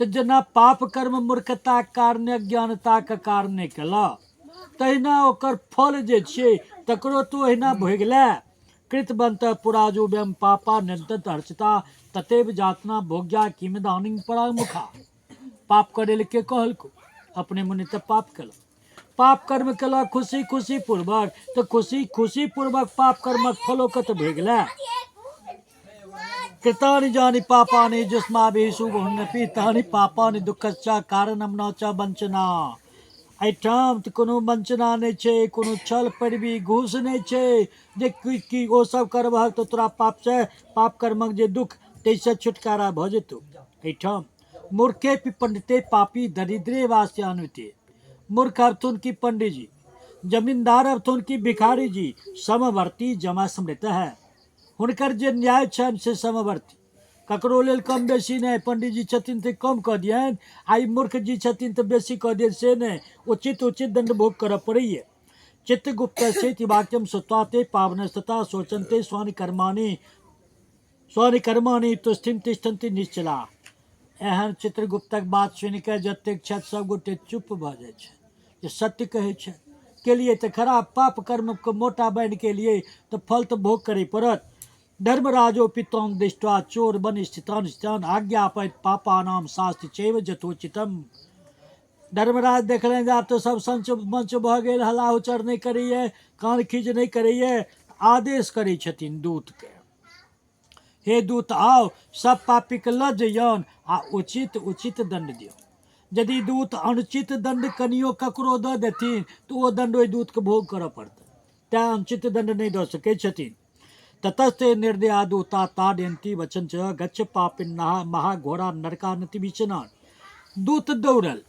तो जना पाप कर्म मूर्खता के कारण अज्ञानता के कारण कला तहिना ओकर फल जे छै तकरो तो अहिना भोगले। कृतवंत पुराजो व्यम पापा निरंतर हर्षिता ततेव जातना भोग्या किमदानी परामुखा। पाप करे के कहलको अपने मुनि तब पाप कल, पाप कर्म कला खुशी खुशी पूर्वक, तो खुशी खुशी पूर्वक पाप कर्मक फलों कत भेगला। कृतानि जानि पापानि जुष्माभिः शुभोन्नपि तानि पापानि दुःखस्य कारणम न च वंचना। एहिठाम तऽ कोनो वंचना नहीं छै, कोनो छल पैरवी घूस नहीं छै जे कि ओ सब करबहक तो तोरा पाप से पाप कर्मक जे दुख तैसे छुटकारा भ जेतौ। एहिठाम मूर्खे पंडिते पापी दरिद्रे वास्यान्विते। मूर्ख अर्थुन की पंडित जी, जमींदार अर्थुन की भिखारी जी समवर्ती जमा समृत है। हुनकर जे न्याय छनि से समवर्ती, ककरो लेल कम बेसी नहीं। पंडित जी छथिन तो कम कह दियनि, आई मूर्ख जी छथिन तो बेसी कह दियनि, से नहीं। उचित उचित दंड भोग कर पड़ैए। चित्तगुप्त से वाक्यम सुत्वाते पावनस्तता शोचनते स्वानि कर्माणि तुष्टिम तिष्ठन्ति निश्चला। एहन चित्रगुप्तक बात सुनि के जतेक छथि सब गोटे चुप भ जाइ छै जे सत्य कहै छै। के लिए तो खराब पाप कर्म को मोटा बांध के लिए तो फल तो भोग करे पड़त। धर्मराजो पितान दृष्टवा चोर बन स्थितान स्थितान आज्ञापित पापा नाम शास्त्र चैव जथोचितम। धर्मराज देखलें आब तो सब संच मंच भ गेल, हल्ला उचर नहीं करैए, कान खींच नहीं करैए, आदेश करै छथिन दूत के, हे दूत आओ सब पापी के लऽ जइयौन आ उचित उचित दंड दियो। यदि दूत अनुचित दंड कनियो ककरो दऽ देथिन तो वो दंड ओहि दूत के भोग करऽ पड़तै, तैं अनुचित दंड नहीं दऽ सकै छथिन। ततस्ते निर्दया दूता ताडयन्ति वचन च गच्छ पापिन महाघोरा नरकानति विचनान। दूत दौड़ल,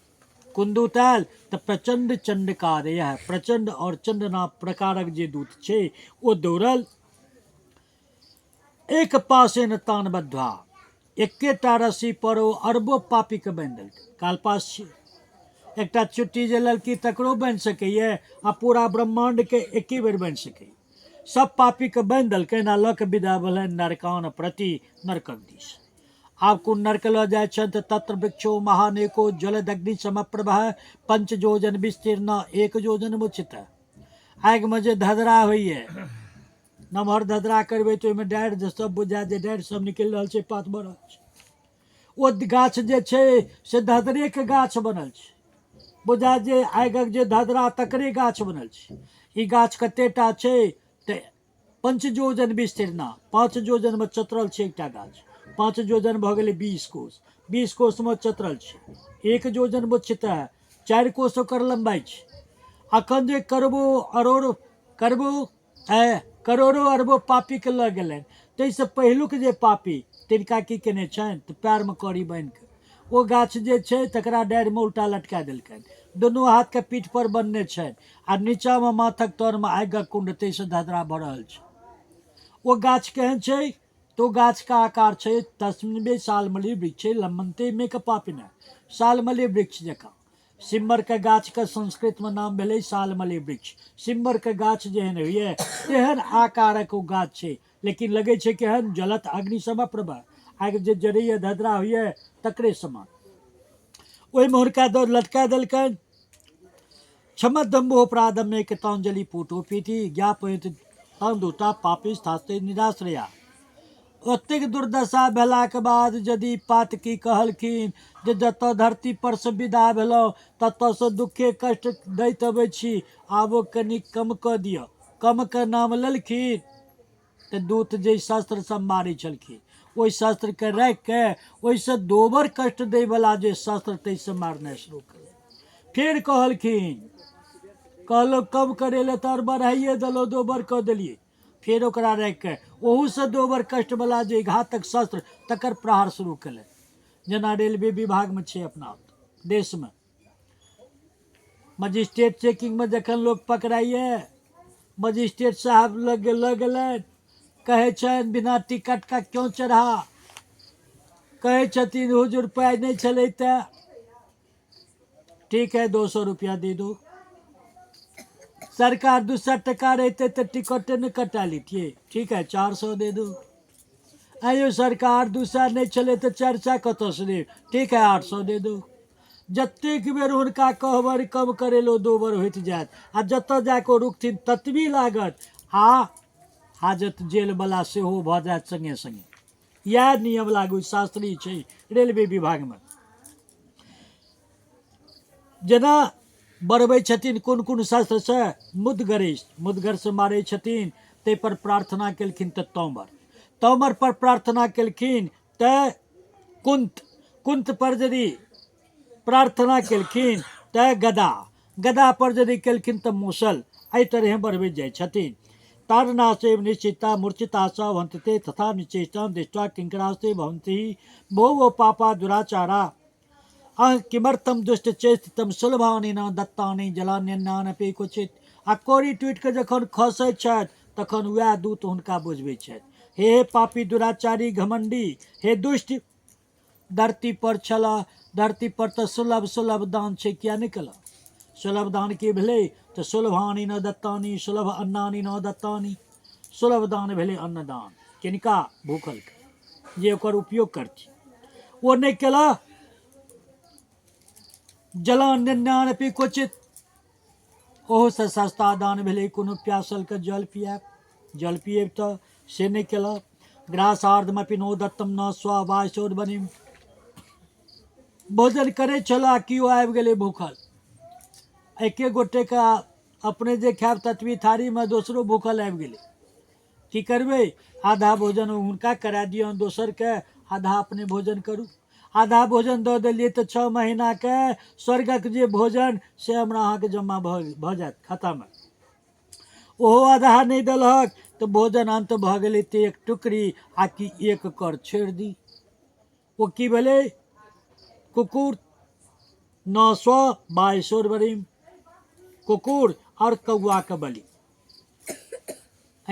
कोन दूत आयल तऽ प्रचंड चंडकादय है, प्रचंड और चंडना प्रकारक जे दूत छै ओ दौड़ल। एक पासे न तान बद्धा, एकेटा रस्सी पर ओ अरबो पापी के बांधि देलकै। कालपास छी, एकटा चुट्टी जे ललकी तकरो बांधि सकैए आ पूरा ब्रह्मांड के एके बेर बांधि सकैए। सब पापी के बांधि देलकनि आ लऽ के विदा भेलनि नरकान प्रति, नरकक दिस। आब कोन नरक लऽ जाइ छनि तऽ तत्र वृक्षो महानेको ज्वलदग्नि समप्रभः पंच योजन विस्तीर्ण एक योजन मुचित। आगि में जे धधरा होइए, नमहर धधरा करबै तऽ ओहिमे डाढ़ि सब बुझायत जे डाढ़ि सब निकलि रहल छै, पात भऽ रहल छै। ओ गाछ जे छै से धधरे के गाछ बनल छै, बुझायत जे आगिक जे धधरा तकरे गाछ बनल छै। ई गाछ कतेटा छै तऽ 5 योजन विस्तीर्ण, 5 योजन में चतरल छै एकटा गाछ। 5 योजन भऽ गेलै 20 कोस, 20 कोस में चतरल छै। 1 योजन में चित है, 4 कोस ओकर लंबाई छै। अखन जे करोड़ों अरबों पापी के लऽ गेलनि, ताहिसँ पहिलुक जे पापी तिनका की केने छनि तऽ पैर में कड़ी बांधि के ओ गाछ जे छै तकरा डाढ़ि में उल्टा लटका देलकनि। दुनू हाथ के पीठ पर बन्ने छनि आ नीचा में माथक तर में आगिक कुंड, ताहिसँ धधरा भऽ रहल छै। ओ गाछ केहन छै तो गाछ का आकार छै तस्मिन सालमली वृक्ष लम्बनते में के पापिना, सालमली वृक्ष जकाँ। सिम्बर के गाछ के संस्कृत में नाम भेलै सालमली वृक्ष। सिम्बर के गाछ जेहन होइए तेहन आकारक ओ गाछ छै, लेकिन लगे छै केहन जलत अग्नि समप्रभ, आगि जे जरैए धधरा होइए तकरे समान। ओहिमे हुनका लटका देलकनि। क्षमदम्बो प्रादम्य कृतांजलि पूटो पीठी ज्ञापयत तान दूता पापी स्थास्ते निराश्रया। ओतेक दुर्दशा भेलाक बाद यदि पातकी कहलखिन जे जतऽ धरती पर से विदा भेलहुँ ततऽ से दुखे कष्ट दैत अबै छी, आब ओ कनि कम कऽ दिअ। कम के नाम लेलखिन तऽ दूत जे शस्त्र सब मारै छलखिन ओहि शस्त्र के राखि के ओहिसँ दोबर कष्ट दै वाला जे शस्त्र ताहिसँ मारनाइ शुरू कर। फेर कहलखिन, कहलहुँ कम करे ले तऽ बढ़ाइए देलहुँ, दोबर कऽ देलियै। फेर ओकरा राखि के ओहूसँ दोबर कष्ट वाला जे घातक शस्त्र तकर प्रहार शुरू केलनि। जेना रेलवे विभाग में छै अपना देश में, मजिस्ट्रेट चेकिंग में जखन लोग पकड़ाइए, मजिस्ट्रेट साहब लग गेलनि, कहे छनि बिना टिकट का क्यों चढ़ा, कहे छथिन हुजूर पाई नहीं चले तो ठीक है 200 रुपया दे दो। सरकार 200 टका रहते तो टिकट न कटा लीजिए, ठीक है 400 दे दो। आयो सरकार 200 नहीं चले तो चर्चा कत से दे, ठीक है 800 दे दो। जतेक बेर हुनका कहबर कम करे लो 2 बेर होइत जायत आ जत जाके रुकथिन ततबी लागत आ हाजत जेल वाला सेहो भ जायत संगे संगे। यह नियम लागू शास्त्री छै रेलवे विभाग में। जेना बढ़बै छथिन कोन कोन शास्त्र से मुदगर से मारै छथिन, ते पर प्रार्थना केलखिन तऽ तोमर पर प्रार्थना केलखिन तऽ कुंत पर यदि प्रार्थना केलखिन तऽ गदा पर यदि केलखिन तऽ मूसल। एहि तरह बढ़बैत जाइ छथिन। तारनाशेव निश्चिता मूर्छिता स भवन्ति तथा निश्चेष्टं दृष्ट्वा किंकरास्ते भवन्ति भो पापा दुराचारा किमर्थम दुष्ट चेष्टितम सुलभानि न दत्तानि जलान्यन्नानपि क्वचित। आ कोरी टूटि कऽ जखन खसैत छथि तखन वएह दूत हुनका बुझबै छथि, हे पापी दुराचारी घमंडी, हे दुष्ट, धरती पर छला, धरती पर तऽ सुलभ दान छै, किया नहीं कला? सुलभ दान की भेलै तऽ सुलभानि न दत्तानि, सुलभ अन्नानि न दत्तानि। सुलभ दान भेलै अन्नदान, किनका? भूखल के, जे ओकर उपयोग करथिन ओ नहीं केला। जलान्यन्नानपि क्वचित, ओहो से सस्ता दान भेलै कोनो प्यासल के जल पिएब तऽ से नहीं केला। ग्रासार्धमपि नो दत्तम न स्वावासोर्बनिम, भोजन करे छला किओ आबि गेलै भूखल, एके गोटे का अपने जे खायब ततबी थारी में दोसरो भूखल आबि गेलै, की करबै? आधा भोजन हुनका करा दियौन, दोसर के आधा अपने भोजन करू। आधा भोजन दऽ देलियै तऽ 6 महीना के स्वर्गक जे भोजन से हमरा अहाँके जमा भऽ जायत खाता में। ओहो आधा नहीं देलक तऽ भोजन अंत भऽ गेलै तऽ एक टुकड़ी आ कि एक कर छोड़ि दी। ओ की भेलै? कुकुर न स्व बायसोरवरिम, कुकुर और कौआ के बलि।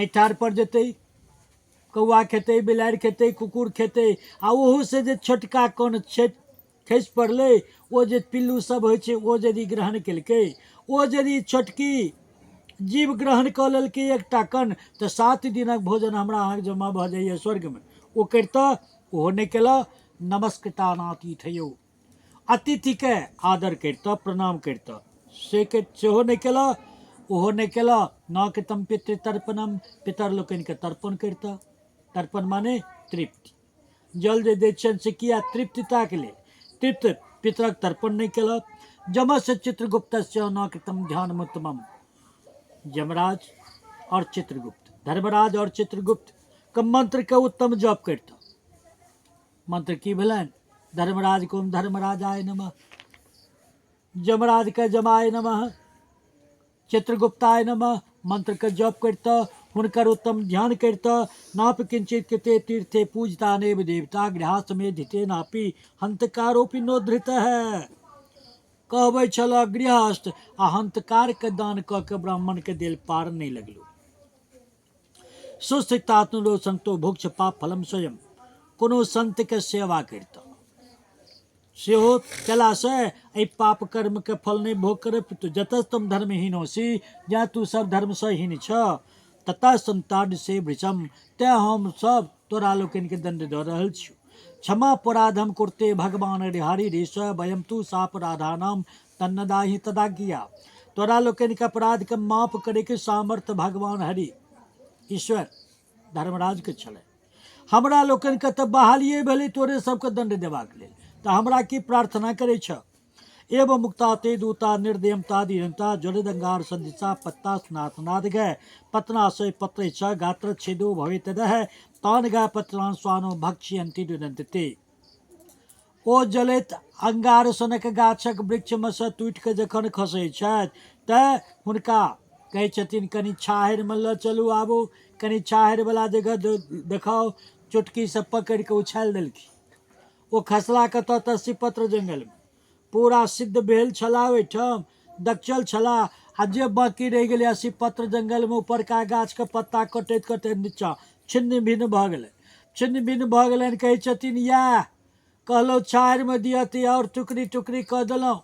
ठाढ़ पर जेतै, कौआ खेतै, बिलाड़ि खेतै, कुकुर खेतै, आ ओहू से जे छोटका कण खसि पड़लै, ओ जे पिल्लू सब होइ छै ओ यदि ग्रहण केलकै, ओ यदि छोटकी जीव ग्रहण कऽ लेलकै एकटा कण, तऽ 7 दिनक भोजन हमरा अहाँके जमा भऽ जाइए स्वर्ग में। ओ करितऽ, ओहो नहीं केला। नमस्कृतानातिथयो, अतिथि के आदर करितऽ, प्रणाम करितऽ, सेहो नहीं केला। ओहो नहीं केला। न कृतम पितृतर्पणम, पितर लोकनि के तर्पण करितऽ। तर्पण माने तृप्ति, जल जे दै छियनि से किया? तृप्तिताके लेल। तृप्त पितरक तर्पण नहीं केलक। जमस चित्रगुप्त न कृतम ध्यानमुत्तमम, यमराज और चित्रगुप्त, धर्मराज और चित्रगुप्त के मंत्र के उत्तम जप करता। मंत्र की भेलन? धर्मराज को धर्मराजाय नमः, यमराज के जमाय नमः, चित्रगुप्ताय नमः। मंत्र के जप करता, हुनकर उत्तम ध्यान करता। नाप किंचित कृते तीर्थे पूजता नेव देवता, गृहस्थ में धिते नापी हंतकारोपि नोधृत है। कहबै छल गृहस्थ आ हंतकार के दान कऽ के ब्राह्मण के देल पार नहीं लगलो। सुस्थितात्मलो संतो भुक्ष पाप फलम स्वयं, कोनो संत के सेवा करता सेहो केला से एहि पाप कर्म के फल नहीं भोग करे। तो जतस्तम धर्महीन होसी, जहाँ तू सब धर्म से हीन छ, ततः संताड से वृषम, ते हम सब तोरा लोकनि के दंड दऽ रहल छी। क्षमा अपराधम कुरते भगवान हरि ऋष, वयम तू सापराधानाम तन्नदाहि तदाज्ञा। तोरा लोकनि के अपराध के माफ करे के सामर्थ्य भगवान हरि ईश्वर धर्मराज के छलै। हमरा लोकनि के तऽ बहालिए भेलै तोरे सबके दंड देबाक लेल, तऽ हमरा की प्रार्थना करे छ? एवं मुक्ता ते दूता निर्दयमता दीनता ज्वरदंगार संदिशा पत्ता स्नातनाद गय पतनाशय पत्र छ गात्र छेदो भवे तदह तान गा पत्रान स्वानो भक्ष्यंति दुनंतते। ओ जलैत अंगार सनक गाछक वृक्ष में से टूटि के जखन खसै छथि तऽ हुनका कहै छथिन कनि छाहरि में लऽ चलू, आबू कनि छाहरि वाला जगह देखाओ। चुटकी से पकड़ के उछालि देलखिन। ओ खसला कतऽ? तस्सीपत्र जंगल में। पूरा सिद्ध भेल छला ओहिठाम, दक्षल छला, आ जे बाकी रहि गेलै 80 पत्र जंगल में ऊपरका गाछ के पत्ता कटैत कटैत नीचा छिन्न भिन्न भऽ गेलै। छिन्न भिन्न भऽ गेलनि। कहै छथिन इएह कहलहुँ छाहरिमे दिअ तऽ आओर टुकड़ी टुकड़ी कऽ देलहुँ।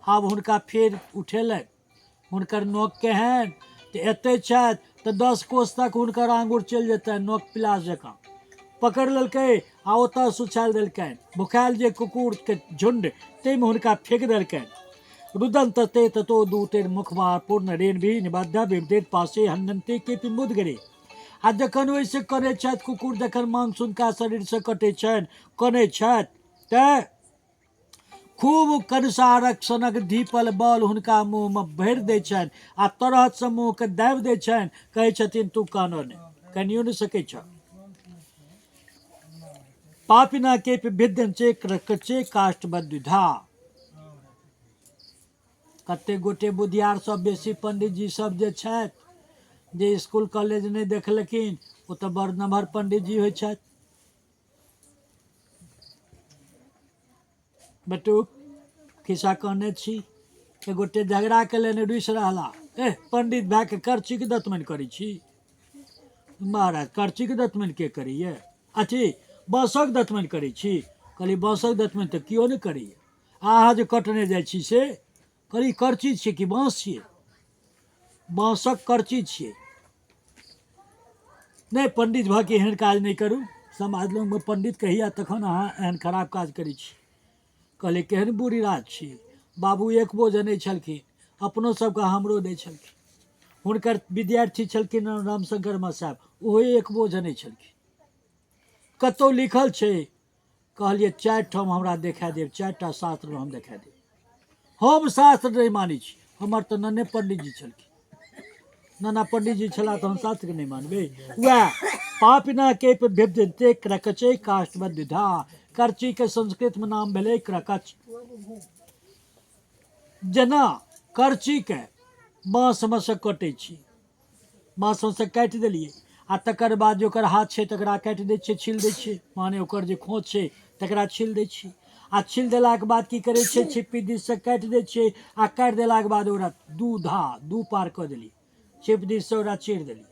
आब हुनका फेर उठेलनि, हुनकर नोक केहन तऽ एतेक छथि तऽ 10 कोस तक हुनकर आङ्गुर चलि जेतनि, नोक पिलास जकाँ। पकड़ि लेलकै आ ओतऽसँ उछालि देलकनि। भुखायल जे कुकुरके झुण्ड ताहिमे हुनका फेंक देलकनि। रुदन तते ततो दूतेर मुखमार पूर्ण रेन भी निबद्ध विविधेर पासे हन्नन्ते के मुदगरे। आ जखन ओहिसँ करै छथि कुकुर, जखन मांस हुनका शरीरसँ कटै छनि, कनै छथि तऽ खूब कंसारक सनक धीपल बल हुनका मुँहमे भरि दै छनि आ तरहसँ मुँहके दाबि दै छनि। कहै छथिन तू कानऽ नहि, कनियो नहि सकै छ। पापिना के विद्यंचे क्रकचे काष्ठबद्धा। कतेक गोटे बुधियार सब, बेसी पंडितजी सब जे छथि, जे स्कूल कॉलेज नहीं देखलखिन, वो तो बड़ नमहर पंडित जी होइ छथि। बेटू खिस्सा कहने छी, एक गोटे झगड़ा केलनि, रुसि रहला। पंडित भए के करचीके दतमनि करै छी? महाराज करचीके दतमनि के करैए? अथी बाँसक दतमनि करै छी? कहली बाँसक दतमनि तऽ केओ नहि करैए। अहाँ जे कटने जाइ छी से? कहली करची छियै कि बाँस छियै? बाँसक करची छियै। नहीं पंडित भऽ के एहन काज नहीं करू, समाज लगमे पंडित कहिया तखन अहाँ एहन खराब काज करै छी। कहले केहन बुरी रात छी, बाबू एकबो जनै छलखिन, अपनो सबके हमरो दै छलखिन। हुनकर विद्यार्थी छलखिन रामशंकर मा साहब, ओहो एकबो जनै छलखिन। कतौ लिखल छै? कहलिए 4 ठाम हमरा देखा देब, 4टा शास्त्र हम देखा देब। हम शास्त्र नहीं मानै छी, हमर तऽ नन्हे पंडित जी छलखिन। नाना पंडित जी छला तो हम शास्त्र के नहीं मानबे। वह पापिना के विद्यंते क्रकचे काष्ठबद्धा। करची के संस्कृत में नाम भेलै क्रकच। जेना करची के बाँसमे से कटै छी, बाँसमे से काटि देलिए आ तकर बाद जे ओकर हाथ छै तकरा काटि दै छियै, छील दै छियै, माने ओकर जे खोँच छै तकरा छील दै छियै। आ छील देलाके बाद की करै छियै, छिप्पी दिससँ काटि दै छियै आ काटि देलाके बाद ओकरा दू पार कऽ देलिए, छिप दिससँ ओकरा चीर देलिए।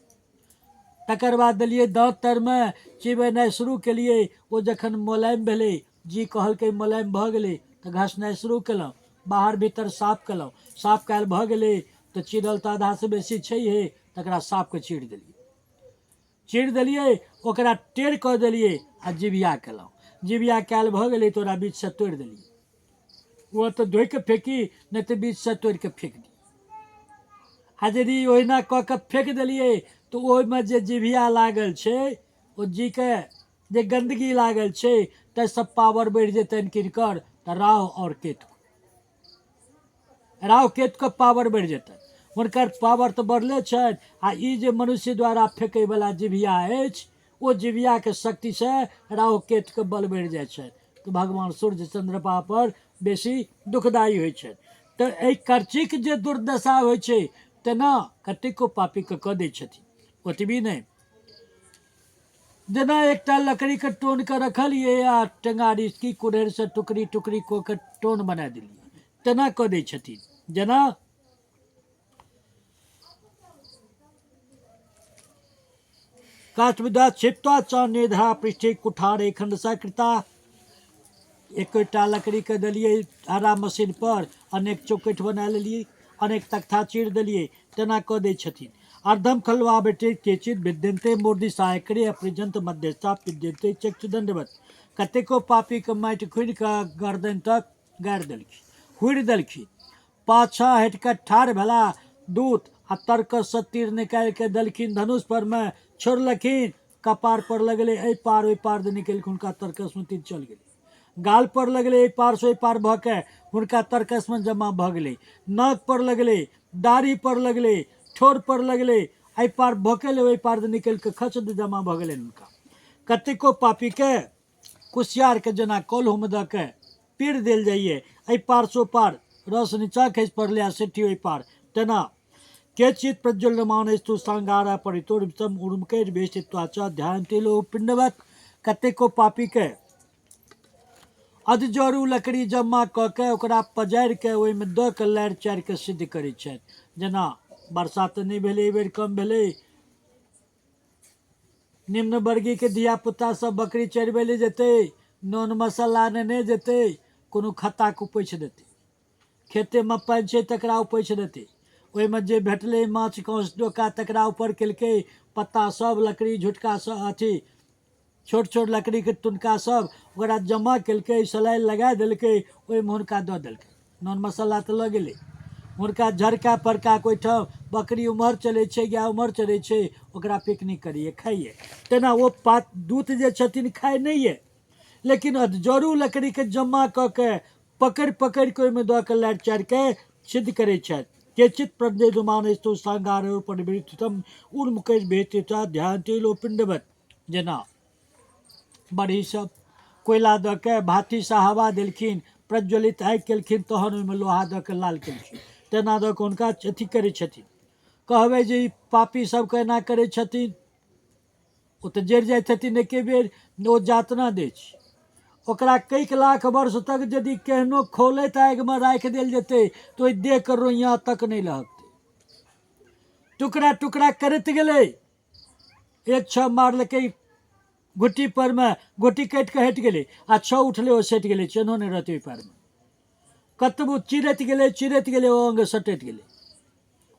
तकर बाद देलिए दाँत तरमे, चिबेनाइ शुरू केलिए। ओ जखन मोलायम भेलै, जी कहलकै मोलायम भऽ गेलै तऽ घसनाइ शुरू केलहुँ, बाहर भीतर साफ केलहुँ। साफ काल्हि भऽ गेलै तऽ चिरल तऽ आधासँ बेसी छैहे, तकरा साफके चीर देलिए, ओकरा टेढ़ कऽ देलिए आ जिभिया केलहुँ। जिभिया काल्हि भऽ गेलै तऽ ओकरा बीचसँ तोड़ि देलिए। ओ तऽ धोइ कऽ फेंकी, नहीं तऽ बीचसँ तोड़ि कऽ फेंक दी। आ यदि ओहिना कऽ कऽ फेंक देलिए तऽ ओहिमे जे जिभिया लागल छै, ओ जीके जे गंदगी लागल छै, ताहिसँ पावर बढ़ि जेतनि किनकर? तऽ राहु और केतु। राहु केतुके पावर बढ़ि जेतनि। हुनकर पावर तऽ बढ़ले छनि, आ ई जे मनुष्य द्वारा फेंकयवला जिभिया अछि, ओ जिभियाके शक्तिसँ राहु केतुके बल बढ़ि जाइ छनि, तऽ भगवान सूर्य चंद्रमा पर बेसी दुखदायी होइ छनि। तऽ एहि करचीके जे दुर्दशा होइ छै, तेना कतेको पापीके कऽ दै छथिन। ओतबी नहीं, जेना एकटा लकड़ीके टोन के रखलिए आ टेंगारी की कुड़ेर से टुकड़ी टुकड़ी कऽ के टोन बना देलिए, तेना कऽ दै छथिन। जेना काष्ठबद्धा क्षिप्ता च निधा पृष्ठे कुठारे खंडसा कृता। एकोटा लकड़ी के देलिए हरा मशीन पर, अनेक चौकठ बना लेलिए, अनेक तख्ता चीर देलिए, तेना कऽ दै छथिन। अर्धम खलवा बेटे केचित विद्यंते मूर्ति सहायकरे अपरिजंत मध्यस्था विद्यंते चक्षुदंडवत। कतेको पापी के माटि खुनि कऽ गर्दन तक गाड़ि देलखिन, हुड़ि देलखिन। पाछा हटि कऽ ठाढ़ भेला दूत आ तर्कससँ तीर निकालि कऽ देलखिन धनुष पर में, छोड़लखिन, कपार पर लगले, एहि पार ओहि पार जे निकलि हुनका तर्कसमे तीर चल गेलै। गाल पर लगले, एहि पार से ओहि पार भऽ के हुनका तर्कसमे जमा भऽ गेलै। नाक पर लगले, दाढ़ी पर लगले, ठोर पर लगले, एहि पार भोकेले, ओहि पार निकलि कऽ खच जमा भऽ गेलै हुनका। कतेको पापी के कुशियार के जेना कोल्हू दऽ के पीर देल जाइए, एहि पार सो पार रस नीचा खसि पड़लै आ सिट्ठी ओहि पार, तेना केचित प्रज्वल्यमान स्तु सांगारा परितोषम उर्मकर वेष्टित्वा च ध्यायन्ते लोह पिंडवत। कतेको पापी के अधजोरू लकड़ी जमा कऽ के ओकरा पजारि के ओहिमे दऽ के लारि चारि के सिद्ध करै छथि। जेना वर्षा तऽ नहीं भेलै, एहि बेर कम भेलै, निम्न वर्गीय के धिया पुता सब बकरी चरबै ले जेतै नून मसाला ने जेते कोनो खत्ता को पोछि देते, खेते में पानि छै तकरा उपैछ देते, ओहिमे जे भेटलै माछ कौस डोका तकरा ऊपर केलकै, पत्ता सब लकड़ी झुटका सब अथी छोट छोट लकड़ी के टुनका सब ओकरा जमा केलकै, सलाई लगा देलकै, ओहिमे हुनका दऽ देलकै। नून मसाला तऽ लऽ गेलै, हुनका झरका परका कोइ ठाम बकरी उम्हर चलै छै, गाय उम्हर चलै छै, ओकरा पिकनिक करिए खाइए। तेना ओ दूत जे छथिन खाइ नहि ये, लेकिन जरू लकड़ीके जमा कऽ के पकड़ि पकड़ि कऽ ओहिमे दऽ कऽ लारि चारि के सिद्ध करै छथि। केचित प्रदेशमानस्तु सांगारो परिवृत्तम उर्मुकैः भेटिता ध्यानते लोपिंडवत। जेना बढ़ी सब कोयला दऽ के भाती सा हवा देलखिन, प्रज्वलित आगि केलखिन, तहन ओहिमे लोहा दऽ के लाल केलखिन, तेना दऽ कऽ हुनका अथी करै छथिन। कहबै जे ई पापी सबके एना करै छथिन, ओ तऽ जरि जाइ छथिन एके बेर, ओ यातना दै छै। ओकरा कईक लाख वर्ष तक यदि केहनो खौलैत आगिमे राखि देल जेतै तऽ ओहि देहके रोइयाँ तक नहि लहकतै, टुकड़ा टुकड़ा करैत गेलै। एक छः मारलकै घुट्टी पर में, गोटी काटि के हटि गेलै, आ छः उठलै ओ सटि गेलै, चेन्हो नहि रहतै ओहि पैरमे। कतबो चिरैत गेलै ओ अंग सटैत गेलै।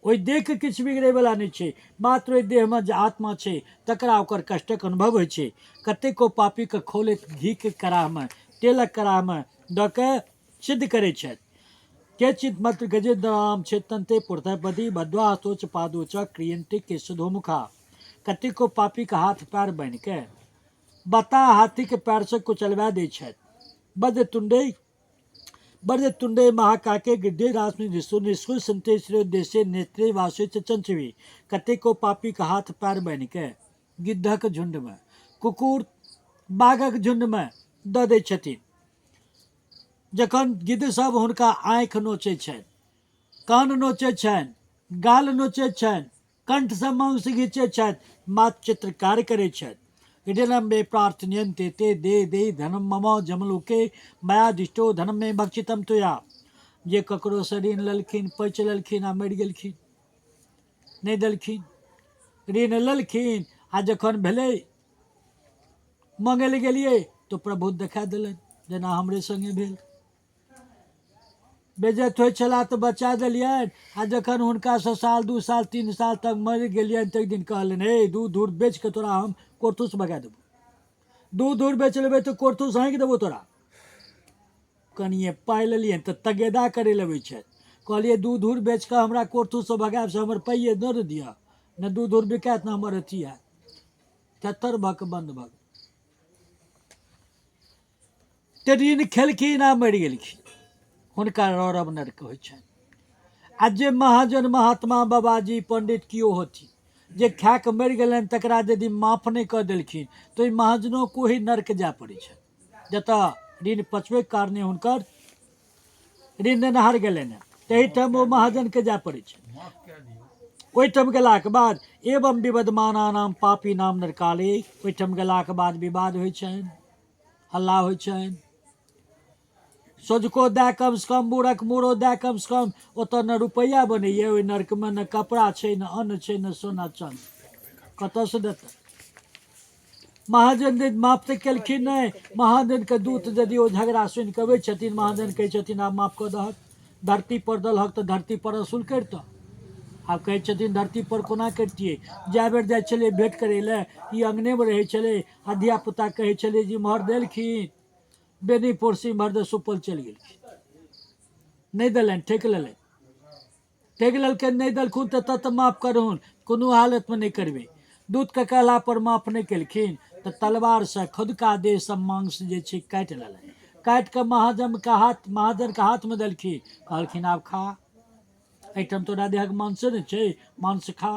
ओहि देहके किछु बिगड़ैवला नहि छै, मात्र ओहि देहमे जे आत्मा छै तकरा ओकर कष्टक अनुभव होइ छै। कतेको पापीके खौलैत घीके कराहमे, तेलक कराहमे दऽ कऽ सिद्ध करै छथि। केचित मत्र गजेन्द्राम छेतन्ते पुरतपति बद्वा सोच पादोच क्रियंते के सुधोमुखा। कतेको पापीके हाथ पैर बान्हि के बता हाथीके पैर से कुचलवा दै छथि। बर्दतुंडे महाकाके गिद्धे राशि निष्कुल संते श्रेयोदेशे नेत्रे वासे चंचवी। कतेको पापीके हाथ पैर बान्हि के गिद्धक झुंडमे, कुकुर बाघक झुंडमे दऽ दै छथिन। जखन गिद्ध सब हुनका आँखि नोचै छनि, कान नोचै छनि, गाल नोचै छनि, कंठसँ मांस घीचै छथि, मात्र चित्रकार करै छथि। हृदयम मे प्रार्थनीयन्ते ते दे दे धनम मम जमलोके मयादिष्टो धनम में भक्षितम तुया। जे ककरो से ऋण लेलखिन, पैच लेलखिन आ मरि गेलखिन, नहि देलखिन, ऋण लेलखिन आ जखन भेलै मांगै लए गेलियै तो प्रभु देखा देलनि, जेना हमरे संगे भेल। बेजत होइ छला तऽ बचा देलियनि, आ जखन हुनकासँ साल 2 साल 3 साल तक मरि गेलियनि तक दिन कहलनि, हे दूध धूर बेच के तोरा हम कोर्थूस भगा देबो, दूध धूर बेच लेबै तऽ कोर्थूस हाँकि देबो तोरा। कनिए पाइ लेलियनि तऽ तगेदा करे लेबै छथि। कहलिए दूध धूर बेच कऽ हमरा कोर्थूसँ भगायब से हमर पाइए दऽ दिअ, ने दूध धूर बिकायत ने हमर अथी हैत। तेतर भऽ कऽ बन्द भऽ गेल। तऽ ऋण खेलखिन आ मरि गेलखिन, हुनका रौरव नरक होइ छनि। आ जे महाजन महात्मा बाबाजी पंडित किओ होथिन, जे खा कऽ मरि गेलनि तकरा यदि माफ नहि कऽ देलखिन तऽ ओहि महाजनो को ही नरक जाय पड़ै छै, जतऽ ऋण पचबैके कारणे हुनकर ऋण देनहार गेलनि हैं, तहीठाम ओ महाजनके जाय पड़ै छै। ओहिठाम गेलाके बाद एवं विवदमाना नाम पापी नाम नरकाले, ओहिठाम गेलाके बाद विवाद होइ छनि, हल्ला होइ छनि। सोझको दए कमसँ कम, मूरख मूड़ो दए कमसँ कम, ओतऽ न रुपैआ बनैए ओहि नर्कमे, न कपड़ा छै, न अन्न छै, न सोना चाँदी, कतऽसँ देतै। महाजन माफ तऽ केलखिन नहि, महाजनके दूत यदि ओ झगड़ा सुनि कऽ अबै छथिन, महाजन कहै छथिन आब माफ कऽ दहक, धरती पर देलहक तऽ धरती पर असूल करितऽ। आब कहै छथिन धरती पर कोना करितियै, जाए बेर जाइ छलै भेँट करै लए, ई अङ्गनेमे रहै छलै, आ धियापुता कहै छलै जे इम्हर देलखिन, बेनी पोरसी मर्द सुपौल चलि गेलखिन, नहि देलनि, ठकि लेलनि, ठकि लेलखिन, नहि देलखुन तऽ तत माफ करहुन, कोनो हालतमे नहि करबै। दूतके कहला पर माफ नहि केलखिन तऽ तलवारसँ खुदका देह सब मांस जे छै काटि लेलनि, काटि कऽ महाजनके हाथमे देलखिन, कहलखिन आब खा, एहिठाम तोरा देहक मांस ने छै, मांस खा।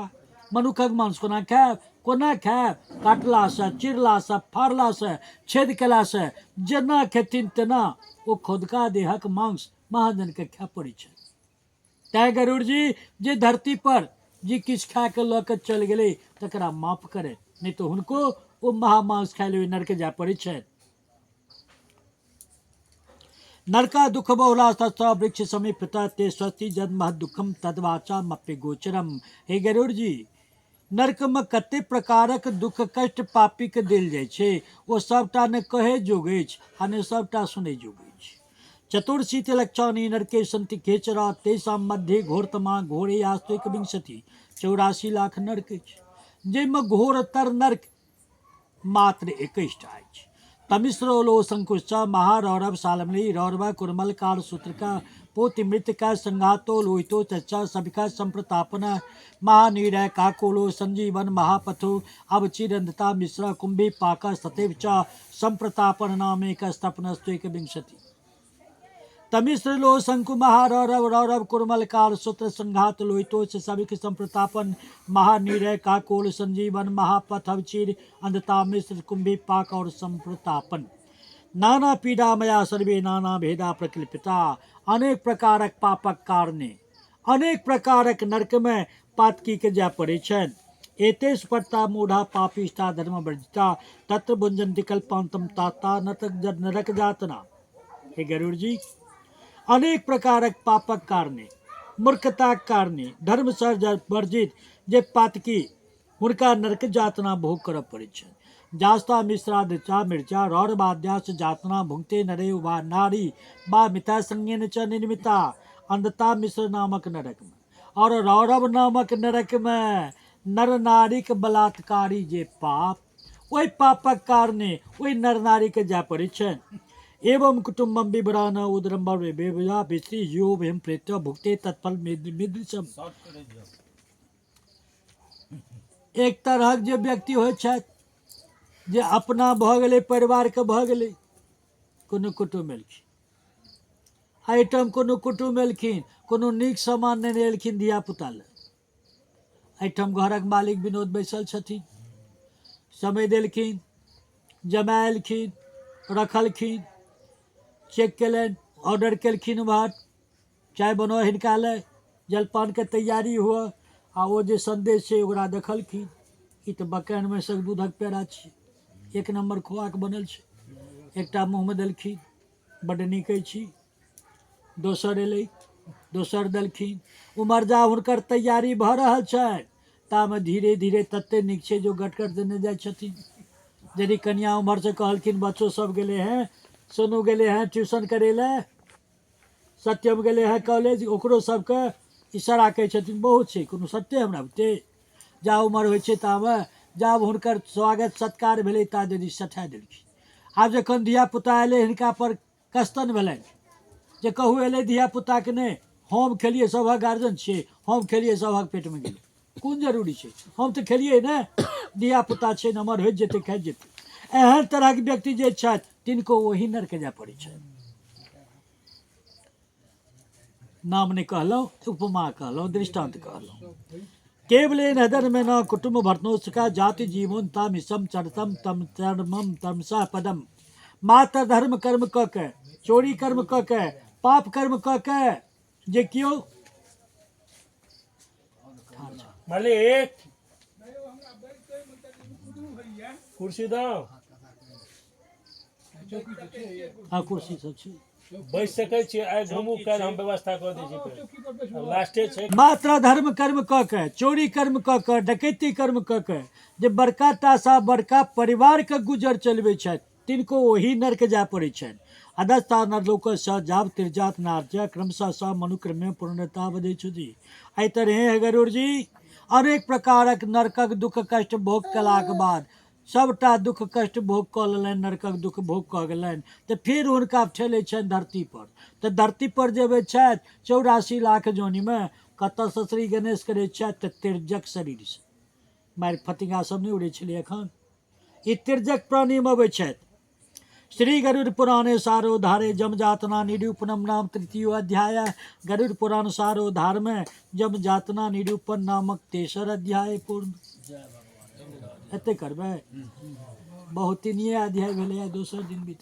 मनुखक मांस कोना खायब, कोना खायब, काटलासँ, चिरलासँ, फाड़लासँ, छेद केलासँ, जेना खेथिन तेना ओ खुदका देहक मांस महाजनके खाय पड़ै छै। तैँ गरुड़ जी जे धरती पर जे किछु खा कऽ लऽ कऽ चलि गेलै तकरा माफ करे, नहि तऽ हुनको ओ महामांस खाय लेल नरक जाय पड़ै छै। नरका दुख बहुला तथा वृक्ष समीपता ते स्वस्ति जन्म दुखम तदवाचा मप्य गोचरम। हे गरुड़ जी, नरक में कते प्रकारक दुख कष्ट पापी के देल जाइ छै ओ सबटा ने कहे जोग अछि आ ने सबटा सुनै जोग अछि। चतुर्शीति लक्षाणि नरके सन्ति केचरा तेषां मध्ये घोरतमा घोरे आस्तिक विंशति 84 लाख नरक अछि, जाहिमे घोरतर नरक मात्र 21 टा अछि। तमिश्रो लो संकुश्चा महारौरव सालमली रौरव कुरमल कार सूत्र का पोति मृत का संघातो लोहितो चच्चा सभिका संप्रतापन महानीरय काकोलो संजीवन महापथो अवचिरंदता मिश्रा कुंभी पाका सतैव च संप्रतापन नाम एक स्तपनस्त्वेक विंशति। तमिश्र लो शंकु महारौरव रौरव कुरमल कार सूत्र संघात लोहितोष सभिक संप्रतापन महानीरय काकोल संजीवन महापथ अवचीर अंधता मिश्र कुंभी पाक और संप्रतापन। नाना पीड़ा मया सर्वे नाना भेदा प्रकल्पिता, अनेक प्रकारक पापक कारणे अनेक प्रकारक नरक में पातकी के जा पड़े छन। एते स्पर्ता मूढ़ा पापिष्टा धर्म वर्जिता तत्र भुंजन्ति कल्पांतम ताता नरक जातना। हे गरुड़ जी, अनेक प्रकारक पापक कारणे मूर्खता कारणे धर्म से वर्जित जे पातकी हुनका नरक जातना भोग कर पड़े छन। जास्ता मिश्रादिचा मिर्चा रौरवाद्यास जातना भुंगते नरे वा नारी बा मिथा संज्ञन च निर्मिता अंधता मिश्र नामक नरक में और रौरव नामक नरक में नर नारी के बलात्कारी जे पाप वही पापक कारणे वही नर नारी के जा पड़े छन। एवं कुटुम्बम विवरण उदरम बेबा विश्री यो भीम प्रेत्य भुगते तत्फल मिदृशम। एक तरह जे व्यक्ति हो जे अपना भ गेलै परिवार के भ गेलै कोनो कुटुम्ब एलखिन आइटम कोनो कुटुम्ब एलखिन कोनो नीक सामान नहि एलखिन धिया पुता ले एहिठाम घरक मालिक विनोद बैसल छथिन समय देलखिन जमाय एलखिन रखलखिन चेक केलनि ऑर्डर केलखिन भात चाय बनो हिनका ले जलपान के तैयारी हुआ आ ओ जे संदेश छै ओकरा देखलखिन ई तऽ बकान में से दूधक पेड़ा छै एक नंबर खोआ के बनल छै एकटा मुँह में देलखिन बड्ड नीक अछि दोसर एलै दोसर देलखिन उमर जा हुनकर तैयारी भऽ रहल छनि तामे धीरे धीरे तते नीक छै जो गटगट देने जाइ छथिन। यदि कन्या उम्हर से कहलखिन बच्चों सब गेले हैं सोनू गेले हैं ट्यूशन करे ले सत्यम गेले हैं कॉलेज ओकरो सबके इशारा कहै छथिन बहुत छै कोनो सत्य हमरा बुते जा उमर होइ छै तामे जाब हुनकर स्वागत सत्कार भेलै ता यदि सठा देलखिन। आब जखन धियापुता एलै हिनका पर कस्तन भेलनि जे कहू एलै धियापुताके नहि हम खेलिए सभक गार्जियन छियै हम खेलिए सभक पेटमे गेलै कोन जरूरी छै हम तऽ खेलिए ने धियापुता छै नमहर होइत जेतै खाइत जेतै। एहन तरहक व्यक्ति जे छथि तिनको ओही नरक जाय पड़ै छै। नाम नहीं कहलहुँ उपमा कहलहुँ दृष्टांत कहलहुँ। केवलेन हृदय में न कुटुम्ब भर्तनोत्सुका जाति जीवोन्ता मिशम चरतम तम चरमम तमसा पदम। मात्र धर्म कर्म क के चोरी कर्म क के पाप कर्म क के जे कियो मालिक कुर्सी दो हाँ कुर्सी सब छै बैस सकै छी आइ घुमू काल्हि हम व्यवस्था कऽ दै छी लास्टे छै। मात्र धर्म कर्म क के चोरी कर्म क के डकैती कर्म क के जे बड़का टासा बड़का परिवार के गुजर चलबै छथि तिनको ओही नरक जाय पड़ै छनि। अधस्ता नरलोक स जाव तिरजात नार्य क्रमशः स मनुक्रमे पूर्णता बधै छुजी। एहि तरहे है गरुड़ जी अनेक प्रकारक नरकक दुख कष्ट भोग कयलाक बाद सबटा दुख कष्ट भोग कऽ लेलनि नरकक दुख भोग कऽ गेलनि तऽ फेर हुनका ठेलै छनि धरती पर तऽ धरती पर जे छथि 84 लाख जोनीमे कतऽसँ श्री गणेश करै छथि तऽ तिर्जक शरीरसँ मारि फतिंगा सब नहि उड़ै छलै एखन ई तिर्जक प्राणीमे अबै छथि। श्री गरुड़ पुराणे सारोद्धारे जमजातना निरूपणम नाम 3 अध्याय गरुड़ पुराण सारोद्धार में जमजातना निरूपण नामक 3 अध्याय पूर्ण एते करबै बहुत 3 अध्याय भेलै दोसर दिन बीत